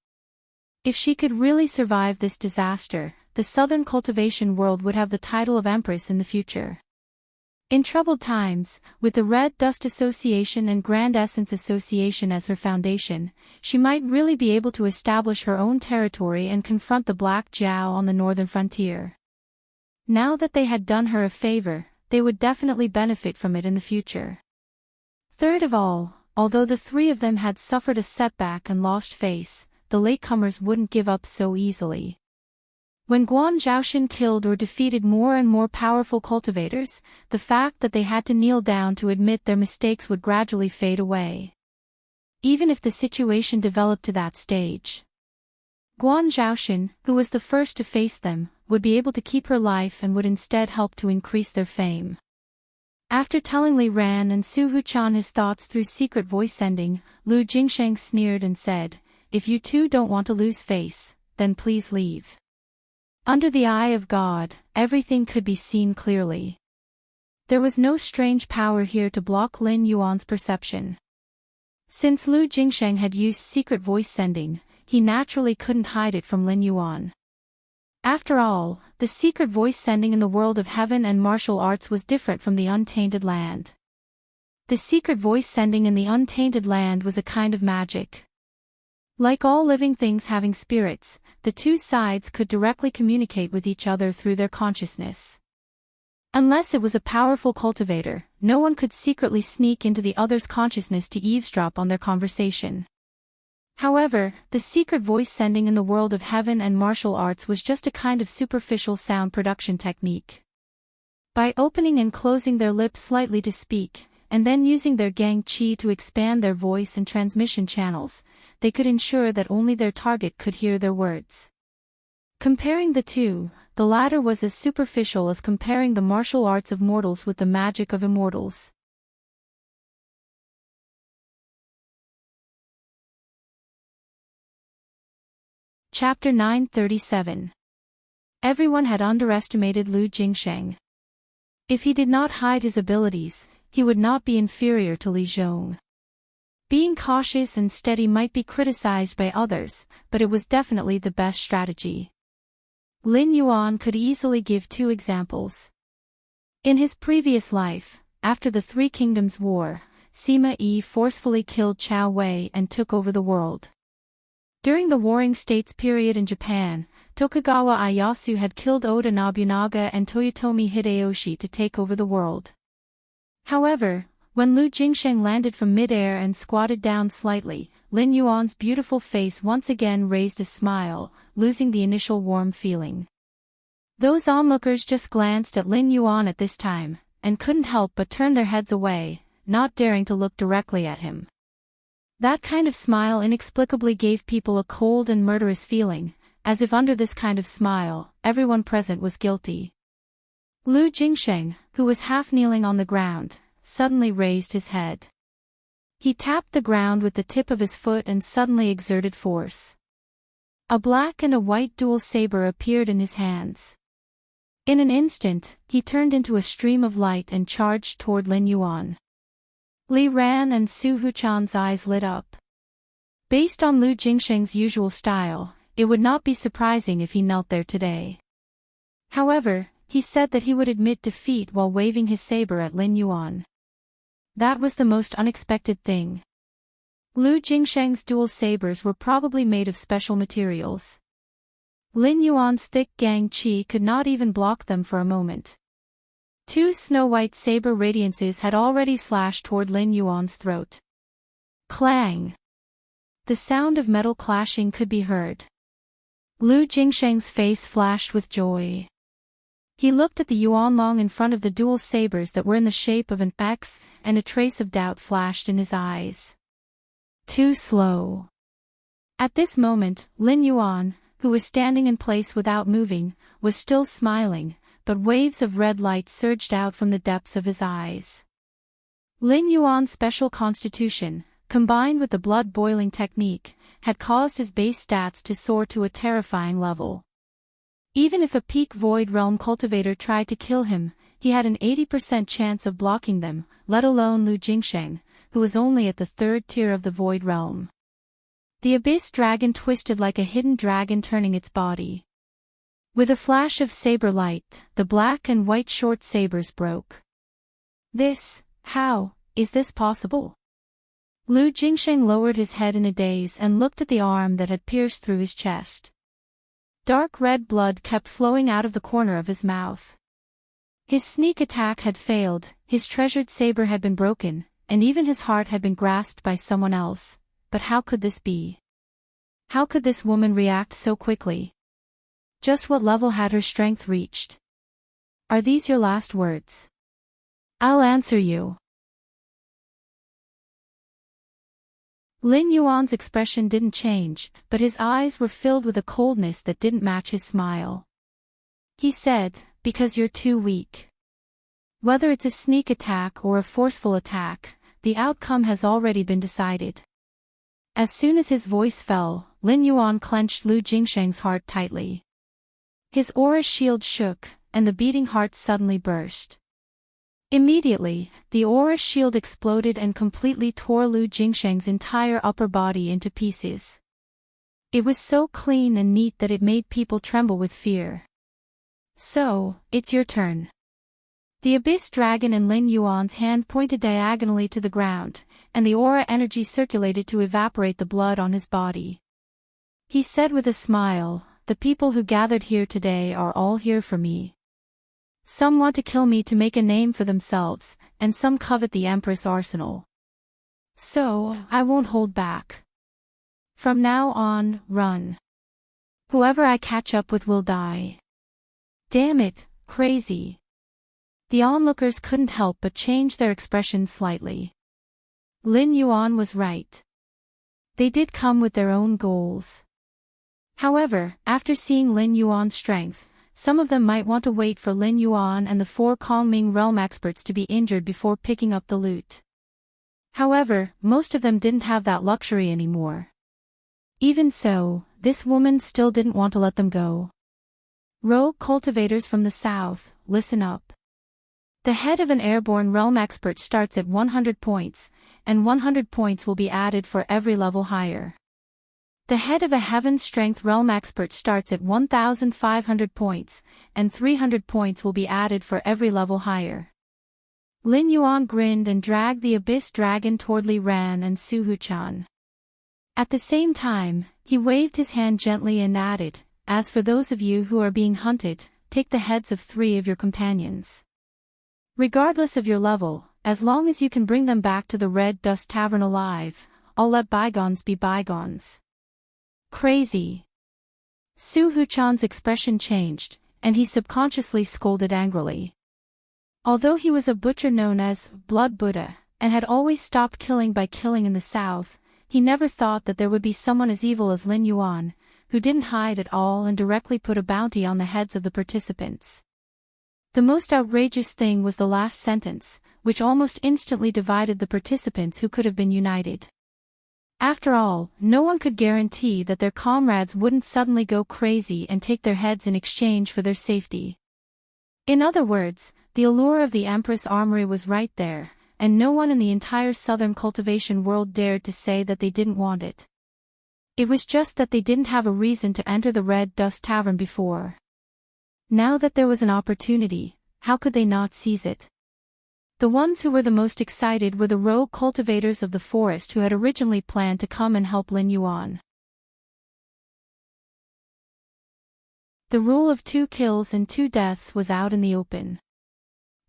If she could really survive this disaster, the Southern Cultivation world would have the title of Empress in the future. In troubled times, with the Red Dust Association and Grand Essence Association as her foundation, she might really be able to establish her own territory and confront the Black Jiao on the northern frontier. Now that they had done her a favor, they would definitely benefit from it in the future. Third of all, although the three of them had suffered a setback and lost face, the latecomers wouldn't give up so easily. When Guan Zhaoshan killed or defeated more and more powerful cultivators, the fact that they had to kneel down to admit their mistakes would gradually fade away. Even if the situation developed to that stage, Guan Zhaoshan, who was the first to face them, would be able to keep her life and would instead help to increase their fame. After telling Li Ran and Su Huchan his thoughts through secret voice sending, Lu Jingsheng sneered and said, "If you two don't want to lose face, then please leave." Under the eye of God, everything could be seen clearly. There was no strange power here to block Lin Yuan's perception. Since Lu Jingsheng had used secret voice sending, he naturally couldn't hide it from Lin Yuan. After all, the secret voice sending in the world of heaven and martial arts was different from the untainted land. The secret voice sending in the untainted land was a kind of magic. Like all living things having spirits, the two sides could directly communicate with each other through their consciousness. Unless it was a powerful cultivator, no one could secretly sneak into the other's consciousness to eavesdrop on their conversation. However, the secret voice sending in the world of heaven and martial arts was just a kind of superficial sound production technique. By opening and closing their lips slightly to speak, and then using their Gang Qi to expand their voice and transmission channels, they could ensure that only their target could hear their words. Comparing the two, the latter was as superficial as comparing the martial arts of mortals with the magic of immortals. Chapter 937. Everyone had underestimated Lu Jingsheng. If he did not hide his abilities, he would not be inferior to Li Zhong. Being cautious and steady might be criticized by others, but it was definitely the best strategy. Lin Yuan could easily give two examples. In his previous life, after the Three Kingdoms War, Sima Yi forcefully killed Chao Wei and took over the world. During the Warring States period in Japan, Tokugawa Ieyasu had killed Oda Nobunaga and Toyotomi Hideyoshi to take over the world. However, when Lu Jingsheng landed from mid-air and squatted down slightly, Lin Yuan's beautiful face once again raised a smile, losing the initial warm feeling. Those onlookers just glanced at Lin Yuan at this time, and couldn't help but turn their heads away, not daring to look directly at him. That kind of smile inexplicably gave people a cold and murderous feeling, as if under this kind of smile, everyone present was guilty. Lu Jingsheng, who was half kneeling on the ground, suddenly raised his head. He tapped the ground with the tip of his foot and suddenly exerted force. A black and a white dual saber appeared in his hands. In an instant, he turned into a stream of light and charged toward Lin Yuan. Li ran and Su Huchan's eyes lit up. Based on Lu Jingsheng's usual style, it would not be surprising if he knelt there today. However, he said that he would admit defeat while waving his saber at Lin Yuan. That was the most unexpected thing. Lu Jingsheng's dual sabers were probably made of special materials. Lin Yuan's thick gang qi could not even block them for a moment. Two snow-white saber radiances had already slashed toward Lin Yuan's throat. Clang! The sound of metal clashing could be heard. Lu Jingsheng's face flashed with joy. He looked at the Yuanlong in front of the dual sabers that were in the shape of an X, and a trace of doubt flashed in his eyes. Too slow. At this moment, Lin Yuan, who was standing in place without moving, was still smiling, but waves of red light surged out from the depths of his eyes. Lin Yuan's special constitution, combined with the blood-boiling technique, had caused his base stats to soar to a terrifying level. Even if a peak Void Realm cultivator tried to kill him, he had an 80% chance of blocking them, let alone Lu Jingsheng, who was only at the 3rd tier of the Void Realm. The Abyss Dragon twisted like a hidden dragon turning its body. With a flash of saber light, the black and white short sabers broke. How is this possible? Lu Jingsheng lowered his head in a daze and looked at the arm that had pierced through his chest. Dark red blood kept flowing out of the corner of his mouth. His sneak attack had failed, his treasured saber had been broken, and even his heart had been grasped by someone else. But how could this be? How could this woman react so quickly? Just what level had her strength reached? Are these your last words? I'll answer you. Lin Yuan's expression didn't change, but his eyes were filled with a coldness that didn't match his smile. He said, because you're too weak. Whether it's a sneak attack or a forceful attack, the outcome has already been decided. As soon as his voice fell, Lin Yuan clenched Lu Jingsheng's heart tightly. His aura shield shook, and the beating heart suddenly burst. Immediately, the aura shield exploded and completely tore Lu Jingsheng's entire upper body into pieces. It was so clean and neat that it made people tremble with fear. So, it's your turn. The Abyss Dragon in Lin Yuan's hand pointed diagonally to the ground, and the aura energy circulated to evaporate the blood on his body. He said with a smile, "The people who gathered here today are all here for me. Some want to kill me to make a name for themselves, and some covet the Empress arsenal. So, I won't hold back. From now on, run. Whoever I catch up with will die." Damn it, crazy. The onlookers couldn't help but change their expression slightly. Lin Yuan was right. They did come with their own goals. However, after seeing Lin Yuan's strength, some of them might want to wait for Lin Yuan and the 4 Kongming realm experts to be injured before picking up the loot. However, most of them didn't have that luxury anymore. Even so, this woman still didn't want to let them go. Rogue cultivators from the south, listen up. The head of an airborne realm expert starts at 100 points, and 100 points will be added for every level higher. The head of a Heaven Strength Realm Expert starts at 1,500 points, and 300 points will be added for every level higher. Lin Yuan grinned and dragged the Abyss Dragon toward Li Ran and Su Huchan. At the same time, he waved his hand gently and added, "As for those of you who are being hunted, take the heads of 3 of your companions. Regardless of your level, as long as you can bring them back to the Red Dust Tavern alive, I'll let bygones be bygones." Crazy. Su Huchan's expression changed, and he subconsciously scolded angrily. Although he was a butcher known as Blood Buddha, and had always stopped killing by killing in the south, he never thought that there would be someone as evil as Lin Yuan, who didn't hide at all and directly put a bounty on the heads of the participants. The most outrageous thing was the last sentence, which almost instantly divided the participants who could have been united. After all, no one could guarantee that their comrades wouldn't suddenly go crazy and take their heads in exchange for their safety. In other words, the allure of the Empress Armory was right there, and no one in the entire southern cultivation world dared to say that they didn't want it. It was just that they didn't have a reason to enter the Red Dust Tavern before. Now that there was an opportunity, how could they not seize it? The ones who were the most excited were the rogue cultivators of the forest who had originally planned to come and help Lin Yuan. The rule of 2 kills and 2 deaths was out in the open.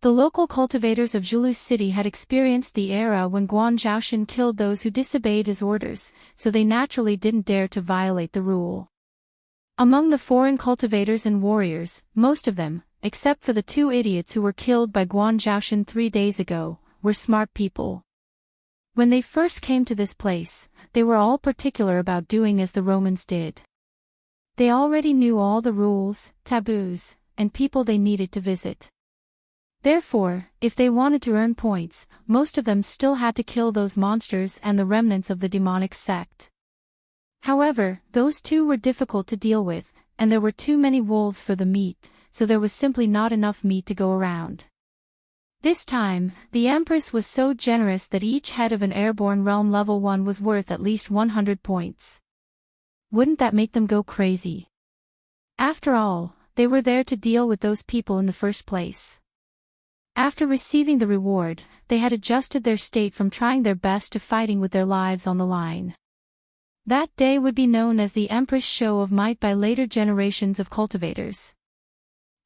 The local cultivators of Zhulu City had experienced the era when Guan Zhaoshan killed those who disobeyed his orders, so they naturally didn't dare to violate the rule. Among the foreign cultivators and warriors, most of them, except for the 2 idiots who were killed by Guan Zhaoshan 3 days ago, were smart people. When they first came to this place, they were all particular about doing as the Romans did. They already knew all the rules, taboos, and people they needed to visit. Therefore, if they wanted to earn points, most of them still had to kill those monsters and the remnants of the demonic sect. However, those 2 were difficult to deal with, and there were too many wolves for the meat, so there was simply not enough meat to go around. This time, the Empress was so generous that each head of an airborne realm level 1 was worth at least 100 points. Wouldn't that make them go crazy? After all, they were there to deal with those people in the first place. After receiving the reward, they had adjusted their state from trying their best to fighting with their lives on the line. That day would be known as the Empress Show of Might by later generations of cultivators.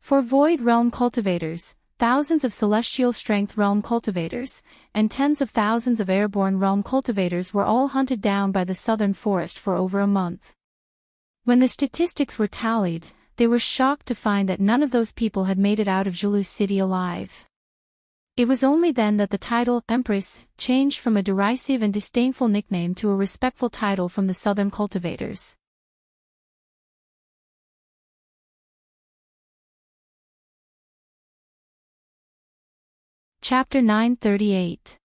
For Void Realm cultivators, thousands of Celestial Strength Realm cultivators, and tens of thousands of Airborne Realm cultivators were all hunted down by the southern forest for over a month. When the statistics were tallied, they were shocked to find that none of those people had made it out of Zhulu City alive. It was only then that the title, Empress, changed from a derisive and disdainful nickname to a respectful title from the southern cultivators. Chapter 938.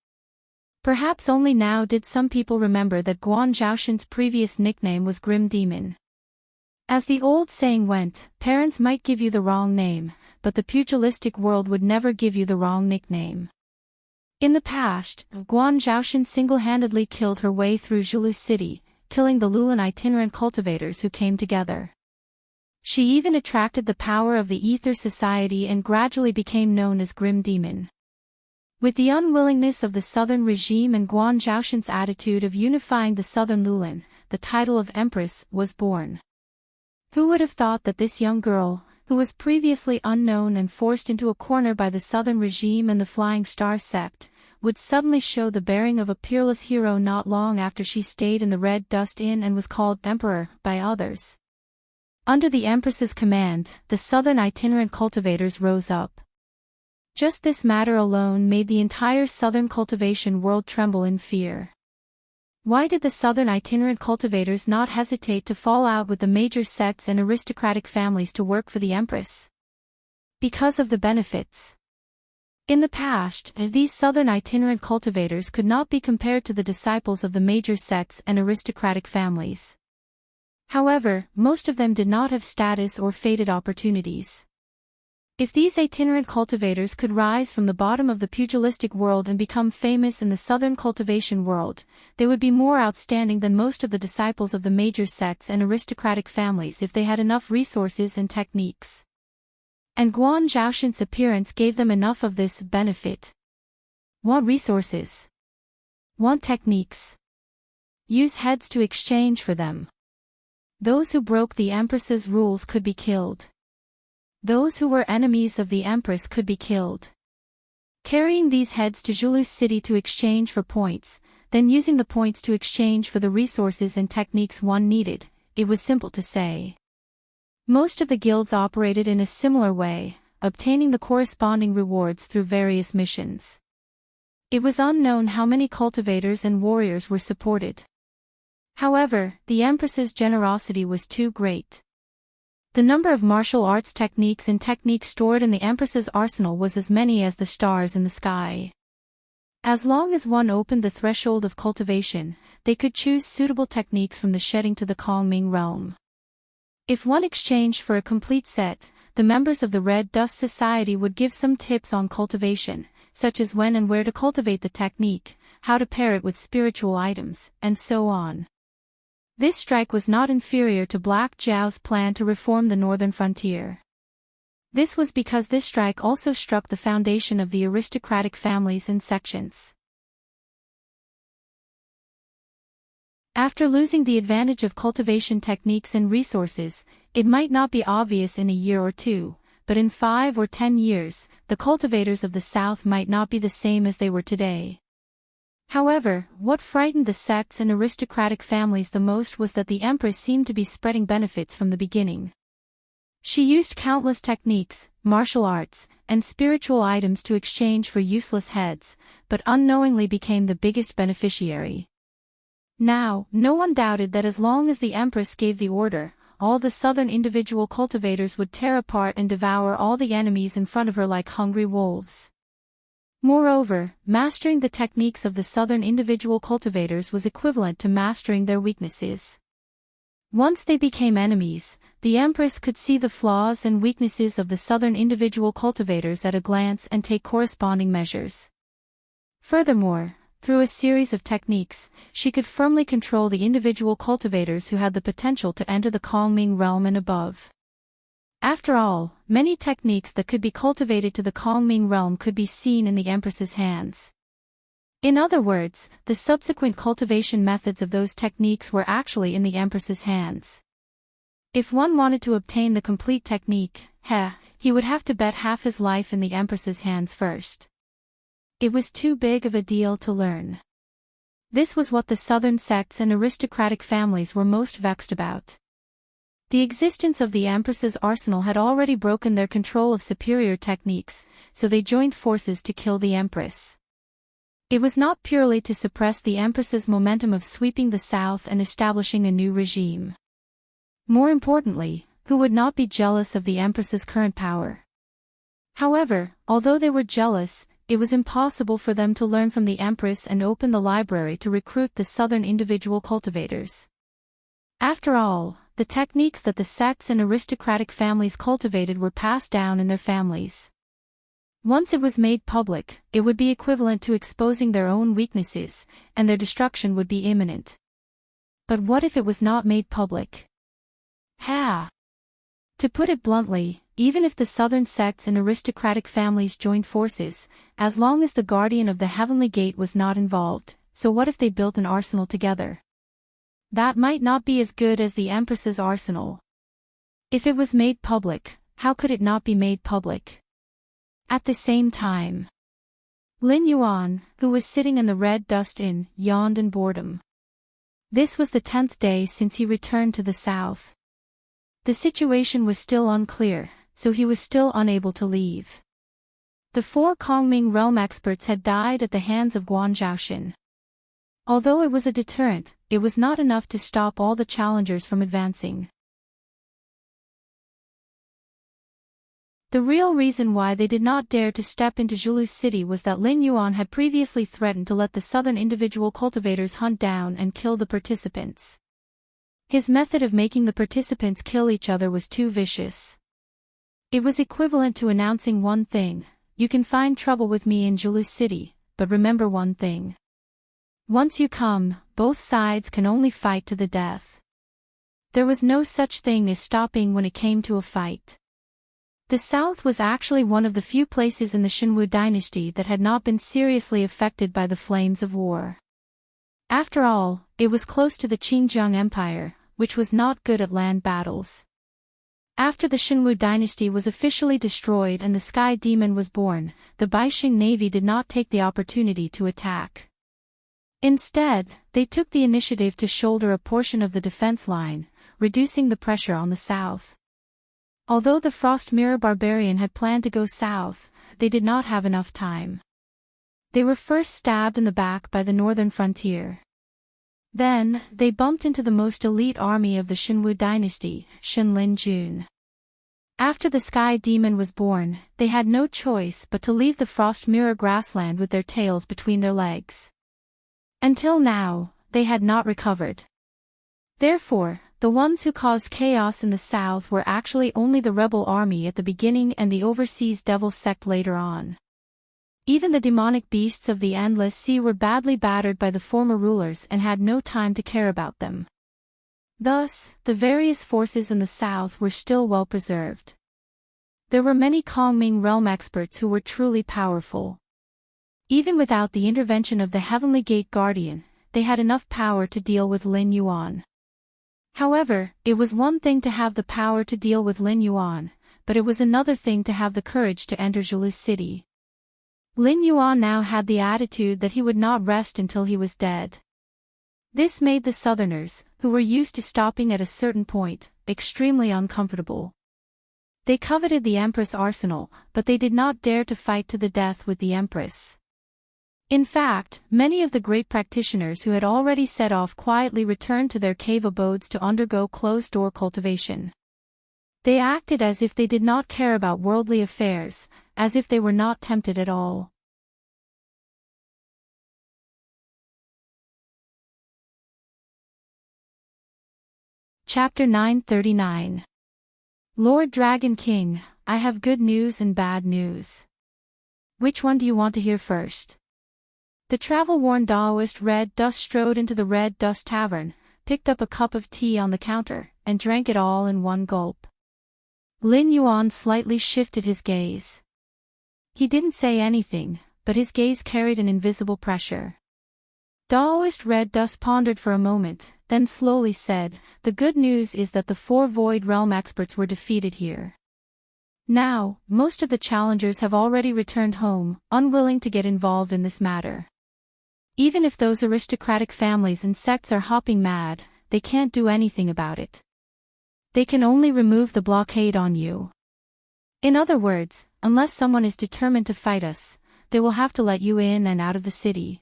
Perhaps only now did some people remember that Guan Zhaoshan's previous nickname was Grim Demon. As the old saying went, parents might give you the wrong name, but the pugilistic world would never give you the wrong nickname. In the past, Guan Zhaoshan single-handedly killed her way through Zhulu City, killing the Lulan itinerant cultivators who came together. She even attracted the power of the Ether Society and gradually became known as Grim Demon. With the unwillingness of the southern regime and Guan Zhaoshan's attitude of unifying the southern Lulan, the title of Empress was born. Who would have thought that this young girl, who was previously unknown and forced into a corner by the southern regime and the Flying Star sect, would suddenly show the bearing of a peerless hero not long after she stayed in the Red Dust Inn and was called Emperor by others? Under the Empress's command, the southern itinerant cultivators rose up. Just this matter alone made the entire southern cultivation world tremble in fear. Why did the southern itinerant cultivators not hesitate to fall out with the major sects and aristocratic families to work for the Empress? Because of the benefits. In the past, these southern itinerant cultivators could not be compared to the disciples of the major sects and aristocratic families. However, most of them did not have status or fated opportunities. If these itinerant cultivators could rise from the bottom of the pugilistic world and become famous in the southern cultivation world, they would be more outstanding than most of the disciples of the major sects and aristocratic families if they had enough resources and techniques. And Guan Zhaoshan's appearance gave them enough of this benefit. Want resources? Want techniques? Use heads to exchange for them. Those who broke the Empress's rules could be killed. Those who were enemies of the Empress could be killed. Carrying these heads to Zhulu City to exchange for points, then using the points to exchange for the resources and techniques one needed, it was simple to say. Most of the guilds operated in a similar way, obtaining the corresponding rewards through various missions. It was unknown how many cultivators and warriors were supported. However, the Empress's generosity was too great. The number of martial arts techniques and techniques stored in the Empress's arsenal was as many as the stars in the sky. As long as one opened the threshold of cultivation, they could choose suitable techniques from the shedding to the calming realm. If one exchanged for a complete set, the members of the Red Dust Society would give some tips on cultivation, such as when and where to cultivate the technique, how to pair it with spiritual items, and so on. This strike was not inferior to Black Zhao's plan to reform the northern frontier. This was because this strike also struck the foundation of the aristocratic families and sections. After losing the advantage of cultivation techniques and resources, it might not be obvious in a year or two, but in 5 or 10 years, the cultivators of the South might not be the same as they were today. However, what frightened the sects and aristocratic families the most was that the Empress seemed to be spreading benefits from the beginning. She used countless techniques, martial arts, and spiritual items to exchange for useless heads, but unknowingly became the biggest beneficiary. Now, no one doubted that as long as the Empress gave the order, all the southern individual cultivators would tear apart and devour all the enemies in front of her like hungry wolves. Moreover, mastering the techniques of the southern individual cultivators was equivalent to mastering their weaknesses. Once they became enemies, the Empress could see the flaws and weaknesses of the southern individual cultivators at a glance and take corresponding measures. Furthermore, through a series of techniques, she could firmly control the individual cultivators who had the potential to enter the calming realm and above. After all, many techniques that could be cultivated to the calming realm could be seen in the Empress's hands. In other words, the subsequent cultivation methods of those techniques were actually in the Empress's hands. If one wanted to obtain the complete technique, he would have to bet half his life in the Empress's hands first. It was too big of a deal to learn. This was what the southern sects and aristocratic families were most vexed about. The existence of the Empress's arsenal had already broken their control of superior techniques, so they joined forces to kill the Empress. It was not purely to suppress the Empress's momentum of sweeping the south and establishing a new regime. More importantly, who would not be jealous of the Empress's current power? However, although they were jealous, it was impossible for them to learn from the Empress and open the library to recruit the southern individual cultivators. After all, the techniques that the sects and aristocratic families cultivated were passed down in their families. Once it was made public, it would be equivalent to exposing their own weaknesses, and their destruction would be imminent. But what if it was not made public? To put it bluntly, even if the southern sects and aristocratic families joined forces, as long as the guardian of the heavenly gate was not involved, so what if they built an arsenal together? That might not be as good as the Empress's arsenal. If it was made public, how could it not be made public? At the same time, Lin Yuan, who was sitting in the Red Dust Inn, yawned in boredom. This was the 10th day since he returned to the south. The situation was still unclear, so he was still unable to leave. The 4 Kongming realm experts had died at the hands of Guan Zhaoxin. Although it was a deterrent, it was not enough to stop all the challengers from advancing. The real reason why they did not dare to step into Zhulu City was that Lin Yuan had previously threatened to let the southern individual cultivators hunt down and kill the participants. His method of making the participants kill each other was too vicious. It was equivalent to announcing one thing: you can find trouble with me in Zhulu City, but remember one thing. Once you come, both sides can only fight to the death. There was no such thing as stopping when it came to a fight. The South was actually one of the few places in the Xinwu dynasty that had not been seriously affected by the flames of war. After all, it was close to the Qinjiang Empire, which was not good at land battles. After the Xinwu dynasty was officially destroyed and the Sky Demon was born, the Baixing Navy did not take the opportunity to attack. Instead, they took the initiative to shoulder a portion of the defense line, reducing the pressure on the south. Although the Frost Mirror Barbarian had planned to go south, they did not have enough time. They were first stabbed in the back by the northern frontier. Then, they bumped into the most elite army of the Xinwu dynasty, Xinlin Jun. After the Sky Demon was born, they had no choice but to leave the Frost Mirror grassland with their tails between their legs. Until now, they had not recovered. Therefore, the ones who caused chaos in the south were actually only the rebel army at the beginning and the overseas devil sect later on. Even the demonic beasts of the Endless Sea were badly battered by the former rulers and had no time to care about them. Thus, the various forces in the south were still well preserved. There were many Kongming realm experts who were truly powerful. Even without the intervention of the Heavenly Gate Guardian, they had enough power to deal with Lin Yuan. However, it was one thing to have the power to deal with Lin Yuan, but it was another thing to have the courage to enter Zhulu City. Lin Yuan now had the attitude that he would not rest until he was dead. This made the Southerners, who were used to stopping at a certain point, extremely uncomfortable. They coveted the Empress arsenal, but they did not dare to fight to the death with the Empress. In fact, many of the great practitioners who had already set off quietly returned to their cave abodes to undergo closed-door cultivation. They acted as if they did not care about worldly affairs, as if they were not tempted at all. Chapter 939. Lord Dragon King, I have good news and bad news. Which one do you want to hear first? The travel-worn Daoist Red Dust strode into the Red Dust Tavern, picked up a cup of tea on the counter, and drank it all in one gulp. Lin Yuan slightly shifted his gaze. He didn't say anything, but his gaze carried an invisible pressure. Daoist Red Dust pondered for a moment, then slowly said, "The good news is that the 4 Void Realm experts were defeated here. Now, most of the challengers have already returned home, unwilling to get involved in this matter. Even if those aristocratic families and sects are hopping mad, they can't do anything about it. They can only remove the blockade on you. In other words, unless someone is determined to fight us, they will have to let you in and out of the city.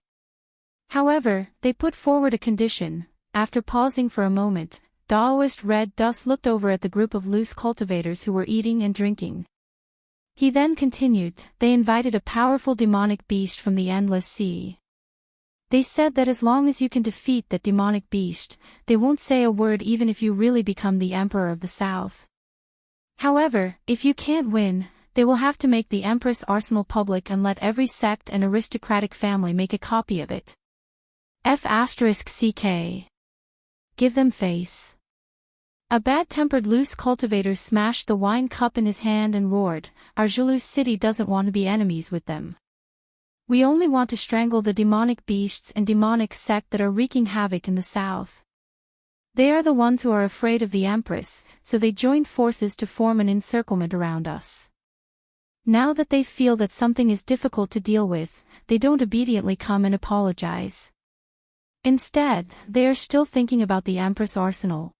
However, they put forward a condition." After pausing for a moment, Daoist Red Dust looked over at the group of loose cultivators who were eating and drinking. He then continued, "They invited a powerful demonic beast from the Endless Sea. They said that as long as you can defeat that demonic beast, they won't say a word even if you really become the Emperor of the South. However, if you can't win, they will have to make the Empress arsenal public and let every sect and aristocratic family make a copy of it. F***CK. Give them face." A bad-tempered loose cultivator smashed the wine cup in his hand and roared, "Our Zhulu city doesn't want to be enemies with them. We only want to strangle the demonic beasts and demonic sect that are wreaking havoc in the south. They are the ones who are afraid of the Empress, so they joined forces to form an encirclement around us. Now that they feel that something is difficult to deal with, they don't obediently come and apologize. Instead, they are still thinking about the Empress arsenal.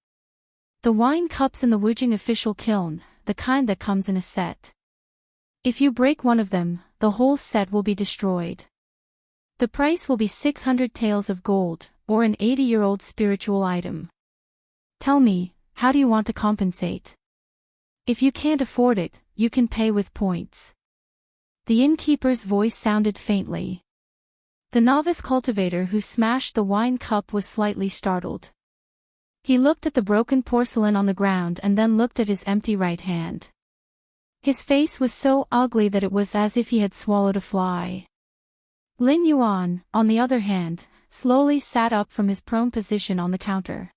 The wine cups in the Wujing official kiln, the kind that comes in a set. If you break one of them, the whole set will be destroyed. The price will be 600 taels of gold, or an 80-year-old spiritual item. Tell me, how do you want to compensate? If you can't afford it, you can pay with points." The innkeeper's voice sounded faintly. The novice cultivator who smashed the wine cup was slightly startled. He looked at the broken porcelain on the ground and then looked at his empty right hand. His face was so ugly that it was as if he had swallowed a fly. Lin Yuan, on the other hand, slowly sat up from his prone position on the counter.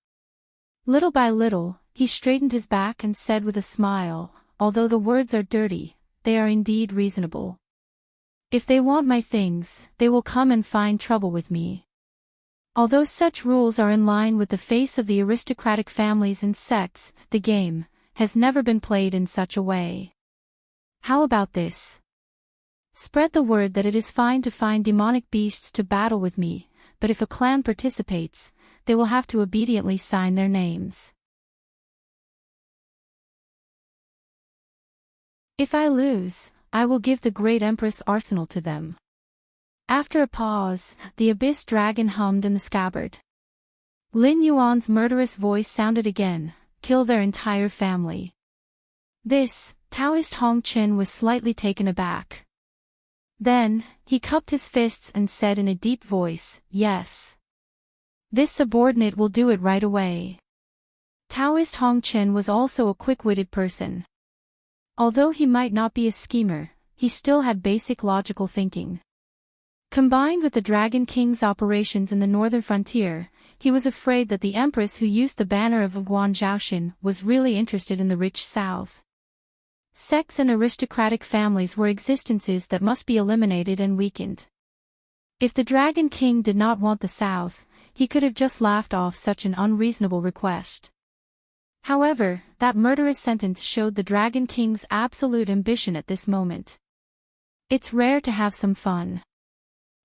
Little by little, he straightened his back and said with a smile, "Although the words are dirty, they are indeed reasonable. If they want my things, they will come and find trouble with me. Although such rules are in line with the face of the aristocratic families and sects, the game has never been played in such a way. How about this? Spread the word that it is fine to find demonic beasts to battle with me, but if a clan participates, they will have to obediently sign their names. If I lose, I will give the great Empress arsenal to them." After a pause, the abyss dragon hummed in the scabbard. Lin Yuan's murderous voice sounded again, "Kill their entire family. This, Taoist Hong Chen was slightly taken aback. Then, he cupped his fists and said in a deep voice, "Yes. This subordinate will do it right away." Taoist Hong Chen was also a quick-witted person. Although he might not be a schemer, he still had basic logical thinking. Combined with the Dragon King's operations in the northern frontier, he was afraid that the empress who used the banner of Guanzhouxin was really interested in the rich south. Sects and aristocratic families were existences that must be eliminated and weakened. If the Dragon King did not want the south, he could have just laughed off such an unreasonable request. However, that murderous sentence showed the Dragon King's absolute ambition at this moment. It's rare to have some fun.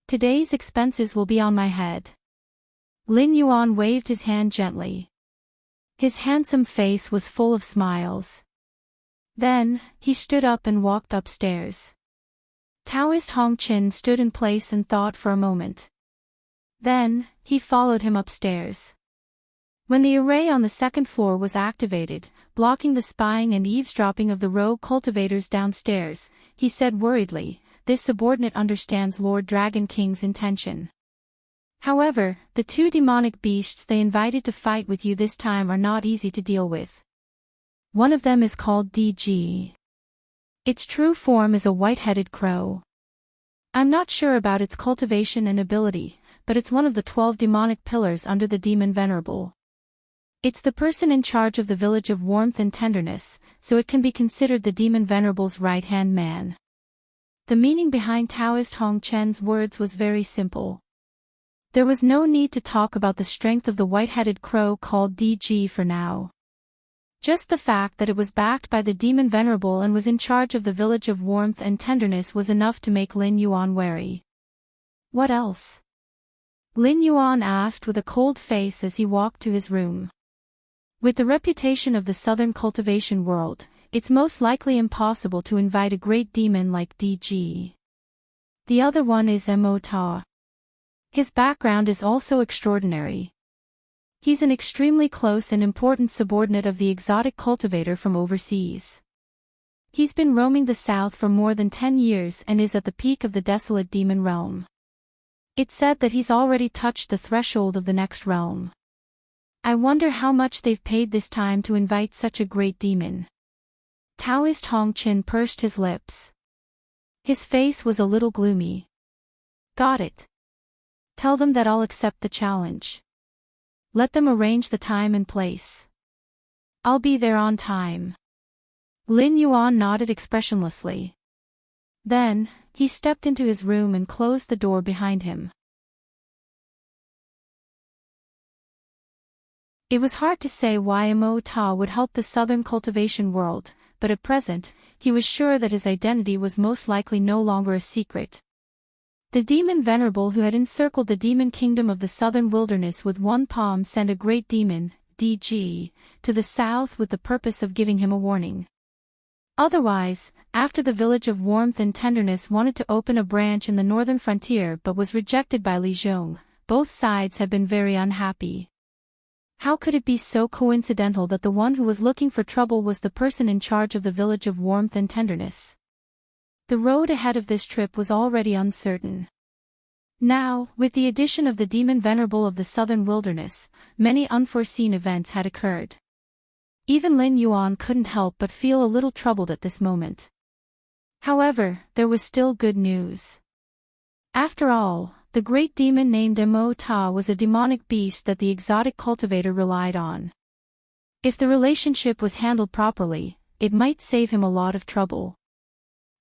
Today's expenses will be on my head. Lin Yuan waved his hand gently. His handsome face was full of smiles. Then, he stood up and walked upstairs. Taoist Hong Chen stood in place and thought for a moment. Then, he followed him upstairs. When the array on the second floor was activated, blocking the spying and eavesdropping of the rogue cultivators downstairs, he said worriedly, "This subordinate understands Lord Dragon King's intention. However, the two demonic beasts they invited to fight with you this time are not easy to deal with. One of them is called DG. Its true form is a white-headed crow. I'm not sure about its cultivation and ability, but it's one of the 12 demonic pillars under the demon venerable. It's the person in charge of the village of warmth and tenderness, so it can be considered the demon venerable's right-hand man." The meaning behind Taoist Hong Chen's words was very simple. There was no need to talk about the strength of the white-headed crow called DG for now. Just the fact that it was backed by the demon venerable and was in charge of the village of warmth and tenderness was enough to make Lin Yuan wary. "What else?" Lin Yuan asked with a cold face as he walked to his room. With the reputation of the southern cultivation world, it's most likely impossible to invite a great demon like DG. The other one is Mo Ta. His background is also extraordinary. He's an extremely close and important subordinate of the exotic cultivator from overseas. He's been roaming the south for more than 10 years and is at the peak of the desolate demon realm. It's said that he's already touched the threshold of the next realm. I wonder how much they've paid this time to invite such a great demon. Taoist Hong Chen pursed his lips. His face was a little gloomy. "Got it. Tell them that I'll accept the challenge. Let them arrange the time and place. I'll be there on time." Lin Yuan nodded expressionlessly. Then, he stepped into his room and closed the door behind him. It was hard to say why Mo Ta would help the southern cultivation world, but at present, he was sure that his identity was most likely no longer a secret. The demon venerable who had encircled the demon kingdom of the southern wilderness with one palm sent a great demon, DG, to the south with the purpose of giving him a warning. Otherwise, after the village of warmth and tenderness wanted to open a branch in the northern frontier but was rejected by Li Zhong, both sides had been very unhappy. How could it be so coincidental that the one who was looking for trouble was the person in charge of the village of warmth and tenderness? The road ahead of this trip was already uncertain. Now, with the addition of the demon venerable of the southern wilderness, many unforeseen events had occurred. Even Lin Yuan couldn't help but feel a little troubled at this moment. However, there was still good news. After all, the great demon named Mo Ta was a demonic beast that the exotic cultivator relied on. If the relationship was handled properly, it might save him a lot of trouble.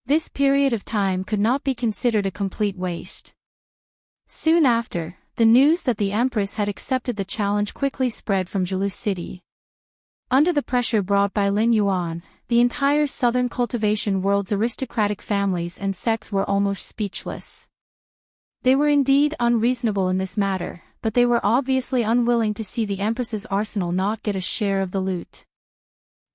This period of time could not be considered a complete waste. Soon after, the news that the Empress had accepted the challenge quickly spread from Jilu City. Under the pressure brought by Lin Yuan, the entire southern cultivation world's aristocratic families and sects were almost speechless. They were indeed unreasonable in this matter, but they were obviously unwilling to see the Empress's arsenal not get a share of the loot.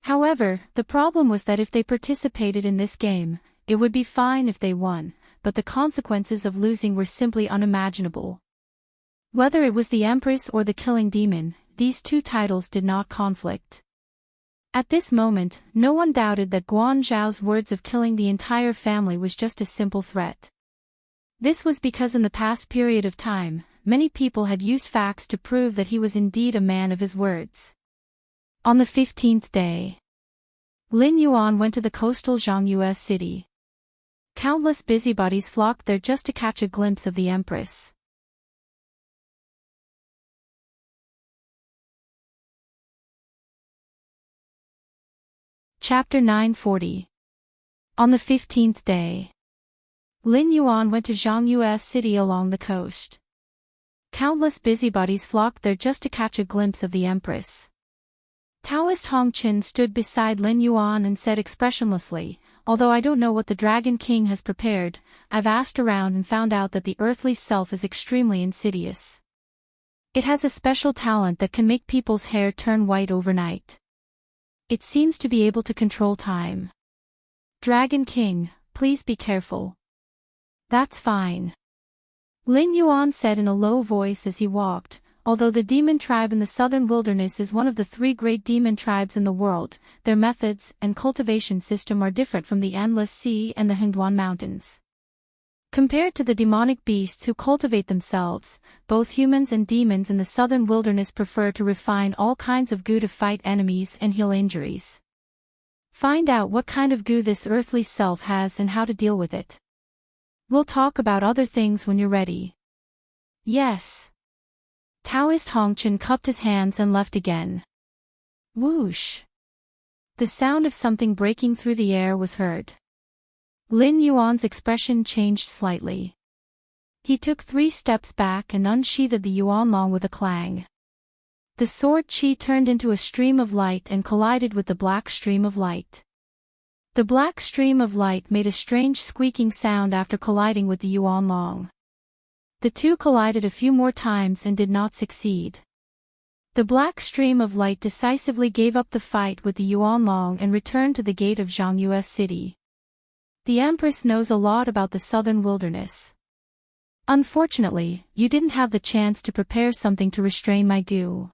However, the problem was that if they participated in this game, it would be fine if they won, but the consequences of losing were simply unimaginable. Whether it was the Empress or the Killing Demon, these two titles did not conflict. At this moment, no one doubted that Guan Zhao's words of killing the entire family was just a simple threat. This was because in the past period of time, many people had used facts to prove that he was indeed a man of his words. On the 15th day, Lin Yuan went to the coastal Zhongyue city. Countless busybodies flocked there just to catch a glimpse of the empress. Chapter 940. On the 15th day, Lin Yuan went to Zhongyue city along the coast. Countless busybodies flocked there just to catch a glimpse of the empress. Taoist Hong Qin stood beside Lin Yuan and said expressionlessly, "Although I don't know what the Dragon King has prepared, I've asked around and found out that the earthly self is extremely insidious. It has a special talent that can make people's hair turn white overnight. It seems to be able to control time. Dragon King, please be careful." "That's fine," Lin Yuan said in a low voice as he walked. Although the demon tribe in the southern wilderness is one of the 3 great demon tribes in the world, their methods and cultivation system are different from the Endless Sea and the Hindwan Mountains. Compared to the demonic beasts who cultivate themselves, both humans and demons in the southern wilderness prefer to refine all kinds of goo to fight enemies and heal injuries. Find out what kind of goo this earthly self has and how to deal with it. We'll talk about other things when you're ready. Yes. Taoist Hong Qin cupped his hands and left again. Whoosh! The sound of something breaking through the air was heard. Lin Yuan's expression changed slightly. He took 3 steps back and unsheathed the Yuanlong with a clang. The sword qi turned into a stream of light and collided with the black stream of light. The black stream of light made a strange squeaking sound after colliding with the Yuanlong. The two collided a few more times and did not succeed. The black stream of light decisively gave up the fight with the Yuanlong and returned to the gate of Zhongyue city. The Empress knows a lot about the southern wilderness. Unfortunately, you didn't have the chance to prepare something to restrain my goo.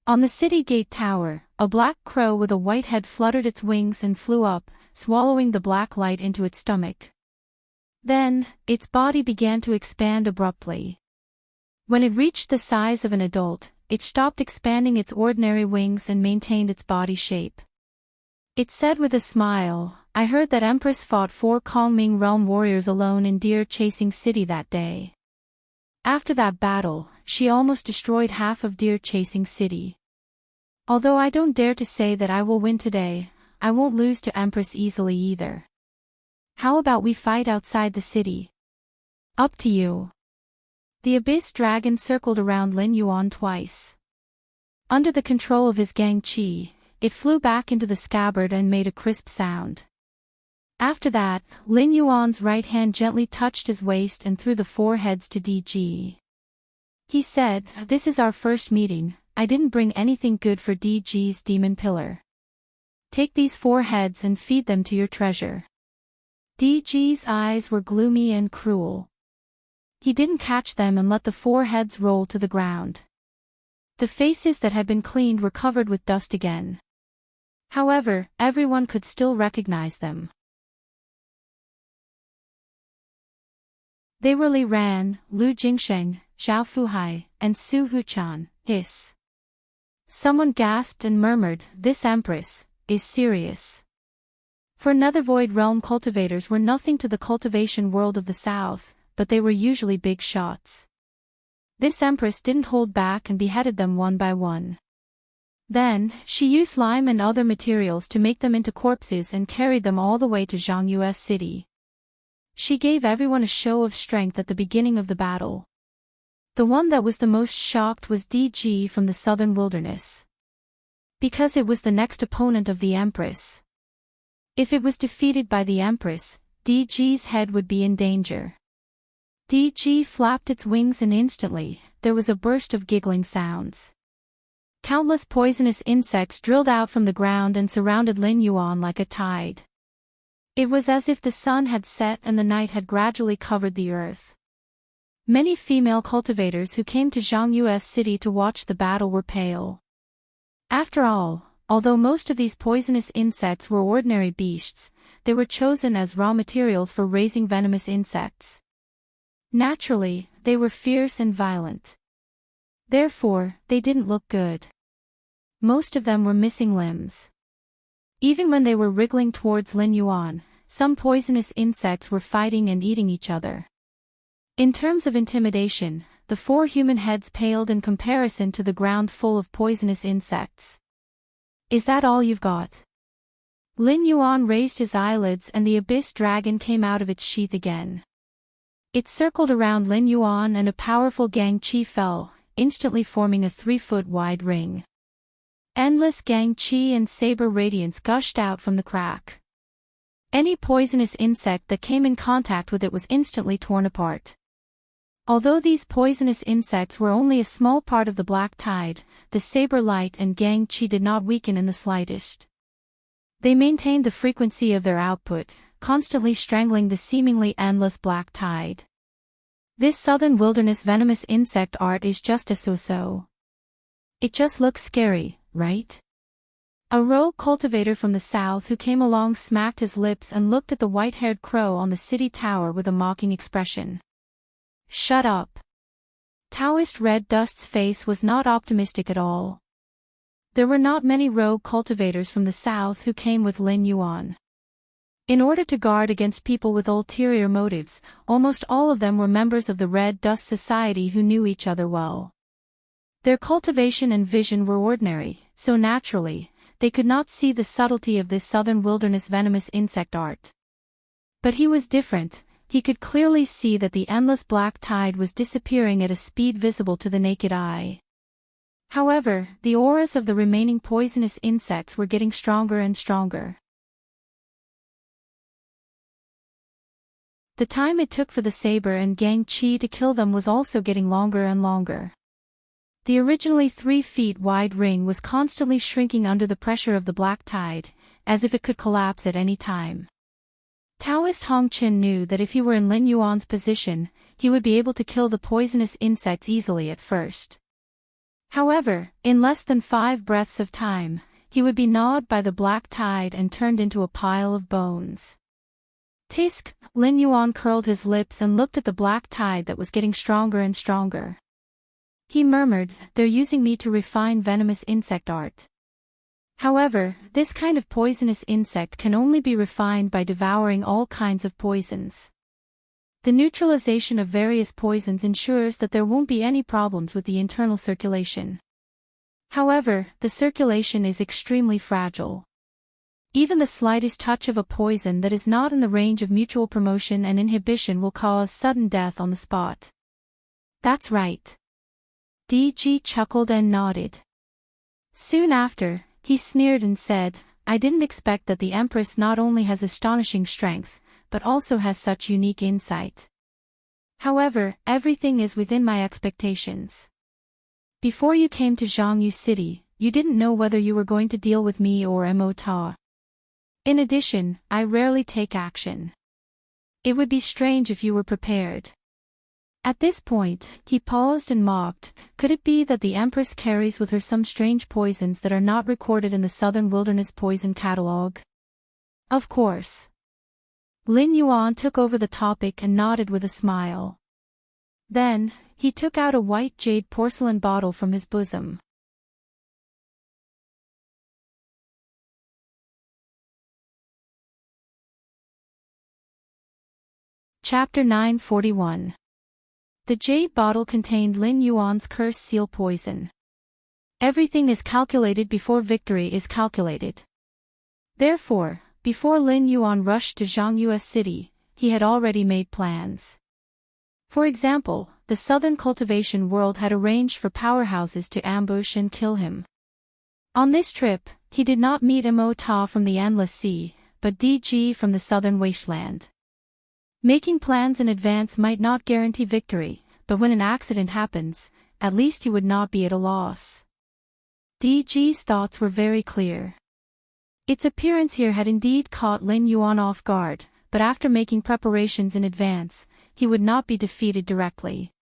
On the city gate tower, a black crow with a white head fluttered its wings and flew up, swallowing the black light into its stomach. Then, its body began to expand abruptly. When it reached the size of an adult, it stopped expanding its ordinary wings and maintained its body shape. It said with a smile, "I heard that Empress fought 4 Kongming realm warriors alone in Deer Chasing City that day. After that battle, she almost destroyed half of Deer Chasing City. Although I don't dare to say that I will win today, I won't lose to Empress easily either. How about we fight outside the city?" "Up to you." The abyss dragon circled around Lin Yuan twice. Under the control of his gang qi, it flew back into the scabbard and made a crisp sound. After that, Lin Yuan's right hand gently touched his waist and threw the 4 heads to DG. He said, "This is our first meeting. I didn't bring anything good for DG's demon pillar. Take these 4 heads and feed them to your treasure." DG's eyes were gloomy and cruel. He didn't catch them and let the 4 heads roll to the ground. The faces that had been cleaned were covered with dust again. However, everyone could still recognize them. They were Li Ran, Lu Jingsheng, Zhao Fuhai, and Su Huchan. Hiss. Someone gasped and murmured, "This Empress is serious." For Nether Void Realm cultivators were nothing to the cultivation world of the south, but they were usually big shots. This Empress didn't hold back and beheaded them one by one. Then, she used lime and other materials to make them into corpses and carried them all the way to Zhongyue city. She gave everyone a show of strength at the beginning of the battle. The one that was the most shocked was DG from the southern wilderness. Because it was the next opponent of the Empress. If it was defeated by the Empress, DG's head would be in danger. DG flapped its wings and instantly, there was a burst of giggling sounds. Countless poisonous insects drilled out from the ground and surrounded Lin Yuan like a tide. It was as if the sun had set and the night had gradually covered the earth. Many female cultivators who came to Zhongyue city to watch the battle were pale. After all, Although most of these poisonous insects were ordinary beasts, they were chosen as raw materials for raising venomous insects. Naturally, they were fierce and violent. Therefore, they didn't look good. Most of them were missing limbs. Even when they were wriggling towards Lin Yuan, some poisonous insects were fighting and eating each other. In terms of intimidation, the 4 human heads paled in comparison to the ground full of poisonous insects. "Is that all you've got?" Lin Yuan raised his eyelids and the abyss dragon came out of its sheath again. It circled around Lin Yuan and a powerful Gang Qi fell, instantly forming a 3-foot wide ring. Endless Gang Qi and saber radiance gushed out from the crack. Any poisonous insect that came in contact with it was instantly torn apart. Although these poisonous insects were only a small part of the black tide, the saber light and Gang Qi did not weaken in the slightest. They maintained the frequency of their output, constantly strangling the seemingly endless black tide. This southern wilderness venomous insect art is just a so-so. It just looks scary, right? A rogue cultivator from the south who came along smacked his lips and looked at the white-haired crow on the city tower with a mocking expression. "Shut up." Taoist Red Dust's face was not optimistic at all. There were not many rogue cultivators from the south who came with Lin Yuan. In order to guard against people with ulterior motives, almost all of them were members of the Red Dust Society who knew each other well. Their cultivation and vision were ordinary, so naturally, they could not see the subtlety of this southern wilderness venomous insect art. But he was different. He could clearly see that the endless black tide was disappearing at a speed visible to the naked eye. However, the auras of the remaining poisonous insects were getting stronger and stronger. The time it took for the saber and Gang Qi to kill them was also getting longer and longer. The originally 3 feet wide ring was constantly shrinking under the pressure of the black tide, as if it could collapse at any time. Taoist Hong Qin knew that if he were in Lin Yuan's position, he would be able to kill the poisonous insects easily at first. However, in less than 5 breaths of time, he would be gnawed by the black tide and turned into a pile of bones. Tisk, Lin Yuan curled his lips and looked at the black tide that was getting stronger and stronger. He murmured, "They're using me to refine venomous insect art." However, this kind of poisonous insect can only be refined by devouring all kinds of poisons. The neutralization of various poisons ensures that there won't be any problems with the internal circulation. However, the circulation is extremely fragile. Even the slightest touch of a poison that is not in the range of mutual promotion and inhibition will cause sudden death on the spot. "That's right." DG chuckled and nodded. Soon after, he sneered and said, "I didn't expect that the Empress not only has astonishing strength, but also has such unique insight. However, everything is within my expectations. Before you came to Zhongyu City, you didn't know whether you were going to deal with me or Mo Ta. In addition, I rarely take action. It would be strange if you were prepared." At this point, he paused and mocked, "Could it be that the Empress carries with her some strange poisons that are not recorded in the Southern Wilderness Poison Catalog?" "Of course." Lin Yuan took over the topic and nodded with a smile. Then, he took out a white jade porcelain bottle from his bosom. Chapter 941. The jade bottle contained Lin Yuan's curse seal poison. Everything is calculated before victory is calculated. Therefore, before Lin Yuan rushed to Zhongyu City, he had already made plans. For example, the southern cultivation world had arranged for powerhouses to ambush and kill him. On this trip, he did not meet Mo Ta from the Endless Sea, but DG from the southern wasteland. Making plans in advance might not guarantee victory, but when an accident happens, at least he would not be at a loss. DG's thoughts were very clear. Its appearance here had indeed caught Lin Yuan off guard, but after making preparations in advance, he would not be defeated directly.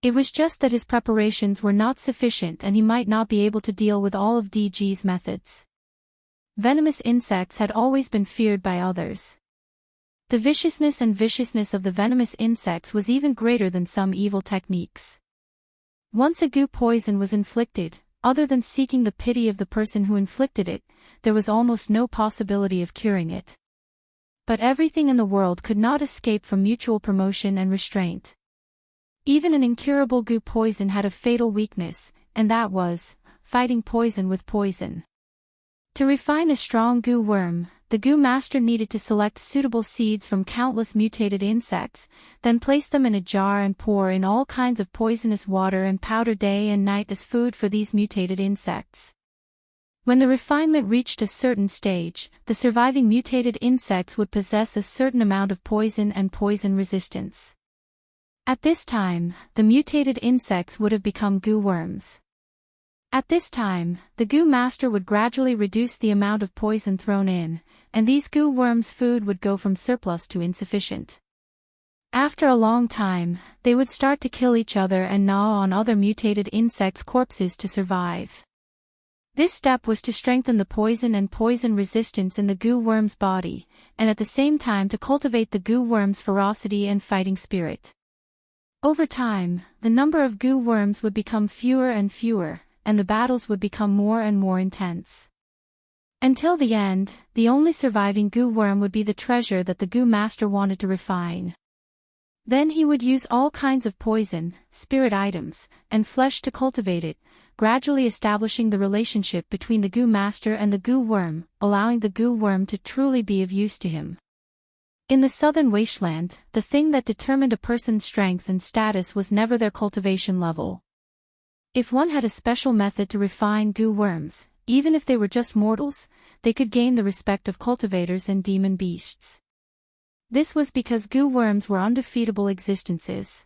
It was just that his preparations were not sufficient and he might not be able to deal with all of DG's methods. Venomous insects had always been feared by others. The viciousness of the venomous insects was even greater than some evil techniques. Once a goo poison was inflicted, other than seeking the pity of the person who inflicted it, there was almost no possibility of curing it. But everything in the world could not escape from mutual promotion and restraint. Even an incurable goo poison had a fatal weakness, and that was fighting poison with poison. To refine a strong goo worm, the goo master needed to select suitable seeds from countless mutated insects, then place them in a jar and pour in all kinds of poisonous water and powder day and night as food for these mutated insects. When the refinement reached a certain stage, the surviving mutated insects would possess a certain amount of poison and poison resistance. At this time, the mutated insects would have become goo worms. At this time, the goo master would gradually reduce the amount of poison thrown in, and these goo worms' food would go from surplus to insufficient. After a long time, they would start to kill each other and gnaw on other mutated insects' corpses to survive. This step was to strengthen the poison and poison resistance in the goo worm's body, and at the same time to cultivate the goo worm's ferocity and fighting spirit. Over time, the number of goo worms would become fewer and fewer, and the battles would become more and more intense. Until the end, the only surviving goo worm would be the treasure that the goo master wanted to refine. Then he would use all kinds of poison, spirit items, and flesh to cultivate it, gradually establishing the relationship between the goo master and the goo worm, allowing the goo worm to truly be of use to him. In the southern wasteland, the thing that determined a person's strength and status was never their cultivation level. If one had a special method to refine goo worms, even if they were just mortals, they could gain the respect of cultivators and demon beasts. This was because goo worms were undefeatable existences.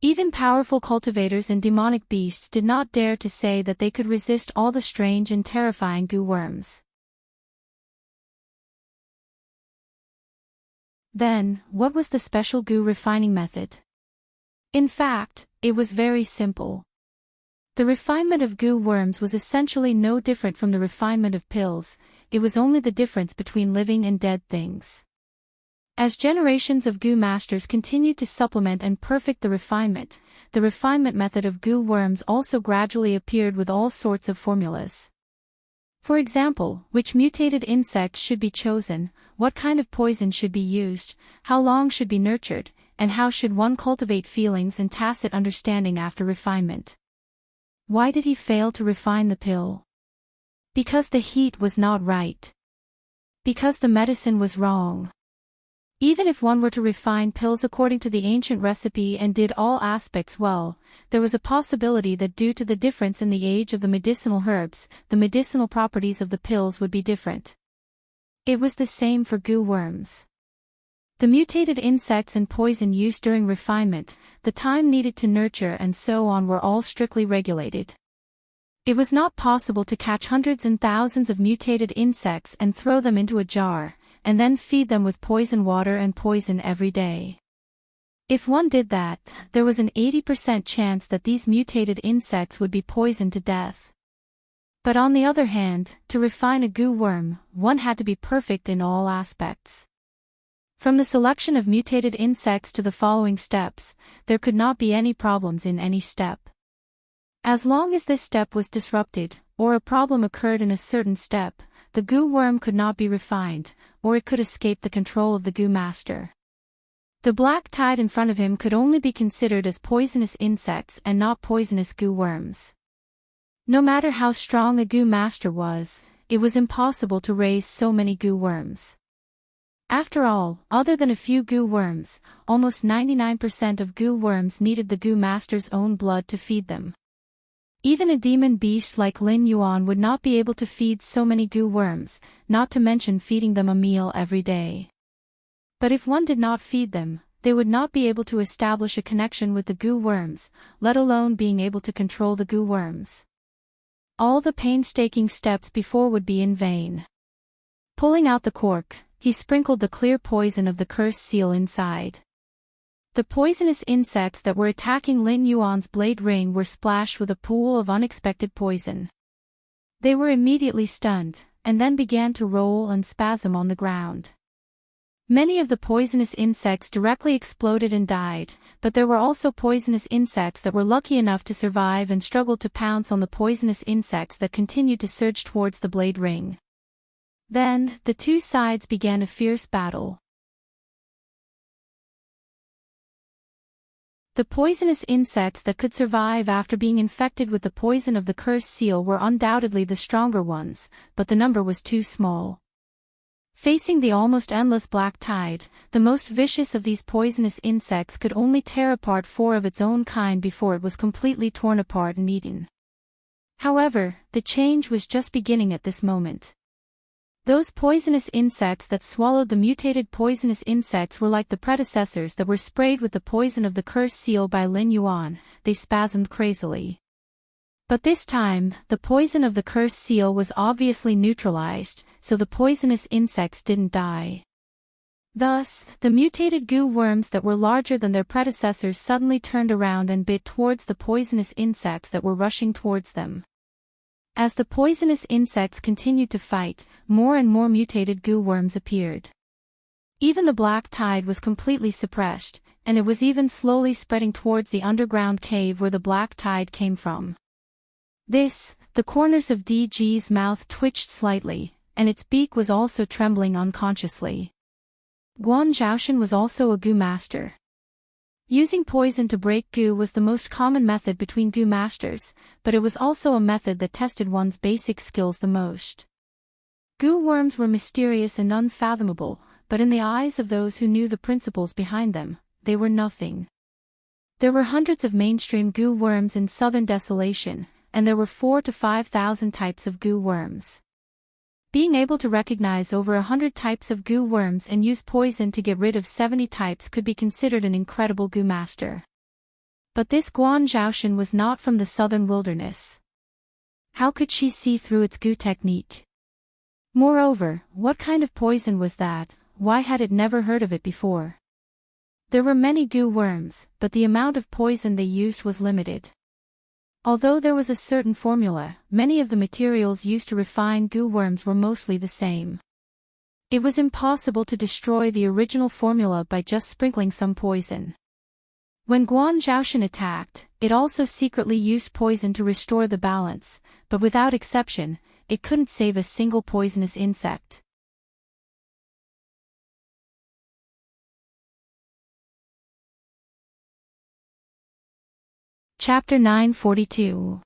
Even powerful cultivators and demonic beasts did not dare to say that they could resist all the strange and terrifying goo worms. Then, what was the special goo refining method? In fact, it was very simple. The refinement of goo worms was essentially no different from the refinement of pills, it was only the difference between living and dead things. As generations of goo masters continued to supplement and perfect the refinement method of goo worms also gradually appeared with all sorts of formulas. For example, which mutated insects should be chosen, what kind of poison should be used, how long should be nurtured, and how should one cultivate feelings and tacit understanding after refinement. Why did he fail to refine the pill? Because the heat was not right. Because the medicine was wrong. Even if one were to refine pills according to the ancient recipe and did all aspects well, there was a possibility that due to the difference in the age of the medicinal herbs, the medicinal properties of the pills would be different. It was the same for goo worms. The mutated insects and poison used during refinement, the time needed to nurture and so on were all strictly regulated. It was not possible to catch hundreds and thousands of mutated insects and throw them into a jar, and then feed them with poison water and poison every day. If one did that, there was an 80% chance that these mutated insects would be poisoned to death. But on the other hand, to refine a goo worm, one had to be perfect in all aspects. From the selection of mutated insects to the following steps, there could not be any problems in any step. As long as this step was disrupted, or a problem occurred in a certain step, the goo worm could not be refined, or it could escape the control of the goo master. The black tide in front of him could only be considered as poisonous insects and not poisonous goo worms. No matter how strong a goo master was, it was impossible to raise so many goo worms. After all, other than a few goo worms, almost 99% of goo worms needed the goo master's own blood to feed them. Even a demon beast like Lin Yuan would not be able to feed so many goo worms, not to mention feeding them a meal every day. But if one did not feed them, they would not be able to establish a connection with the goo worms, let alone being able to control the goo worms. All the painstaking steps before would be in vain. Pulling out the cork, he sprinkled the clear poison of the cursed seal inside. The poisonous insects that were attacking Lin Yuan's blade ring were splashed with a pool of unexpected poison. They were immediately stunned, and then began to roll and spasm on the ground. Many of the poisonous insects directly exploded and died, but there were also poisonous insects that were lucky enough to survive and struggled to pounce on the poisonous insects that continued to surge towards the blade ring. Then, the two sides began a fierce battle. The poisonous insects that could survive after being infected with the poison of the cursed seal were undoubtedly the stronger ones, but the number was too small. Facing the almost endless black tide, the most vicious of these poisonous insects could only tear apart 4 of its own kind before it was completely torn apart and eaten. However, the change was just beginning at this moment. Those poisonous insects that swallowed the mutated poisonous insects were like the predecessors that were sprayed with the poison of the cursed seal by Lin Yuan. They spasmed crazily. But this time, the poison of the cursed seal was obviously neutralized, so the poisonous insects didn't die. Thus, the mutated goo worms that were larger than their predecessors suddenly turned around and bit towards the poisonous insects that were rushing towards them. As the poisonous insects continued to fight, more and more mutated goo worms appeared. Even the black tide was completely suppressed, and it was even slowly spreading towards the underground cave where the black tide came from. The corners of DG's mouth twitched slightly, and its beak was also trembling unconsciously. Guan Zhaoshan was also a goo master. Using poison to break goo was the most common method between goo masters, but it was also a method that tested one's basic skills the most. Goo worms were mysterious and unfathomable, but in the eyes of those who knew the principles behind them, they were nothing. There were hundreds of mainstream goo worms in Southern Desolation, and there were 4,000 to 5,000 types of goo worms. Being able to recognize over 100 types of goo worms and use poison to get rid of 70 types could be considered an incredible goo master. But this Guan Zhaoshan was not from the southern wilderness. How could she see through its goo technique? Moreover, what kind of poison was that? Why had it never heard of it before? There were many goo worms, but the amount of poison they used was limited. Although there was a certain formula, many of the materials used to refine goo worms were mostly the same. It was impossible to destroy the original formula by just sprinkling some poison. When Guan Zhaoshan attacked, it also secretly used poison to restore the balance, but without exception, it couldn't save a single poisonous insect. Chapter 942.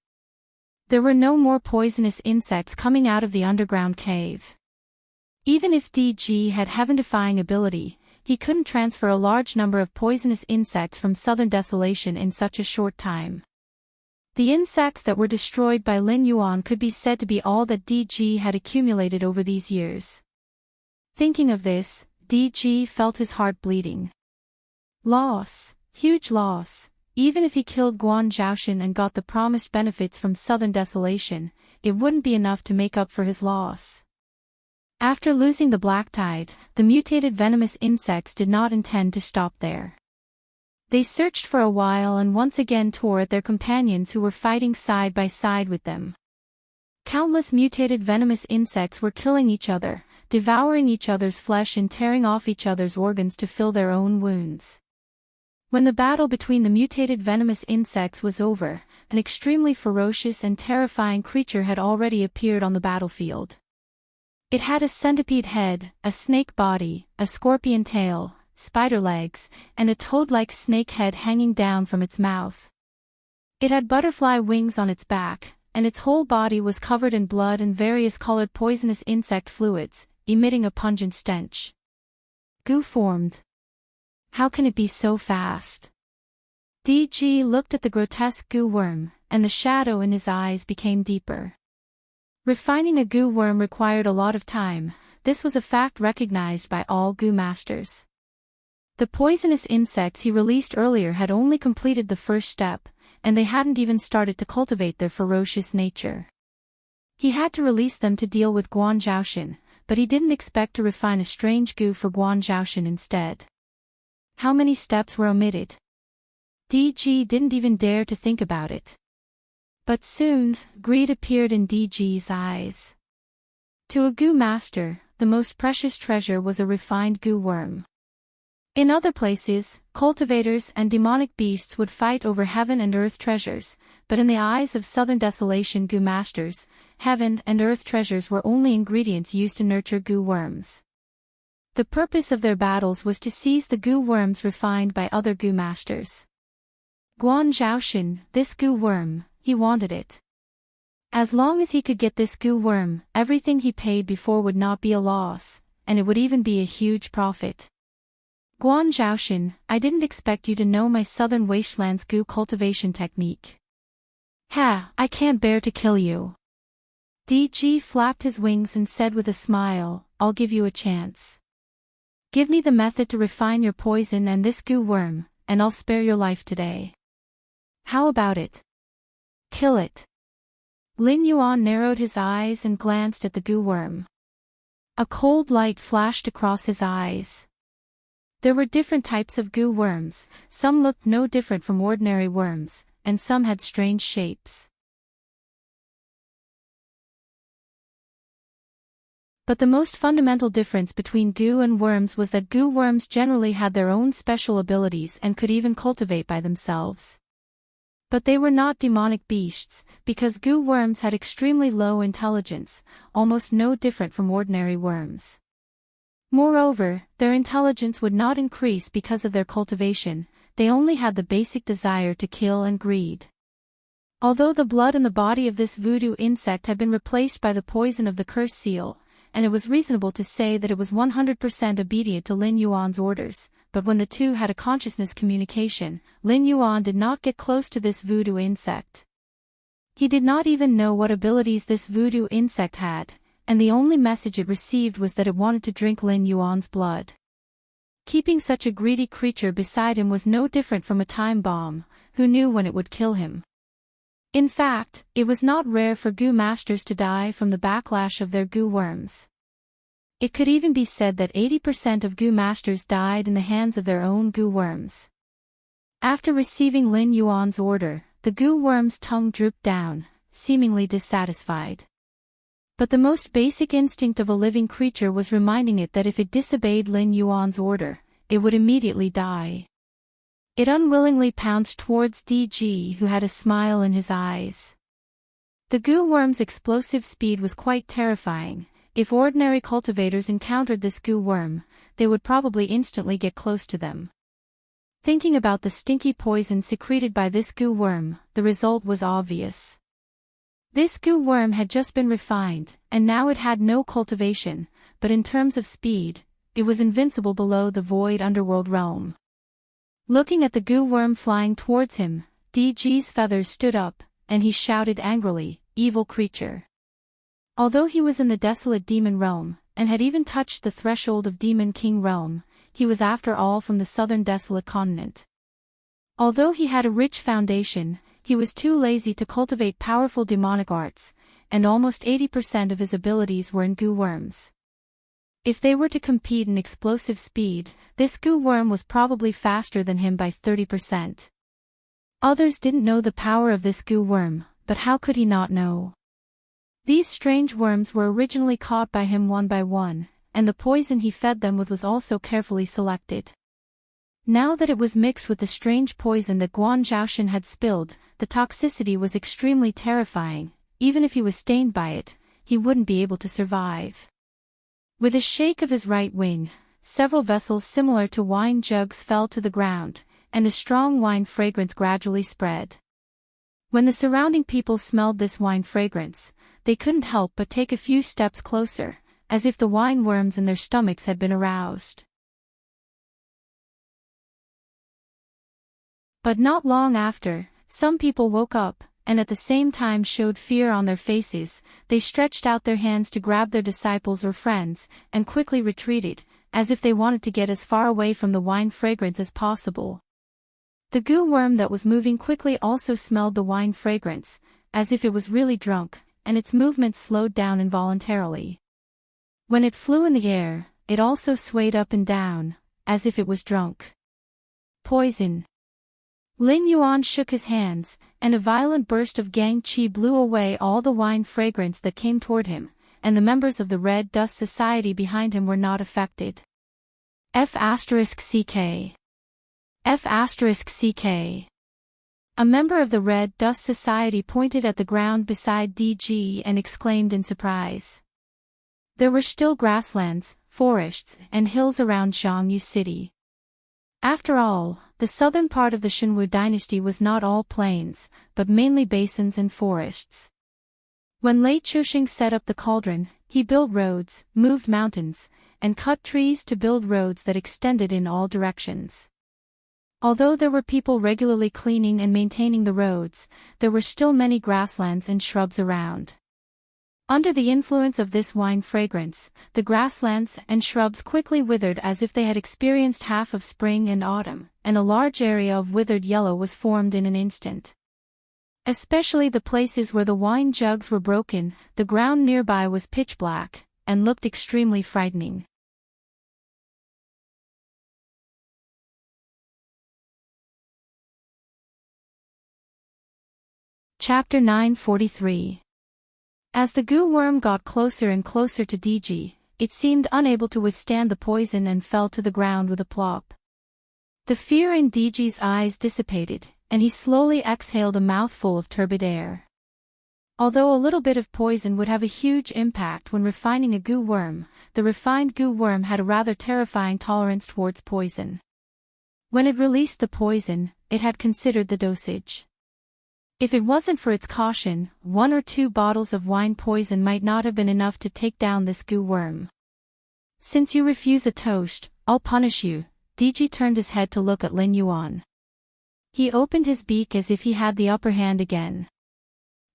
There were no more poisonous insects coming out of the underground cave. Even if DG had heaven-defying ability, he couldn't transfer a large number of poisonous insects from Southern Desolation in such a short time. The insects that were destroyed by Lin Yuan could be said to be all that DG had accumulated over these years. Thinking of this, DG felt his heart bleeding. Loss, huge loss. Even if he killed Guan Zhaoshan and got the promised benefits from Southern Desolation, it wouldn't be enough to make up for his loss. After losing the black tide, the mutated venomous insects did not intend to stop there. They searched for a while and once again tore at their companions who were fighting side by side with them. Countless mutated venomous insects were killing each other, devouring each other's flesh and tearing off each other's organs to fill their own wounds. When the battle between the mutated venomous insects was over, an extremely ferocious and terrifying creature had already appeared on the battlefield. It had a centipede head, a snake body, a scorpion tail, spider legs, and a toad-like snake head hanging down from its mouth. It had butterfly wings on its back, and its whole body was covered in blood and various colored poisonous insect fluids, emitting a pungent stench. Goo formed. How can it be so fast? DG looked at the grotesque goo worm, and the shadow in his eyes became deeper. Refining a goo worm required a lot of time. This was a fact recognized by all goo masters. The poisonous insects he released earlier had only completed the first step, and they hadn't even started to cultivate their ferocious nature. He had to release them to deal with Guan Zhaoshan, but he didn't expect to refine a strange goo for Guan Zhaoshan instead. How many steps were omitted? DG didn't even dare to think about it. But soon, greed appeared in DG's eyes. To a goo master, the most precious treasure was a refined goo worm. In other places, cultivators and demonic beasts would fight over heaven and earth treasures, but in the eyes of Southern Desolation goo masters, heaven and earth treasures were only ingredients used to nurture goo worms. The purpose of their battles was to seize the goo worms refined by other goo masters. Guan Zhaoshan, this goo worm, he wanted it. As long as he could get this goo worm, everything he paid before would not be a loss, and it would even be a huge profit. Guan Zhaoshan, I didn't expect you to know my Southern Wastelands goo cultivation technique. Ha, I can't bear to kill you. DG flapped his wings and said with a smile, I'll give you a chance. Give me the method to refine your poison and this goo worm, and I'll spare your life today. How about it? Kill it. Lin Yuan narrowed his eyes and glanced at the goo worm. A cold light flashed across his eyes. There were different types of goo worms, some looked no different from ordinary worms, and some had strange shapes. But the most fundamental difference between goo and worms was that goo worms generally had their own special abilities and could even cultivate by themselves. But they were not demonic beasts, because goo worms had extremely low intelligence, almost no different from ordinary worms. Moreover, their intelligence would not increase because of their cultivation, they only had the basic desire to kill and greed. Although the blood in the body of this voodoo insect had been replaced by the poison of the curse seal, and it was reasonable to say that it was 100% obedient to Lin Yuan's orders, but when the two had a consciousness communication, Lin Yuan did not get close to this voodoo insect. He did not even know what abilities this voodoo insect had, and the only message it received was that it wanted to drink Lin Yuan's blood. Keeping such a greedy creature beside him was no different from a time bomb, who knew when it would kill him. In fact, it was not rare for goo masters to die from the backlash of their goo worms. It could even be said that 80% of goo masters died in the hands of their own goo worms. After receiving Lin Yuan's order, the goo worm's tongue drooped down, seemingly dissatisfied. But the most basic instinct of a living creature was reminding it that if it disobeyed Lin Yuan's order, it would immediately die. It unwillingly pounced towards DG, who had a smile in his eyes. The goo worm's explosive speed was quite terrifying. If ordinary cultivators encountered this goo worm, they would probably instantly get close to them. Thinking about the stinky poison secreted by this goo worm, the result was obvious. This goo worm had just been refined, and now it had no cultivation, but in terms of speed, it was invincible below the void underworld realm. Looking at the goo worm flying towards him, DG's feathers stood up, and he shouted angrily, "Evil creature." Although he was in the desolate demon realm, and had even touched the threshold of Demon King realm, he was after all from the southern desolate continent. Although he had a rich foundation, he was too lazy to cultivate powerful demonic arts, and almost 80% of his abilities were in goo worms. If they were to compete in explosive speed, this goo worm was probably faster than him by 30%. Others didn't know the power of this goo worm, but how could he not know? These strange worms were originally caught by him one by one, and the poison he fed them with was also carefully selected. Now that it was mixed with the strange poison that Guan Zhaoshan had spilled, the toxicity was extremely terrifying. Even if he was stained by it, he wouldn't be able to survive. With a shake of his right wing, several vessels similar to wine jugs fell to the ground, and a strong wine fragrance gradually spread. When the surrounding people smelled this wine fragrance, they couldn't help but take a few steps closer, as if the wine worms in their stomachs had been aroused. But not long after, some people woke up, and at the same time showed fear on their faces. They stretched out their hands to grab their disciples or friends, and quickly retreated, as if they wanted to get as far away from the wine fragrance as possible. The goo worm that was moving quickly also smelled the wine fragrance, as if it was really drunk, and its movements slowed down involuntarily. When it flew in the air, it also swayed up and down, as if it was drunk. Poison. Lin Yuan shook his hands, and a violent burst of gang qi blew away all the wine fragrance that came toward him, and the members of the Red Dust Society behind him were not affected. F***CK. F***CK. A member of the Red Dust Society pointed at the ground beside DG and exclaimed in surprise. There were still grasslands, forests, and hills around Zhangyu City. After all, the southern part of the Shenwu dynasty was not all plains, but mainly basins and forests. When Lei Chuxing set up the cauldron, he built roads, moved mountains, and cut trees to build roads that extended in all directions. Although there were people regularly cleaning and maintaining the roads, there were still many grasslands and shrubs around. Under the influence of this wine fragrance, the grasslands and shrubs quickly withered as if they had experienced half of spring and autumn, and a large area of withered yellow was formed in an instant. Especially the places where the wine jugs were broken, the ground nearby was pitch black, and looked extremely frightening. Chapter 943. As the goo worm got closer and closer to DG, it seemed unable to withstand the poison and fell to the ground with a plop. The fear in DG's eyes dissipated, and he slowly exhaled a mouthful of turbid air. Although a little bit of poison would have a huge impact when refining a goo worm, the refined goo worm had a rather terrifying tolerance towards poison. When it released the poison, it had considered the dosage. If it wasn't for its caution, 1 or 2 bottles of wine poison might not have been enough to take down this goo worm. Since you refuse a toast, I'll punish you. DG turned his head to look at Lin Yuan. He opened his beak as if he had the upper hand again.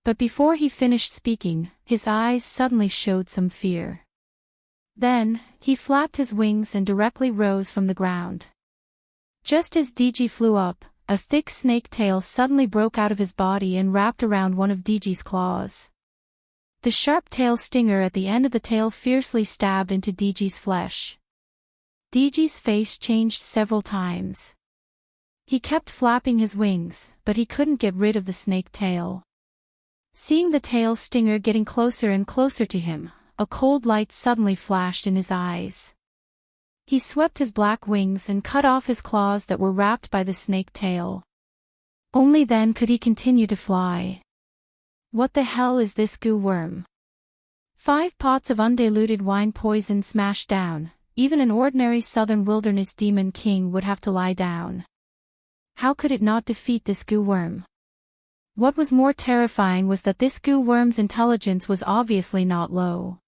But before he finished speaking, his eyes suddenly showed some fear. Then, he flapped his wings and directly rose from the ground. Just as DG flew up, a thick snake tail suddenly broke out of his body and wrapped around one of DG's claws. The sharp tail stinger at the end of the tail fiercely stabbed into DG's flesh. DG's face changed several times. He kept flapping his wings, but he couldn't get rid of the snake tail. Seeing the tail stinger getting closer and closer to him, a cold light suddenly flashed in his eyes. He swept his black wings and cut off his claws that were wrapped by the snake tail. Only then could he continue to fly. What the hell is this goo worm? 5 pots of undiluted wine poison smashed down. Even an ordinary southern wilderness demon king would have to lie down. How could it not defeat this goo worm? What was more terrifying was that this goo worm's intelligence was obviously not low.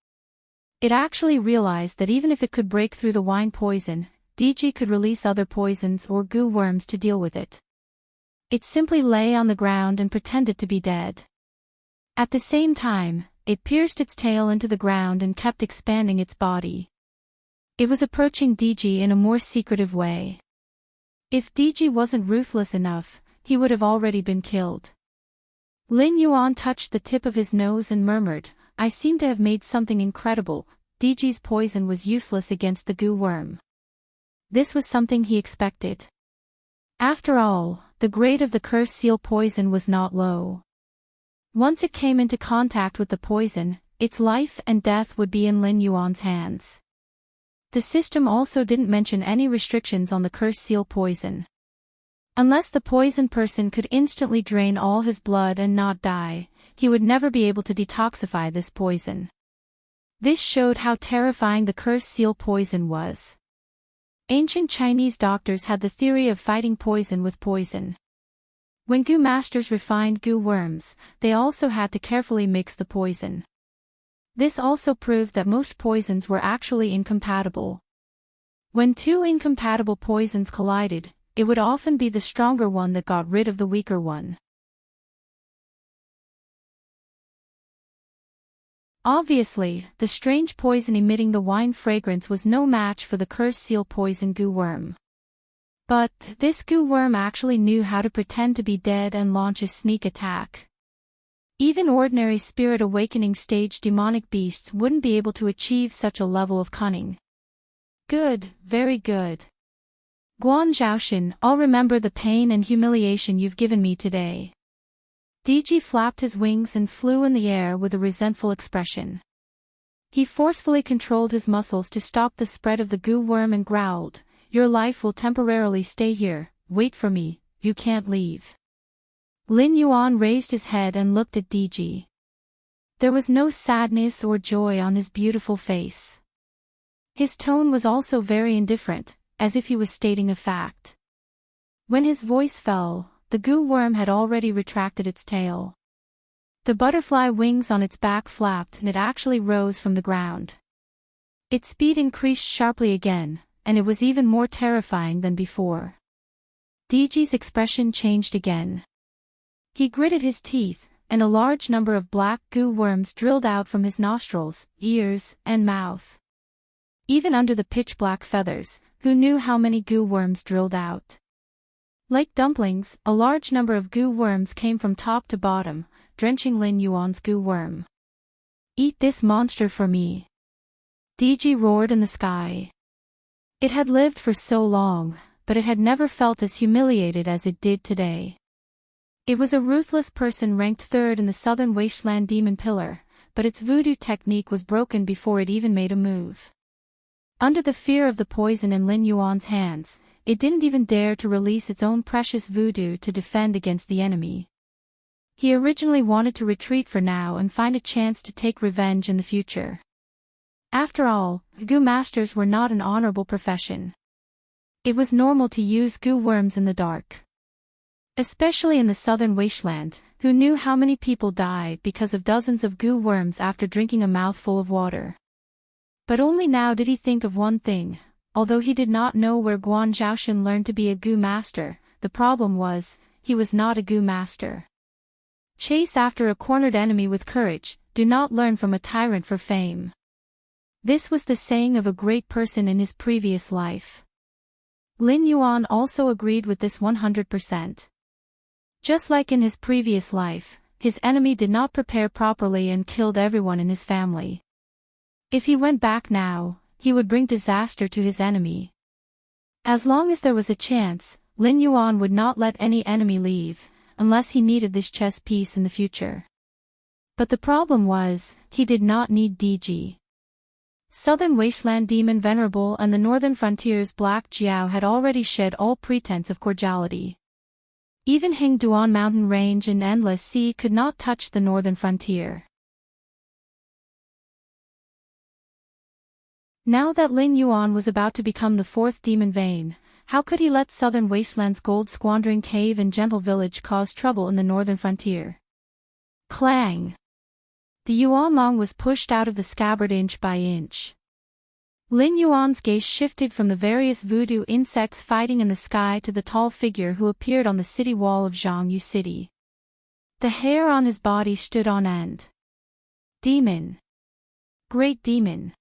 It actually realized that even if it could break through the wine poison, DG could release other poisons or goo worms to deal with it. It simply lay on the ground and pretended to be dead. At the same time, it pierced its tail into the ground and kept expanding its body. It was approaching DG in a more secretive way. If DG wasn't ruthless enough, he would have already been killed. Lin Yuan touched the tip of his nose and murmured, I seem to have made something incredible. DG's poison was useless against the goo worm. This was something he expected. After all, the grade of the curse seal poison was not low. Once it came into contact with the poison, its life and death would be in Lin Yuan's hands. The system also didn't mention any restrictions on the curse seal poison. Unless the poison person could instantly drain all his blood and not die, he would never be able to detoxify this poison. This showed how terrifying the curse seal poison was. Ancient Chinese doctors had the theory of fighting poison with poison. When goo masters refined goo worms, they also had to carefully mix the poison. This also proved that most poisons were actually incompatible. When 2 incompatible poisons collided, it would often be the stronger one that got rid of the weaker one. Obviously, the strange poison emitting the wine fragrance was no match for the curse seal poison goo worm. But, this goo worm actually knew how to pretend to be dead and launch a sneak attack. Even ordinary spirit awakening stage demonic beasts wouldn't be able to achieve such a level of cunning. Good, very good. Guan Zhaoshan, I'll remember the pain and humiliation you've given me today. DG flapped his wings and flew in the air with a resentful expression. He forcefully controlled his muscles to stop the spread of the goo worm and growled, "Your life will temporarily stay here, wait for me, you can't leave." Lin Yuan raised his head and looked at DG. There was no sadness or joy on his beautiful face. His tone was also very indifferent, as if he was stating a fact. When his voice fell, the goo worm had already retracted its tail. The butterfly wings on its back flapped and it actually rose from the ground. Its speed increased sharply again, and it was even more terrifying than before. DG's expression changed again. He gritted his teeth, and a large number of black goo worms drilled out from his nostrils, ears, and mouth. Even under the pitch-black feathers, who knew how many goo worms drilled out? Like dumplings, a large number of goo worms came from top to bottom, drenching Lin Yuan's goo worm. "Eat this monster for me!" DG roared in the sky. It had lived for so long, but it had never felt as humiliated as it did today. It was a ruthless person ranked third in the Southern Wasteland Demon Pillar, but its voodoo technique was broken before it even made a move. Under the fear of the poison in Lin Yuan's hands, it didn't even dare to release its own precious voodoo to defend against the enemy. He originally wanted to retreat for now and find a chance to take revenge in the future. After all, goo masters were not an honorable profession. It was normal to use goo worms in the dark. Especially in the Southern Wasteland, who knew how many people died because of dozens of goo worms after drinking a mouthful of water. But only now did he think of one thing. Although he did not know where Guan Zhaoshan learned to be a goo master, the problem was, he was not a goo master. Chase after a cornered enemy with courage, do not learn from a tyrant for fame. This was the saying of a great person in his previous life. Lin Yuan also agreed with this 100%. Just like in his previous life, his enemy did not prepare properly and killed everyone in his family. If he went back now, he would bring disaster to his enemy. As long as there was a chance, Lin Yuan would not let any enemy leave, unless he needed this chess piece in the future. But the problem was, he did not need DG. Southern Wasteland Demon Venerable and the Northern Frontier's Black Jiao had already shed all pretense of cordiality. Even Hingduan Mountain Range and Endless Sea could not touch the Northern Frontier. Now that Lin Yuan was about to become the fourth demon vein, how could he let Southern Wasteland's gold-squandering cave and gentle village cause trouble in the Northern Frontier? Clang! The Yuanlong was pushed out of the scabbard inch by inch. Lin Yuan's gaze shifted from the various voodoo insects fighting in the sky to the tall figure who appeared on the city wall of Zhangyu City. The hair on his body stood on end. Demon. Great demon.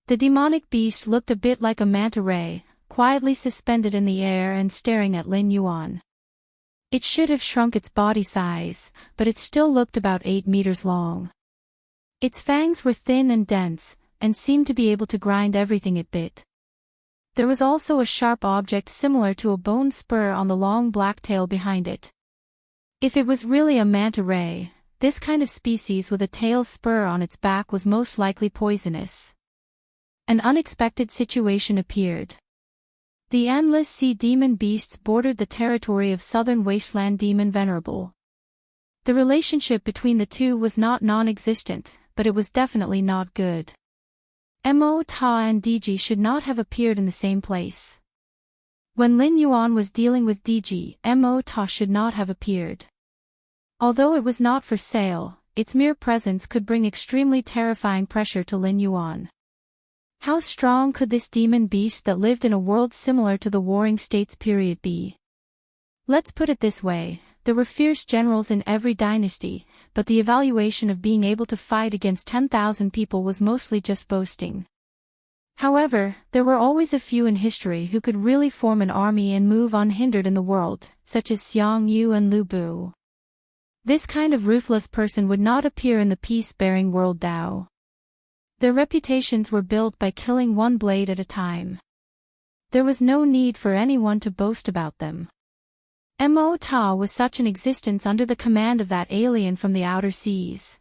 The demonic beast looked a bit like a manta ray, quietly suspended in the air and staring at Lin Yuan. It should have shrunk its body size, but it still looked about 8 meters long. Its fangs were thin and dense, and seemed to be able to grind everything it bit. There was also a sharp object similar to a bone spur on the long black tail behind it. If it was really a manta ray, this kind of species with a tail spur on its back was most likely poisonous. An unexpected situation appeared. The Endless Sea demon beasts bordered the territory of Southern Wasteland Demon Venerable. The relationship between the two was not non-existent, but it was definitely not good. Mo Ta and DG should not have appeared in the same place. When Lin Yuan was dealing with DG, Mo Ta should not have appeared. Although it was not for sale, its mere presence could bring extremely terrifying pressure to Lin Yuan. How strong could this demon beast that lived in a world similar to the Warring States period be? Let's put it this way, there were fierce generals in every dynasty, but the evaluation of being able to fight against 10,000 people was mostly just boasting. However, there were always a few in history who could really form an army and move unhindered in the world, such as Xiang Yu and Lu Bu. This kind of ruthless person would not appear in the peace-bearing world Dao. Their reputations were built by killing one blade at a time. There was no need for anyone to boast about them. Mo Ta was such an existence under the command of that alien from the outer seas.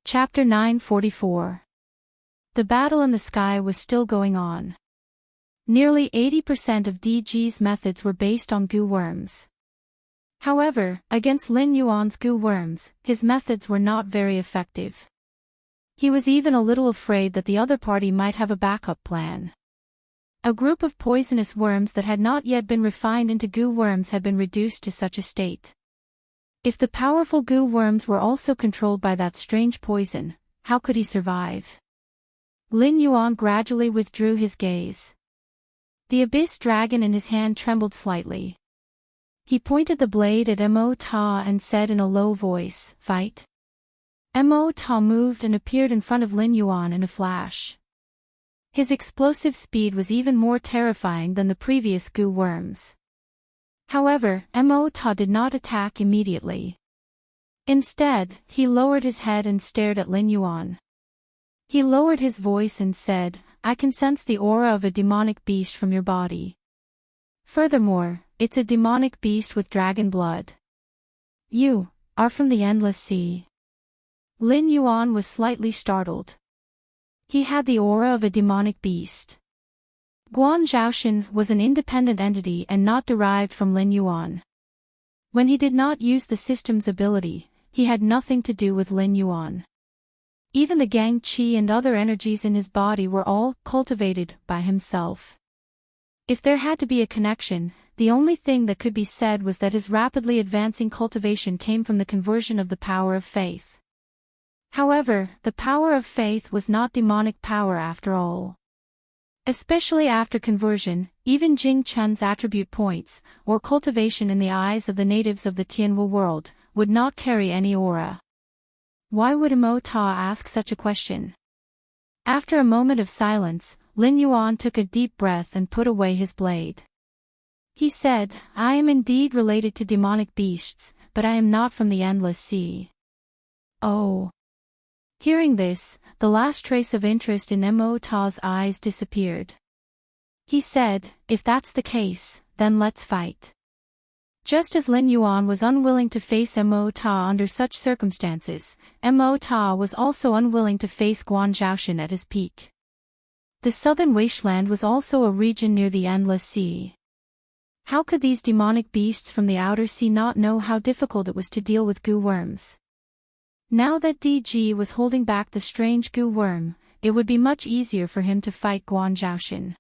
Chapter 944. The battle in the sky was still going on. Nearly 80% of DG's methods were based on goo worms. However, against Lin Yuan's goo worms, his methods were not very effective. He was even a little afraid that the other party might have a backup plan. A group of poisonous worms that had not yet been refined into goo worms had been reduced to such a state. If the powerful goo worms were also controlled by that strange poison, how could he survive? Lin Yuan gradually withdrew his gaze. The abyss dragon in his hand trembled slightly. He pointed the blade at Mo Ta and said in a low voice, "Fight." Mo Ta moved and appeared in front of Lin Yuan in a flash. His explosive speed was even more terrifying than the previous goo worms. However, Mo Ta did not attack immediately. Instead, he lowered his head and stared at Lin Yuan. He lowered his voice and said, "I can sense the aura of a demonic beast from your body. Furthermore, it's a demonic beast with dragon blood. You are from the Endless Sea." Lin Yuan was slightly startled. He had the aura of a demonic beast. Guan Zhaoshan was an independent entity and not derived from Lin Yuan. When he did not use the system's ability, he had nothing to do with Lin Yuan. Even the Gang Qi and other energies in his body were all cultivated by himself. If there had to be a connection, the only thing that could be said was that his rapidly advancing cultivation came from the conversion of the power of faith. However, the power of faith was not demonic power after all. Especially after conversion, even Jing Chun's attribute points, or cultivation in the eyes of the natives of the Tianwu world, would not carry any aura. Why would Mo Ta ask such a question? After a moment of silence, Lin Yuan took a deep breath and put away his blade. He said, "I am indeed related to demonic beasts, but I am not from the Endless Sea." Oh. Hearing this, the last trace of interest in Mo Ta's eyes disappeared. He said, "If that's the case, then let's fight." Just as Lin Yuan was unwilling to face Mo Ta under such circumstances, Mo Ta was also unwilling to face Guan Zhaoshan at his peak. The southern wasteland was also a region near the Endless Sea. How could these demonic beasts from the outer sea not know how difficult it was to deal with goo worms? Now that DG was holding back the strange goo worm, it would be much easier for him to fight Guan Zhaoshan.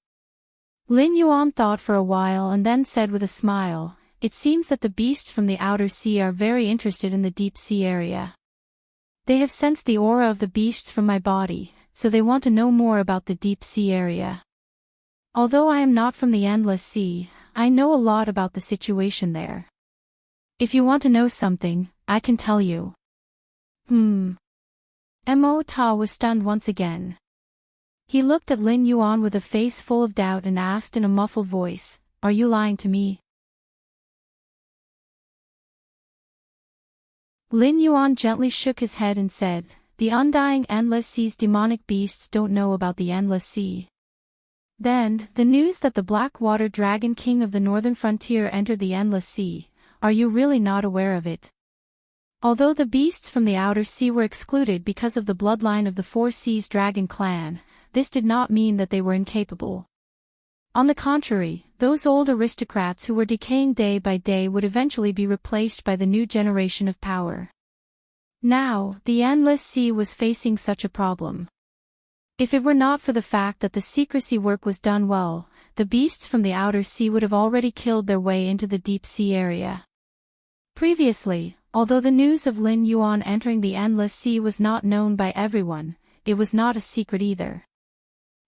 Lin Yuan thought for a while and then said with a smile, "It seems that the beasts from the outer sea are very interested in the deep sea area. They have sensed the aura of the beasts from my body, so they want to know more about the deep sea area. Although I am not from the Endless Sea, I know a lot about the situation there. If you want to know something, I can tell you." Mo Ta was stunned once again. He looked at Lin Yuan with a face full of doubt and asked in a muffled voice, "Are you lying to me?" Lin Yuan gently shook his head and said, "The undying Endless Sea's demonic beasts don't know about the Endless Sea." Then, the news that the Blackwater Dragon King of the Northern Frontier entered the Endless Sea, are you really not aware of it? Although the beasts from the outer sea were excluded because of the bloodline of the Four Seas Dragon clan, this did not mean that they were incapable. On the contrary, those old aristocrats who were decaying day by day would eventually be replaced by the new generation of power. Now, the Endless Sea was facing such a problem. If it were not for the fact that the secrecy work was done well, the beasts from the outer sea would have already killed their way into the deep sea area. Previously, although the news of Lin Yuan entering the Endless Sea was not known by everyone, it was not a secret either.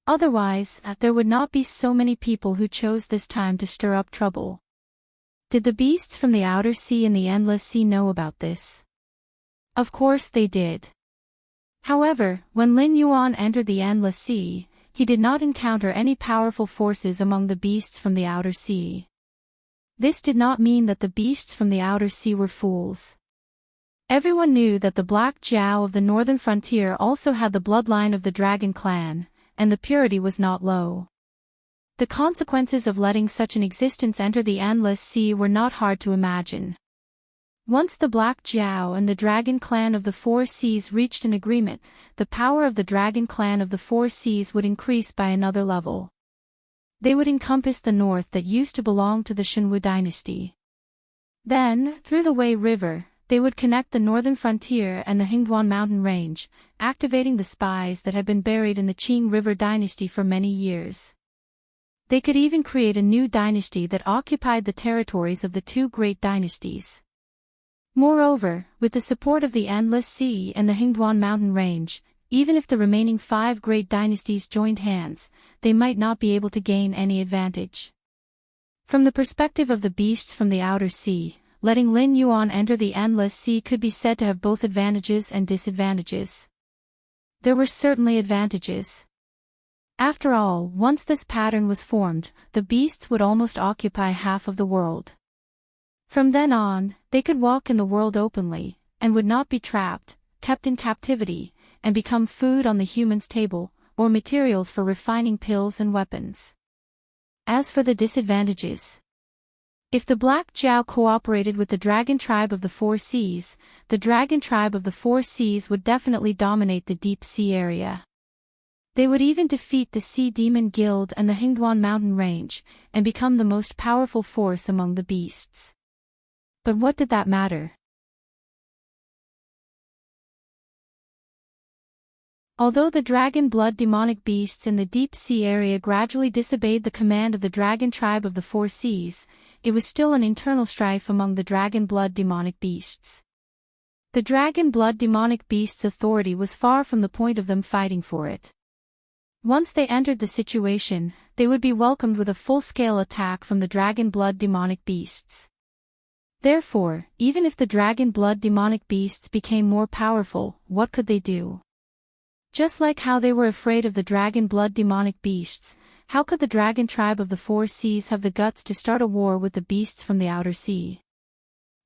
Otherwise, there would not be so many people who chose this time to stir up trouble. Did the beasts from the outer sea and the Endless Sea know about this? Of course they did. However, when Lin Yuan entered the Endless Sea, he did not encounter any powerful forces among the beasts from the outer sea. This did not mean that the beasts from the outer sea were fools. Everyone knew that the Black Jiao of the northern frontier also had the bloodline of the dragon clan, and the purity was not low. The consequences of letting such an existence enter the endless sea were not hard to imagine. Once the Black Jiao and the Dragon Clan of the Four Seas reached an agreement, the power of the Dragon Clan of the Four Seas would increase by another level. They would encompass the north that used to belong to the Shenwu dynasty. Then, through the Wei River, they would connect the northern frontier and the Hingduan mountain range, activating the spies that had been buried in the Qing River dynasty for many years. They could even create a new dynasty that occupied the territories of the two great dynasties. Moreover, with the support of the Endless Sea and the Hingduan mountain range, even if the remaining 5 great dynasties joined hands, they might not be able to gain any advantage. From the perspective of the beasts from the outer sea, letting Lin Yuan enter the Endless Sea could be said to have both advantages and disadvantages. There were certainly advantages. After all, once this pattern was formed, the beasts would almost occupy half of the world. From then on, they could walk in the world openly, and would not be trapped, kept in captivity, and become food on the human's table, or materials for refining pills and weapons. As for the disadvantages, if the Black Jiao cooperated with the Dragon Tribe of the Four Seas, the Dragon Tribe of the Four Seas would definitely dominate the deep sea area. They would even defeat the Sea Demon Guild and the Hingduan mountain range, and become the most powerful force among the beasts. But what did that matter? Although the dragon blood demonic beasts in the deep sea area gradually disobeyed the command of the Dragon Tribe of the Four Seas, it was still an internal strife among the dragon blood demonic beasts. The dragon blood demonic beasts' authority was far from the point of them fighting for it. Once they entered the situation, they would be welcomed with a full-scale attack from the dragon blood demonic beasts. Therefore, even if the dragon blood demonic beasts became more powerful, what could they do? Just like how they were afraid of the dragon blood demonic beasts, how could the Dragon Tribe of the Four Seas have the guts to start a war with the beasts from the outer sea?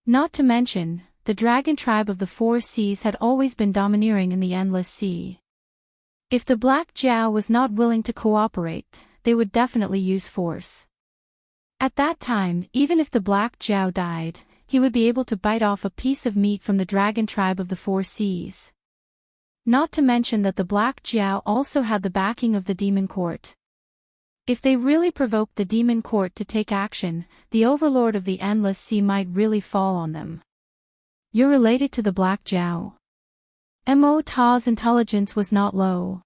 Not to mention, the Dragon Tribe of the Four Seas had always been domineering in the Endless Sea. If the Black Jiao was not willing to cooperate, they would definitely use force. At that time, even if the Black Jiao died, he would be able to bite off a piece of meat from the Dragon Tribe of the Four Seas. Not to mention that the Black Jiao also had the backing of the Demon Court. If they really provoked the Demon Court to take action, the Overlord of the Endless Sea might really fall on them. You're related to the Black Jiao. Mo Ta's intelligence was not low.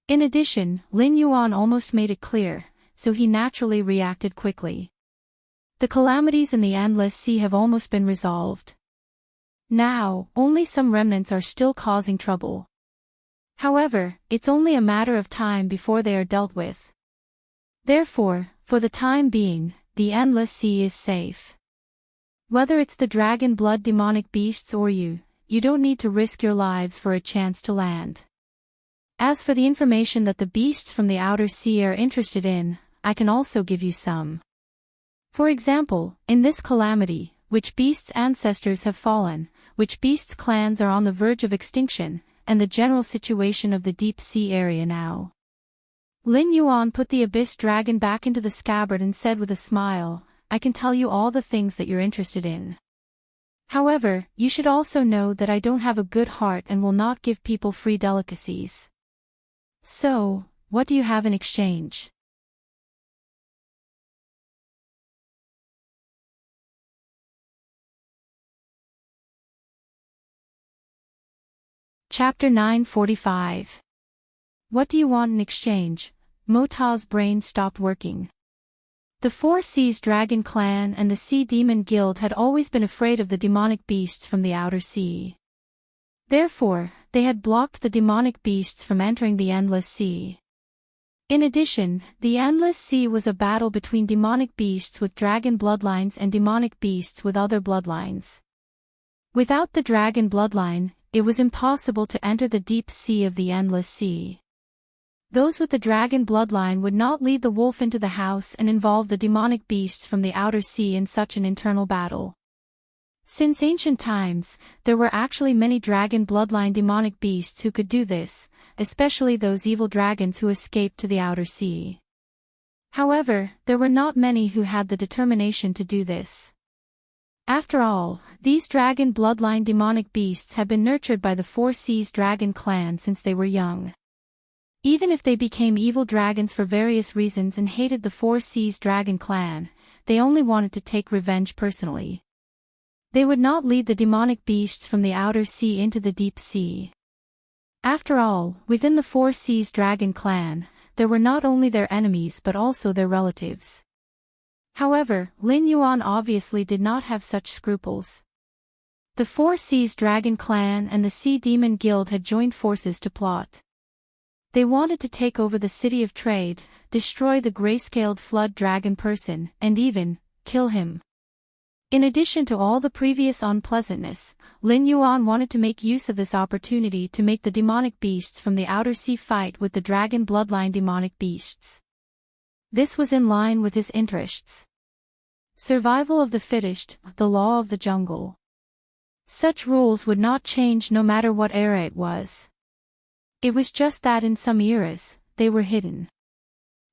In addition, Lin Yuan almost made it clear, so he naturally reacted quickly. The calamities in the Endless Sea have almost been resolved. Now, only some remnants are still causing trouble. However, it's only a matter of time before they are dealt with. Therefore, for the time being, the Endless Sea is safe. Whether it's the dragon blood demonic beasts or you don't need to risk your lives for a chance to land. As for the information that the beasts from the outer sea are interested in, I can also give you some. For example, in this calamity, which beasts' ancestors have fallen, which beasts' clans are on the verge of extinction, and the general situation of the deep sea area now. Lin Yuan put the abyss dragon back into the scabbard and said with a smile, I can tell you all the things that you're interested in. However, you should also know that I don't have a good heart and will not give people free delicacies. So, what do you have in exchange? Chapter 945. What do you want in exchange? Mo Ta's brain stopped working. The Four Seas Dragon Clan and the Sea Demon Guild had always been afraid of the demonic beasts from the outer sea. Therefore, they had blocked the demonic beasts from entering the Endless Sea. In addition, the Endless Sea was a battle between demonic beasts with dragon bloodlines and demonic beasts with other bloodlines. Without the dragon bloodline, it was impossible to enter the deep sea of the Endless Sea. Those with the dragon bloodline would not lead the wolf into the house and involve the demonic beasts from the outer sea in such an internal battle. Since ancient times, there were actually many dragon bloodline demonic beasts who could do this, especially those evil dragons who escaped to the outer sea. However, there were not many who had the determination to do this. After all, these dragon bloodline demonic beasts had been nurtured by the Four Seas dragon clan since they were young. Even if they became evil dragons for various reasons and hated the Four Seas dragon clan, they only wanted to take revenge personally. They would not lead the demonic beasts from the outer sea into the deep sea. After all, within the Four Seas dragon clan, there were not only their enemies but also their relatives. However, Lin Yuan obviously did not have such scruples. The Four Seas dragon clan and the Sea Demon Guild had joined forces to plot. They wanted to take over the City of Trade, destroy the gray-scaled flood dragon person, and even kill him. In addition to all the previous unpleasantness, Lin Yuan wanted to make use of this opportunity to make the demonic beasts from the outer sea fight with the dragon bloodline demonic beasts. This was in line with his interests. Survival of the fittest, the law of the jungle. Such rules would not change no matter what era it was. It was just that in some eras, they were hidden.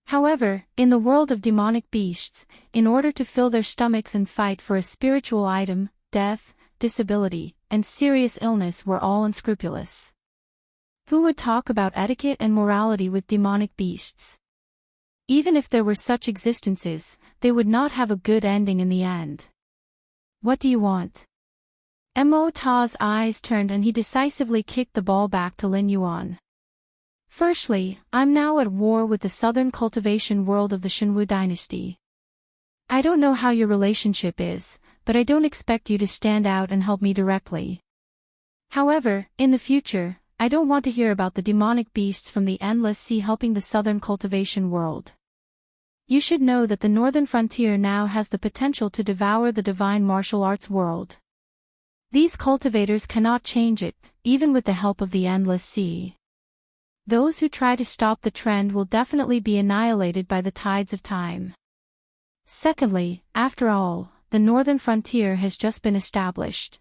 However, in the world of demonic beasts, in order to fill their stomachs and fight for a spiritual item, death, disability, and serious illness were all unscrupulous. Who would talk about etiquette and morality with demonic beasts? Even if there were such existences, they would not have a good ending in the end. What do you want? Mo Ta's eyes turned and he decisively kicked the ball back to Lin Yuan. Firstly, I'm now at war with the southern cultivation world of the Shenwu dynasty. I don't know how your relationship is, but I don't expect you to stand out and help me directly. However, in the future, I don't want to hear about the demonic beasts from the endless sea helping the southern cultivation world. You should know that the northern frontier now has the potential to devour the divine martial arts world. These cultivators cannot change it, even with the help of the endless sea. Those who try to stop the trend will definitely be annihilated by the tides of time. Secondly, after all, the northern frontier has just been established.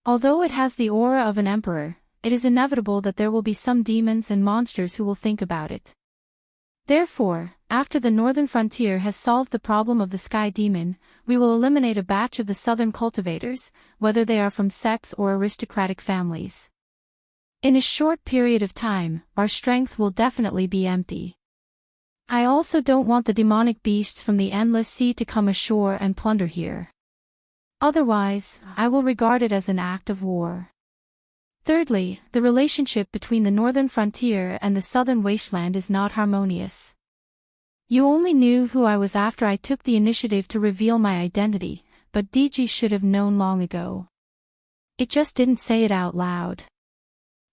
Although it has the aura of an emperor, it is inevitable that there will be some demons and monsters who will think about it. Therefore, after the northern frontier has solved the problem of the sky demon, we will eliminate a batch of the southern cultivators, whether they are from sects or aristocratic families. In a short period of time, our strength will definitely be empty. I also don't want the demonic beasts from the endless sea to come ashore and plunder here. Otherwise, I will regard it as an act of war. Thirdly, the relationship between the northern frontier and the southern wasteland is not harmonious. You only knew who I was after I took the initiative to reveal my identity, but DG should have known long ago. It just didn't say it out loud.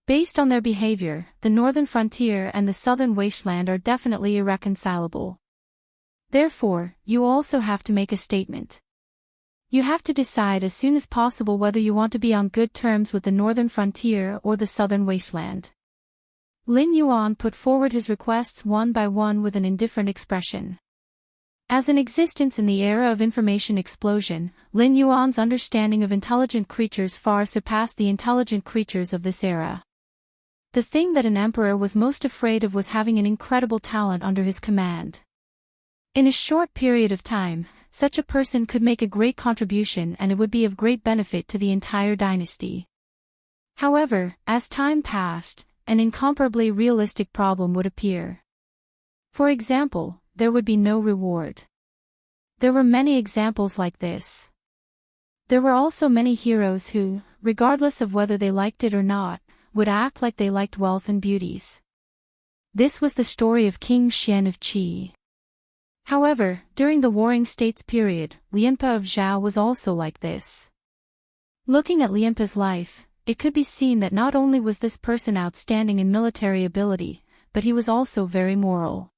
Based on their behavior, the northern frontier and the southern wasteland are definitely irreconcilable. Therefore, you also have to make a statement. You have to decide as soon as possible whether you want to be on good terms with the northern frontier or the southern wasteland. Lin Yuan put forward his requests one by one with an indifferent expression. As an existence in the era of information explosion, Lin Yuan's understanding of intelligent creatures far surpassed the intelligent creatures of this era. The thing that an emperor was most afraid of was having an incredible talent under his command. In a short period of time, such a person could make a great contribution and it would be of great benefit to the entire dynasty. However, as time passed, an incomparably realistic problem would appear. For example, there would be no reward. There were many examples like this. There were also many heroes who, regardless of whether they liked it or not, would act like they liked wealth and beauties. This was the story of King Xian of Qi. However, during the Warring States period, Lianpa of Zhao was also like this. Looking at Lianpa's life, it could be seen that not only was this person outstanding in military ability, but he was also very moral.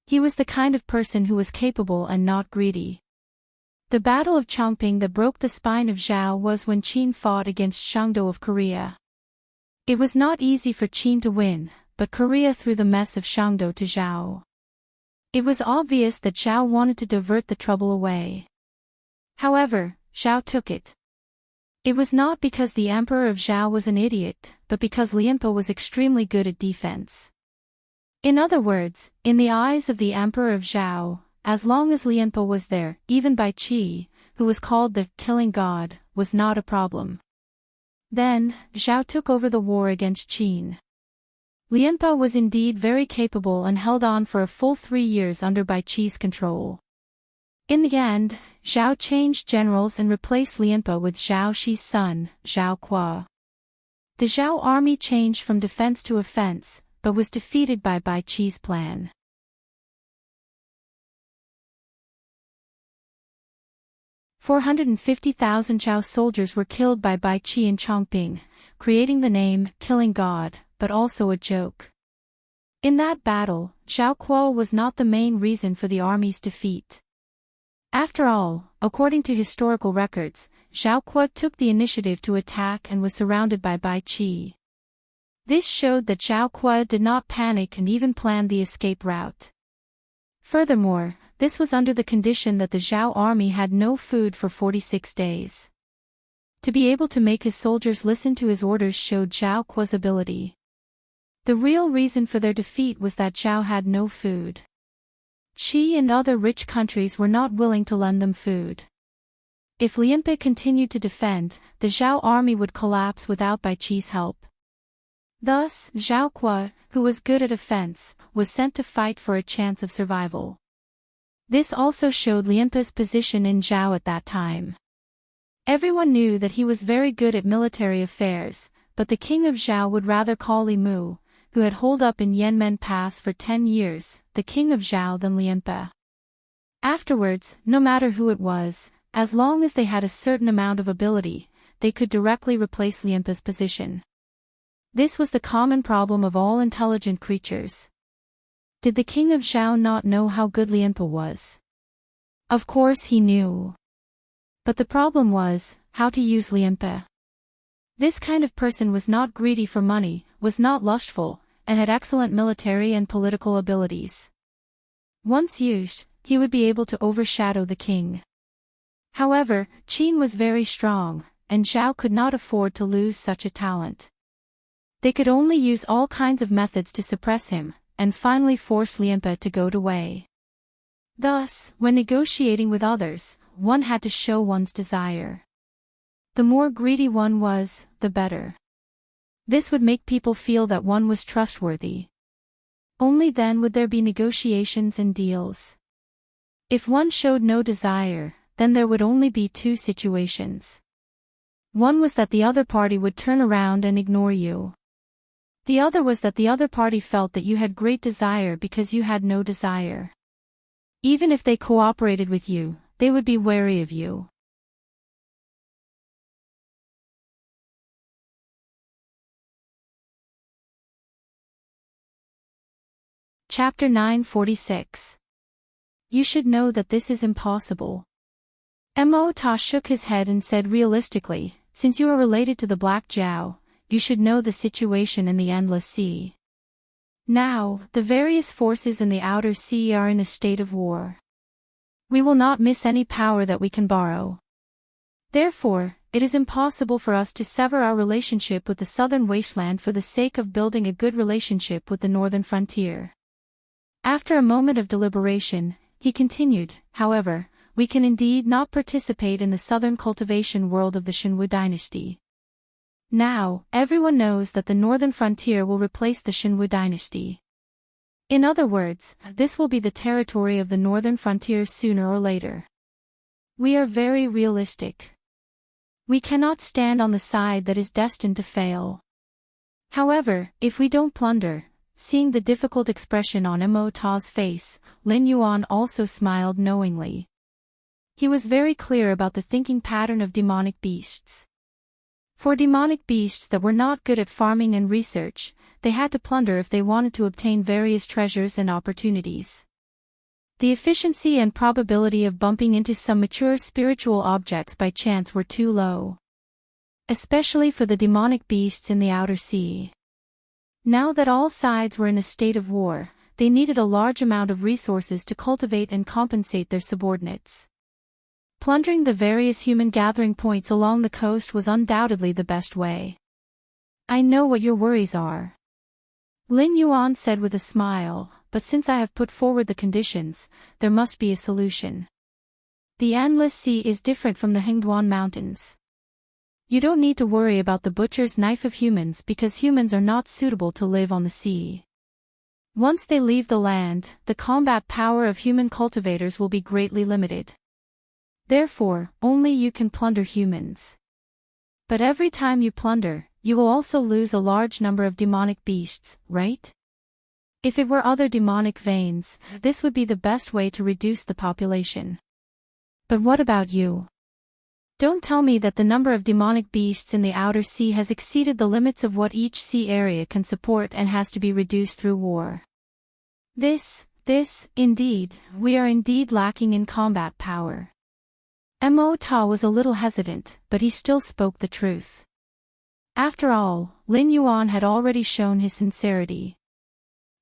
He was the kind of person who was capable and not greedy. The Battle of Chongping that broke the spine of Zhao was when Qin fought against Shangdo of Korea. It was not easy for Qin to win, but Korea threw the mess of Shangdo to Zhao. It was obvious that Zhao wanted to divert the trouble away. However, Zhao took it. It was not because the Emperor of Zhao was an idiot, but because Lianpe was extremely good at defense. In other words, in the eyes of the Emperor of Zhao, as long as Lianpe was there, even Bai Qi, who was called the killing god, was not a problem. Then, Zhao took over the war against Qin. Lianpe was indeed very capable and held on for a full 3 years under Bai Qi's control. In the end, Zhao changed generals and replaced Lianpe with Zhao Xi's son, Zhao Kuo. The Zhao army changed from defense to offense, but was defeated by Bai Qi's plan. "450,000 Zhao soldiers were killed by Bai Qi in Chongping, creating the name Killing God, but also a joke. In that battle, Zhao Kuo was not the main reason for the army's defeat. After all, according to historical records, Zhao Kuo took the initiative to attack and was surrounded by Bai Qi. This showed that Zhao Kuo did not panic and even planned the escape route. Furthermore, this was under the condition that the Zhao army had no food for 46 days. To be able to make his soldiers listen to his orders showed Zhao Kuo's ability. The real reason for their defeat was that Zhao had no food. Qi and other rich countries were not willing to lend them food. If Lianpe continued to defend, the Zhao army would collapse without Bai Qi's help. Thus, Zhao Kuo, who was good at offense, was sent to fight for a chance of survival. This also showed Lianpe's position in Zhao at that time. Everyone knew that he was very good at military affairs, but the king of Zhao would rather call Li Mu, who had holed up in Yanmen Pass for 10 years, the king of Zhao than Lianpe. Afterwards, no matter who it was, as long as they had a certain amount of ability, they could directly replace Lianpe's position. This was the common problem of all intelligent creatures. Did the king of Zhao not know how good Lianpe was? Of course he knew. But the problem was, how to use Lianpe. This kind of person was not greedy for money, was not lustful, and had excellent military and political abilities. Once used, he would be able to overshadow the king. However, Qin was very strong, and Zhao could not afford to lose such a talent. They could only use all kinds of methods to suppress him, and finally force Lianpe to go away. Thus, when negotiating with others, one had to show one's desire. The more greedy one was, the better. This would make people feel that one was trustworthy. Only then would there be negotiations and deals. If one showed no desire, then there would only be 2 situations. One was that the other party would turn around and ignore you. The other was that the other party felt that you had great desire because you had no desire. Even if they cooperated with you, they would be wary of you. Chapter 946. You should know that this is impossible. Mo Ta shook his head and said realistically, since you are related to the Black Zhao, you should know the situation in the Endless Sea. Now, the various forces in the Outer Sea are in a state of war. We will not miss any power that we can borrow. Therefore, it is impossible for us to sever our relationship with the southern wasteland for the sake of building a good relationship with the northern frontier. After a moment of deliberation, he continued, however, we can indeed not participate in the southern cultivation world of the Shenwu dynasty. Now, everyone knows that the northern frontier will replace the Shenwu dynasty. In other words, this will be the territory of the northern frontier sooner or later. We are very realistic. We cannot stand on the side that is destined to fail. However, if we don't plunder, seeing the difficult expression on Mo Ta's face, Lin Yuan also smiled knowingly. He was very clear about the thinking pattern of demonic beasts. For demonic beasts that were not good at farming and research, they had to plunder if they wanted to obtain various treasures and opportunities. The efficiency and probability of bumping into some mature spiritual objects by chance were too low. Especially for the demonic beasts in the Outer Sea. Now that all sides were in a state of war, they needed a large amount of resources to cultivate and compensate their subordinates. Plundering the various human gathering points along the coast was undoubtedly the best way. I know what your worries are, Lin Yuan said with a smile, but since I have put forward the conditions, there must be a solution. The Endless Sea is different from the Hingduan Mountains. You don't need to worry about the butcher's knife of humans because humans are not suitable to live on the sea. Once they leave the land, the combat power of human cultivators will be greatly limited. Therefore, only you can plunder humans. But every time you plunder, you will also lose a large number of demonic beasts, right? If it were other demonic veins, this would be the best way to reduce the population. But what about you? Don't tell me that the number of demonic beasts in the outer sea has exceeded the limits of what each sea area can support and has to be reduced through war. Indeed, we are indeed lacking in combat power. Mo Ta was a little hesitant, but he still spoke the truth. After all, Lin Yuan had already shown his sincerity.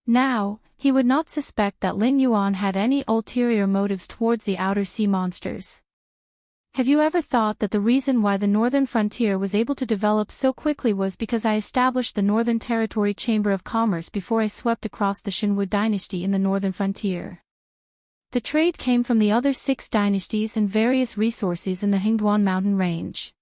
Now, he would not suspect that Lin Yuan had any ulterior motives towards the outer sea monsters. Have you ever thought that the reason why the northern frontier was able to develop so quickly was because I established the Northern Territory Chamber of Commerce before I swept across the Xinwu dynasty in the northern frontier? The trade came from the other 6 dynasties and various resources in the Hingduan mountain range.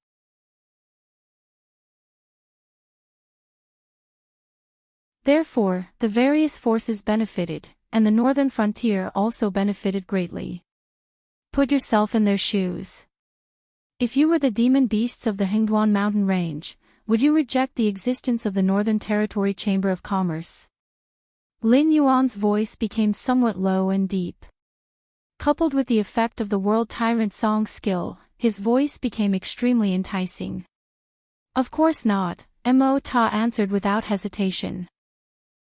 Therefore, the various forces benefited, and the northern frontier also benefited greatly. Put yourself in their shoes. If you were the demon beasts of the Hingduan mountain range, would you reject the existence of the Northern Territory Chamber of Commerce? Lin Yuan's voice became somewhat low and deep. Coupled with the effect of the World Tyrant Song skill, his voice became extremely enticing. Of course not, Mo Ta answered without hesitation.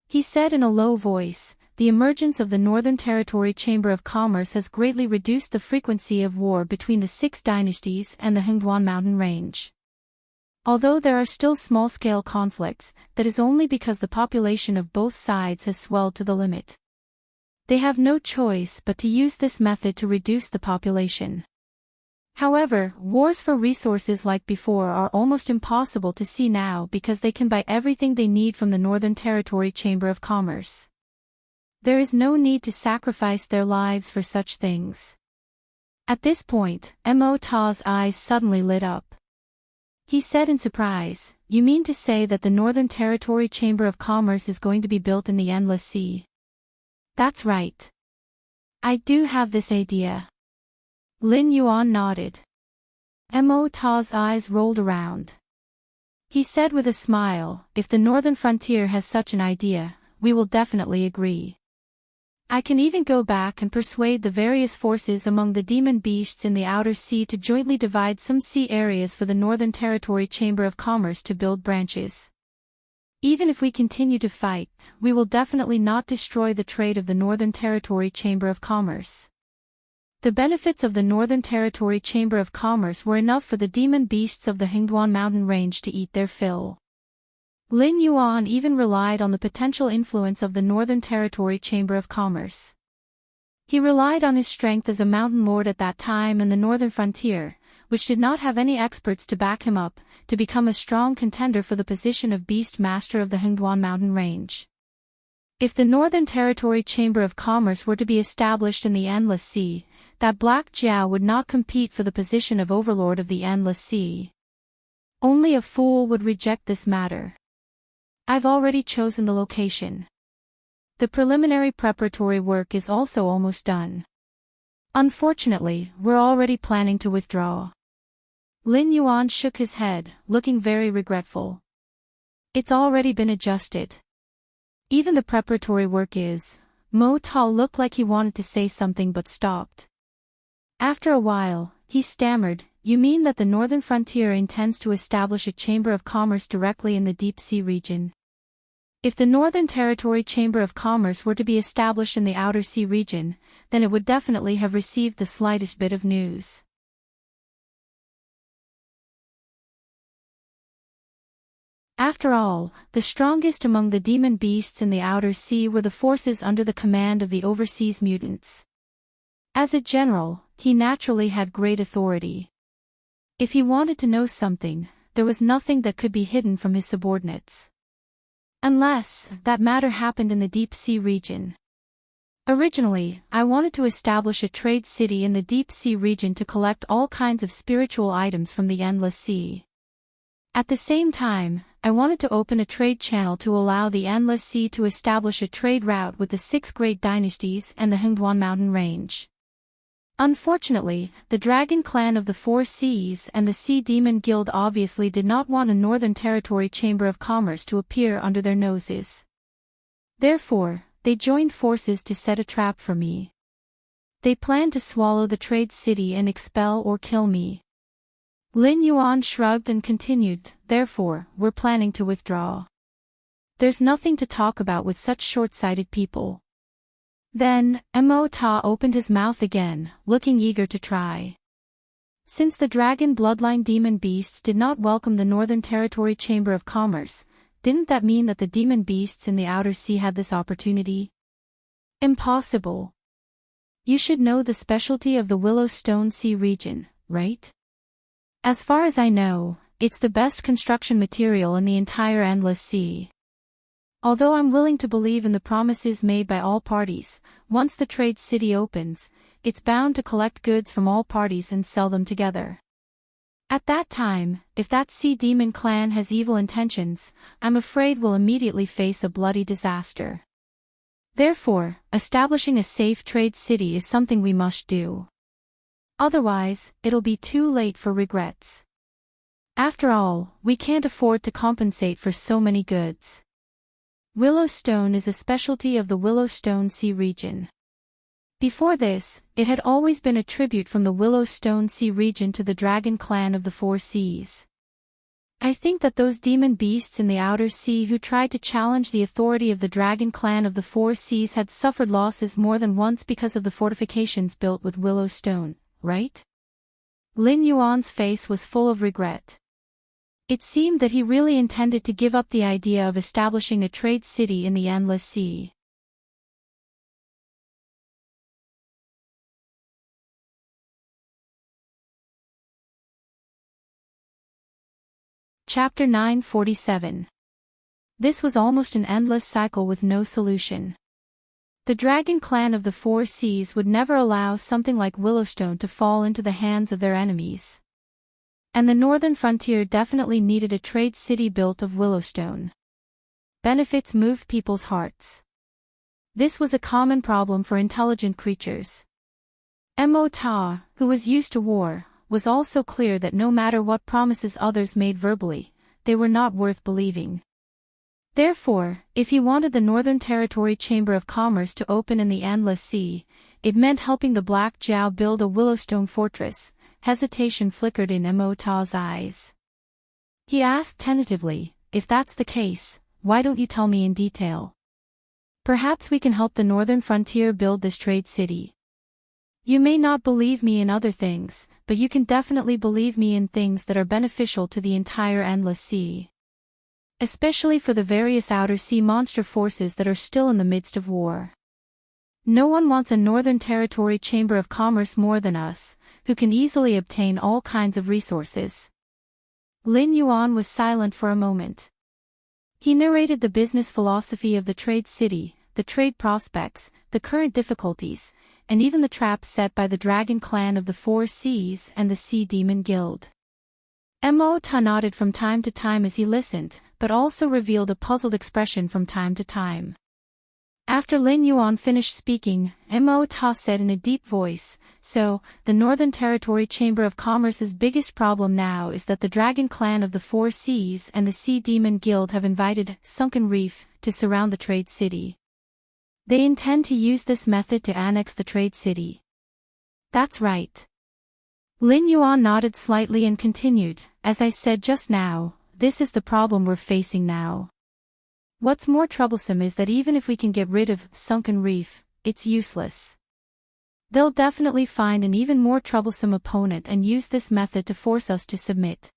He said in a low voice, the emergence of the Northern Territory Chamber of Commerce has greatly reduced the frequency of war between the 6 dynasties and the Hingduan mountain range. Although there are still small-scale conflicts, that is only because the population of both sides has swelled to the limit. They have no choice but to use this method to reduce the population. However, wars for resources like before are almost impossible to see now because they can buy everything they need from the Northern Territory Chamber of Commerce. There is no need to sacrifice their lives for such things. At this point, Mo Ta's eyes suddenly lit up. He said in surprise, "You mean to say that the Northern Territory Chamber of Commerce is going to be built in the Endless Sea?" "That's right. I do have this idea." Lin Yuan nodded. Mo Ta's eyes rolled around. He said with a smile, "If the northern frontier has such an idea, we will definitely agree. I can even go back and persuade the various forces among the demon beasts in the outer sea to jointly divide some sea areas for the Northern Territory Chamber of Commerce to build branches. Even if we continue to fight, we will definitely not destroy the trade of the Northern Territory Chamber of Commerce." The benefits of the Northern Territory Chamber of Commerce were enough for the demon beasts of the Hingduan mountain range to eat their fill. Lin Yuan even relied on the potential influence of the Northern Territory Chamber of Commerce. He relied on his strength as a mountain lord at that time and the northern frontier, which did not have any experts to back him up, to become a strong contender for the position of Beast Master of the Hingduan mountain range. If the Northern Territory Chamber of Commerce were to be established in the Endless Sea, that Black Jiao would not compete for the position of Overlord of the Endless Sea. Only a fool would reject this matter. I've already chosen the location. The preliminary preparatory work is also almost done. Unfortunately, we're already planning to withdraw. Lin Yuan shook his head, looking very regretful. It's already been adjusted. Even the preparatory work is. Mo Ta looked like he wanted to say something but stopped. After a while, he stammered, "You mean that the northern frontier intends to establish a chamber of commerce directly in the deep sea region?" If the Northern Territory Chamber of Commerce were to be established in the outer sea region, then it would definitely have received the slightest bit of news. After all, the strongest among the demon beasts in the outer sea were the forces under the command of the overseas mutants. As a general, he naturally had great authority. If he wanted to know something, there was nothing that could be hidden from his subordinates. Unless that matter happened in the deep sea region. Originally, I wanted to establish a trade city in the deep sea region to collect all kinds of spiritual items from the endless sea. At the same time, I wanted to open a trade channel to allow the endless sea to establish a trade route with the 6 great dynasties and the Hengduan mountain range. Unfortunately, the Dragon Clan of the Four Seas and the Sea Demon Guild obviously did not want a Northern Territory Chamber of Commerce to appear under their noses. Therefore, they joined forces to set a trap for me. They planned to swallow the trade city and expel or kill me. Lin Yuan shrugged and continued, therefore, we're planning to withdraw. There's nothing to talk about with such short-sighted people. Then, Mo Ta opened his mouth again, looking eager to try. Since the dragon bloodline demon beasts did not welcome the Northern Territory Chamber of Commerce, didn't that mean that the demon beasts in the outer sea had this opportunity? Impossible. You should know the specialty of the Willowstone Sea region, right? As far as I know, it's the best construction material in the entire endless sea. Although I'm willing to believe in the promises made by all parties, once the trade city opens, it's bound to collect goods from all parties and sell them together. At that time, if that sea demon clan has evil intentions, I'm afraid we'll immediately face a bloody disaster. Therefore, establishing a safe trade city is something we must do. Otherwise, it'll be too late for regrets. After all, we can't afford to compensate for so many goods. Willowstone is a specialty of the Willowstone Sea region. Before this, it had always been a tribute from the Willowstone Sea region to the Dragon Clan of the Four Seas. I think that those demon beasts in the outer sea who tried to challenge the authority of the Dragon Clan of the Four Seas had suffered losses more than once because of the fortifications built with Willowstone, right? Lin Yuan's face was full of regret. It seemed that he really intended to give up the idea of establishing a trade city in the endless sea. Chapter 947. This was almost an endless cycle with no solution. The Dragon Clan of the Four Seas would never allow something like Willowstone to fall into the hands of their enemies. And the northern frontier definitely needed a trade city built of Willowstone. Benefits moved people's hearts. This was a common problem for intelligent creatures. Mo Ta, who was used to war, was also clear that no matter what promises others made verbally, they were not worth believing. Therefore, if he wanted the Northern Territory Chamber of Commerce to open in the endless sea, it meant helping the Black Jiao build a Willowstone fortress. Hesitation flickered in Mo Ta's eyes. He asked tentatively, if that's the case, why don't you tell me in detail? Perhaps we can help the northern frontier build this trade city. You may not believe me in other things, but you can definitely believe me in things that are beneficial to the entire endless sea. Especially for the various outer sea monster forces that are still in the midst of war. No one wants a Northern Territory Chamber of Commerce more than us, who can easily obtain all kinds of resources. Lin Yuan was silent for a moment. He narrated the business philosophy of the trade city, the trade prospects, the current difficulties, and even the traps set by the Dragon Clan of the Four Seas and the Sea Demon Guild. Mo Ta nodded from time to time as he listened, but also revealed a puzzled expression from time to time. After Lin Yuan finished speaking, Mo Ta said in a deep voice, so, the Northern Territory Chamber of Commerce's biggest problem now is that the Dragon Clan of the Four Seas and the Sea Demon Guild have invited Sunken Reef to surround the trade city. They intend to use this method to annex the trade city. That's right. Lin Yuan nodded slightly and continued, as I said just now, this is the problem we're facing now. What's more troublesome is that even if we can get rid of Sunken Reef, it's useless. They'll definitely find an even more troublesome opponent and use this method to force us to submit.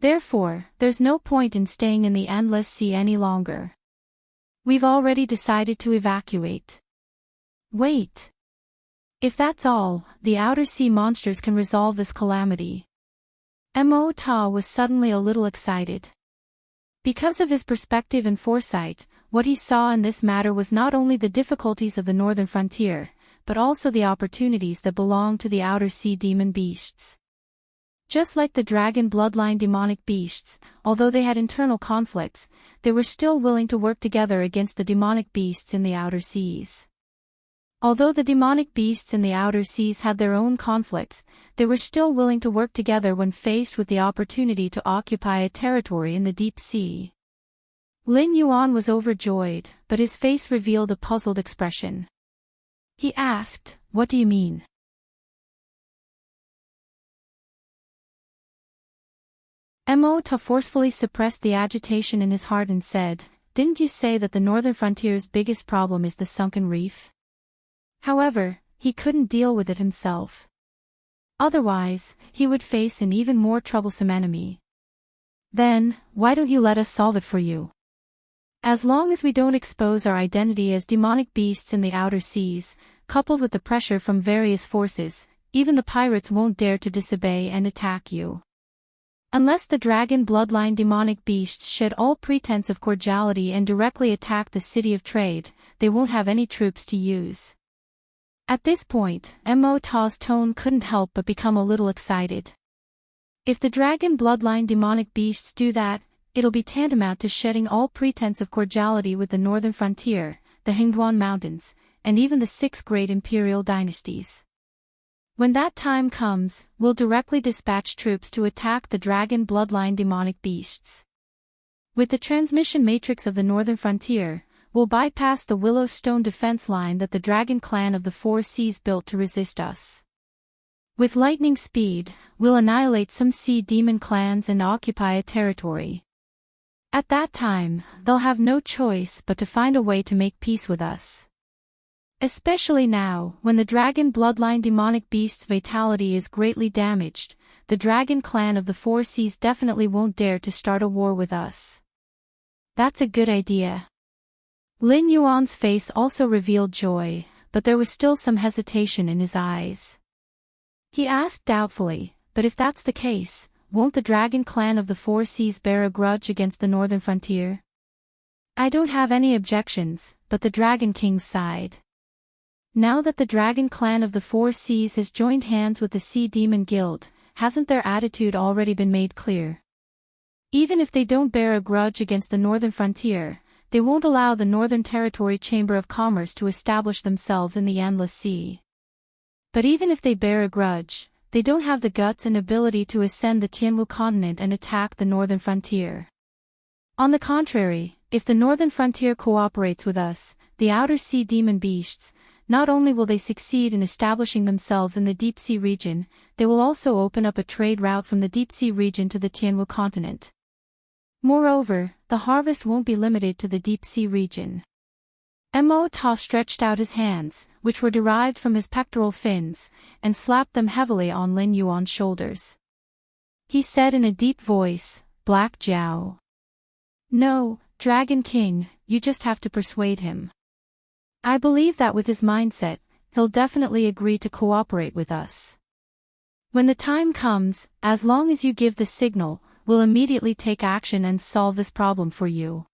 Therefore, there's no point in staying in the endless sea any longer. We've already decided to evacuate. Wait. If that's all, the outer sea monsters can resolve this calamity. Mo Ta was suddenly a little excited. Because of his perspective and foresight, what he saw in this matter was not only the difficulties of the northern frontier, but also the opportunities that belonged to the outer sea demon beasts. Just like the dragon bloodline demonic beasts, although they had internal conflicts, they were still willing to work together against the demonic beasts in the outer seas. Although the demonic beasts in the outer seas had their own conflicts, they were still willing to work together when faced with the opportunity to occupy a territory in the deep sea. Lin Yuan was overjoyed, but his face revealed a puzzled expression. He asked, "What do you mean?" Mo Ta forcefully suppressed the agitation in his heart and said, "Didn't you say that the northern frontier's biggest problem is the sunken reef?" However, he couldn't deal with it himself. Otherwise, he would face an even more troublesome enemy. "Then, why don't you let us solve it for you? As long as we don't expose our identity as demonic beasts in the outer seas, coupled with the pressure from various forces, even the pirates won't dare to disobey and attack you. Unless the dragon bloodline demonic beasts shed all pretense of cordiality and directly attack the city of trade, they won't have any troops to use." At this point, Mo Ta's tone couldn't help but become a little excited. If the dragon bloodline demonic beasts do that, it'll be tantamount to shedding all pretense of cordiality with the northern frontier, the Hingduan Mountains, and even the 6 great imperial dynasties. When that time comes, we'll directly dispatch troops to attack the dragon bloodline demonic beasts. With the transmission matrix of the northern frontier, we'll bypass the willow stone defense line that the dragon clan of the 4 seas built to resist us. With lightning speed, we'll annihilate some sea demon clans and occupy a territory. At that time, they'll have no choice but to find a way to make peace with us. Especially now, when the dragon bloodline demonic beast's vitality is greatly damaged, the dragon clan of the 4 seas definitely won't dare to start a war with us. That's a good idea. Lin Yuan's face also revealed joy, but there was still some hesitation in his eyes. He asked doubtfully, "But if that's the case, won't the dragon clan of the 4 seas bear a grudge against the northern frontier?" "I don't have any objections," but the Dragon King sighed. Now that the dragon clan of the 4 seas has joined hands with the Sea Demon Guild, hasn't their attitude already been made clear? Even if they don't bear a grudge against the northern frontier, they won't allow the Northern Territory Chamber of Commerce to establish themselves in the Endless Sea. But even if they bear a grudge, they don't have the guts and ability to ascend the Tianwu continent and attack the northern frontier. On the contrary, if the northern frontier cooperates with us, the outer sea demon beasts, not only will they succeed in establishing themselves in the deep sea region, they will also open up a trade route from the deep sea region to the Tianwu continent. Moreover, the harvest won't be limited to the deep sea region. Mo Ta stretched out his hands, which were derived from his pectoral fins, and slapped them heavily on Lin Yuan's shoulders. He said in a deep voice, "Black Jiao. No, Dragon King, you just have to persuade him. I believe that with his mindset, he'll definitely agree to cooperate with us. When the time comes, as long as you give the signal, we'll immediately take action and solve this problem for you."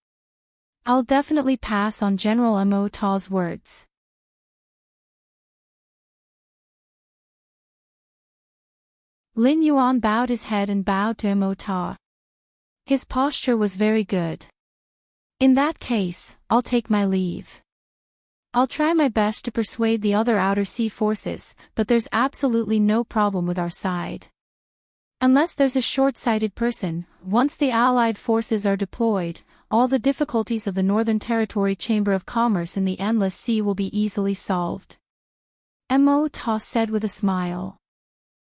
I'll definitely pass on General Mo Ta's words. Lin Yuan bowed his head and bowed to Mo Ta. His posture was very good. "In that case, I'll take my leave. I'll try my best to persuade the other outer sea forces, but there's absolutely no problem with our side. Unless there's a short-sighted person, once the Allied forces are deployed, all the difficulties of the Northern Territory Chamber of Commerce in the Endless Sea will be easily solved." Mo Ta said with a smile.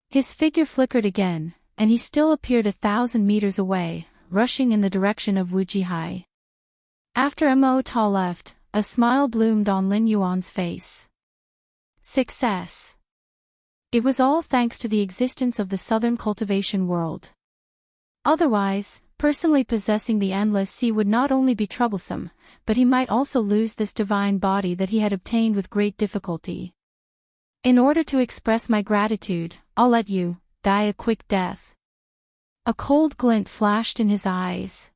His figure flickered again, and he still appeared 1,000 meters away, rushing in the direction of Wujihai. After Mo Ta left, a smile bloomed on Lin Yuan's face. Success. It was all thanks to the existence of the Southern Cultivation World. Otherwise, personally possessing the endless sea would not only be troublesome, but he might also lose this divine body that he had obtained with great difficulty. In order to express my gratitude, I'll let you die a quick death. A cold glint flashed in his eyes.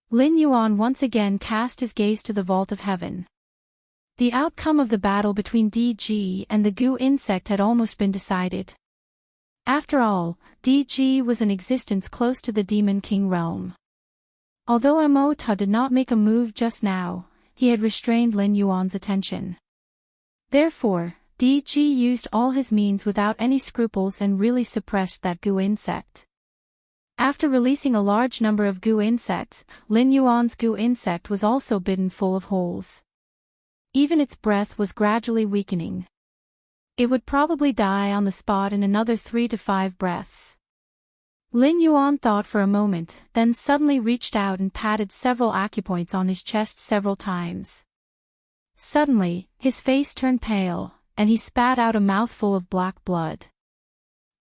Lin Yuan once again cast his gaze to the vault of heaven. The outcome of the battle between DG and the goo insect had almost been decided. After all, DG was in existence close to the Demon King realm. Although Amota did not make a move just now, he had restrained Lin Yuan's attention. Therefore, DG used all his means without any scruples and really suppressed that goo insect. After releasing a large number of goo insects, Lin Yuan's goo insect was also bitten full of holes. Even its breath was gradually weakening. It would probably die on the spot in another 3 to 5 breaths. Lin Yuan thought for a moment, then suddenly reached out and patted several acupoints on his chest several times. Suddenly, his face turned pale, and he spat out a mouthful of black blood.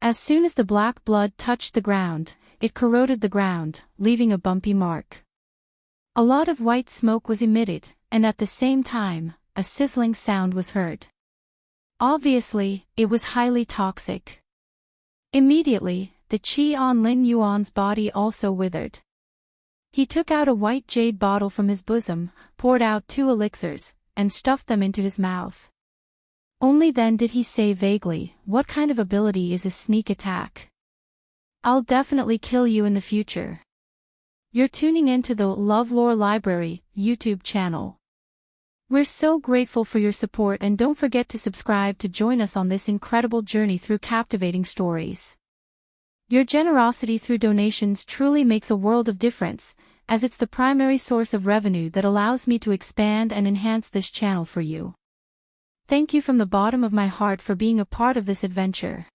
As soon as the black blood touched the ground, it corroded the ground, leaving a bumpy mark. A lot of white smoke was emitted, and at the same time, a sizzling sound was heard. Obviously, it was highly toxic. Immediately, the qi on Lin Yuan's body also withered. He took out a white jade bottle from his bosom, poured out 2 elixirs, and stuffed them into his mouth. Only then did he say vaguely, "What kind of ability is a sneak attack? I'll definitely kill you in the future." You're tuning into the LoveLore Library YouTube channel. We're so grateful for your support, and don't forget to subscribe to join us on this incredible journey through captivating stories. Your generosity through donations truly makes a world of difference, as it's the primary source of revenue that allows me to expand and enhance this channel for you. Thank you from the bottom of my heart for being a part of this adventure.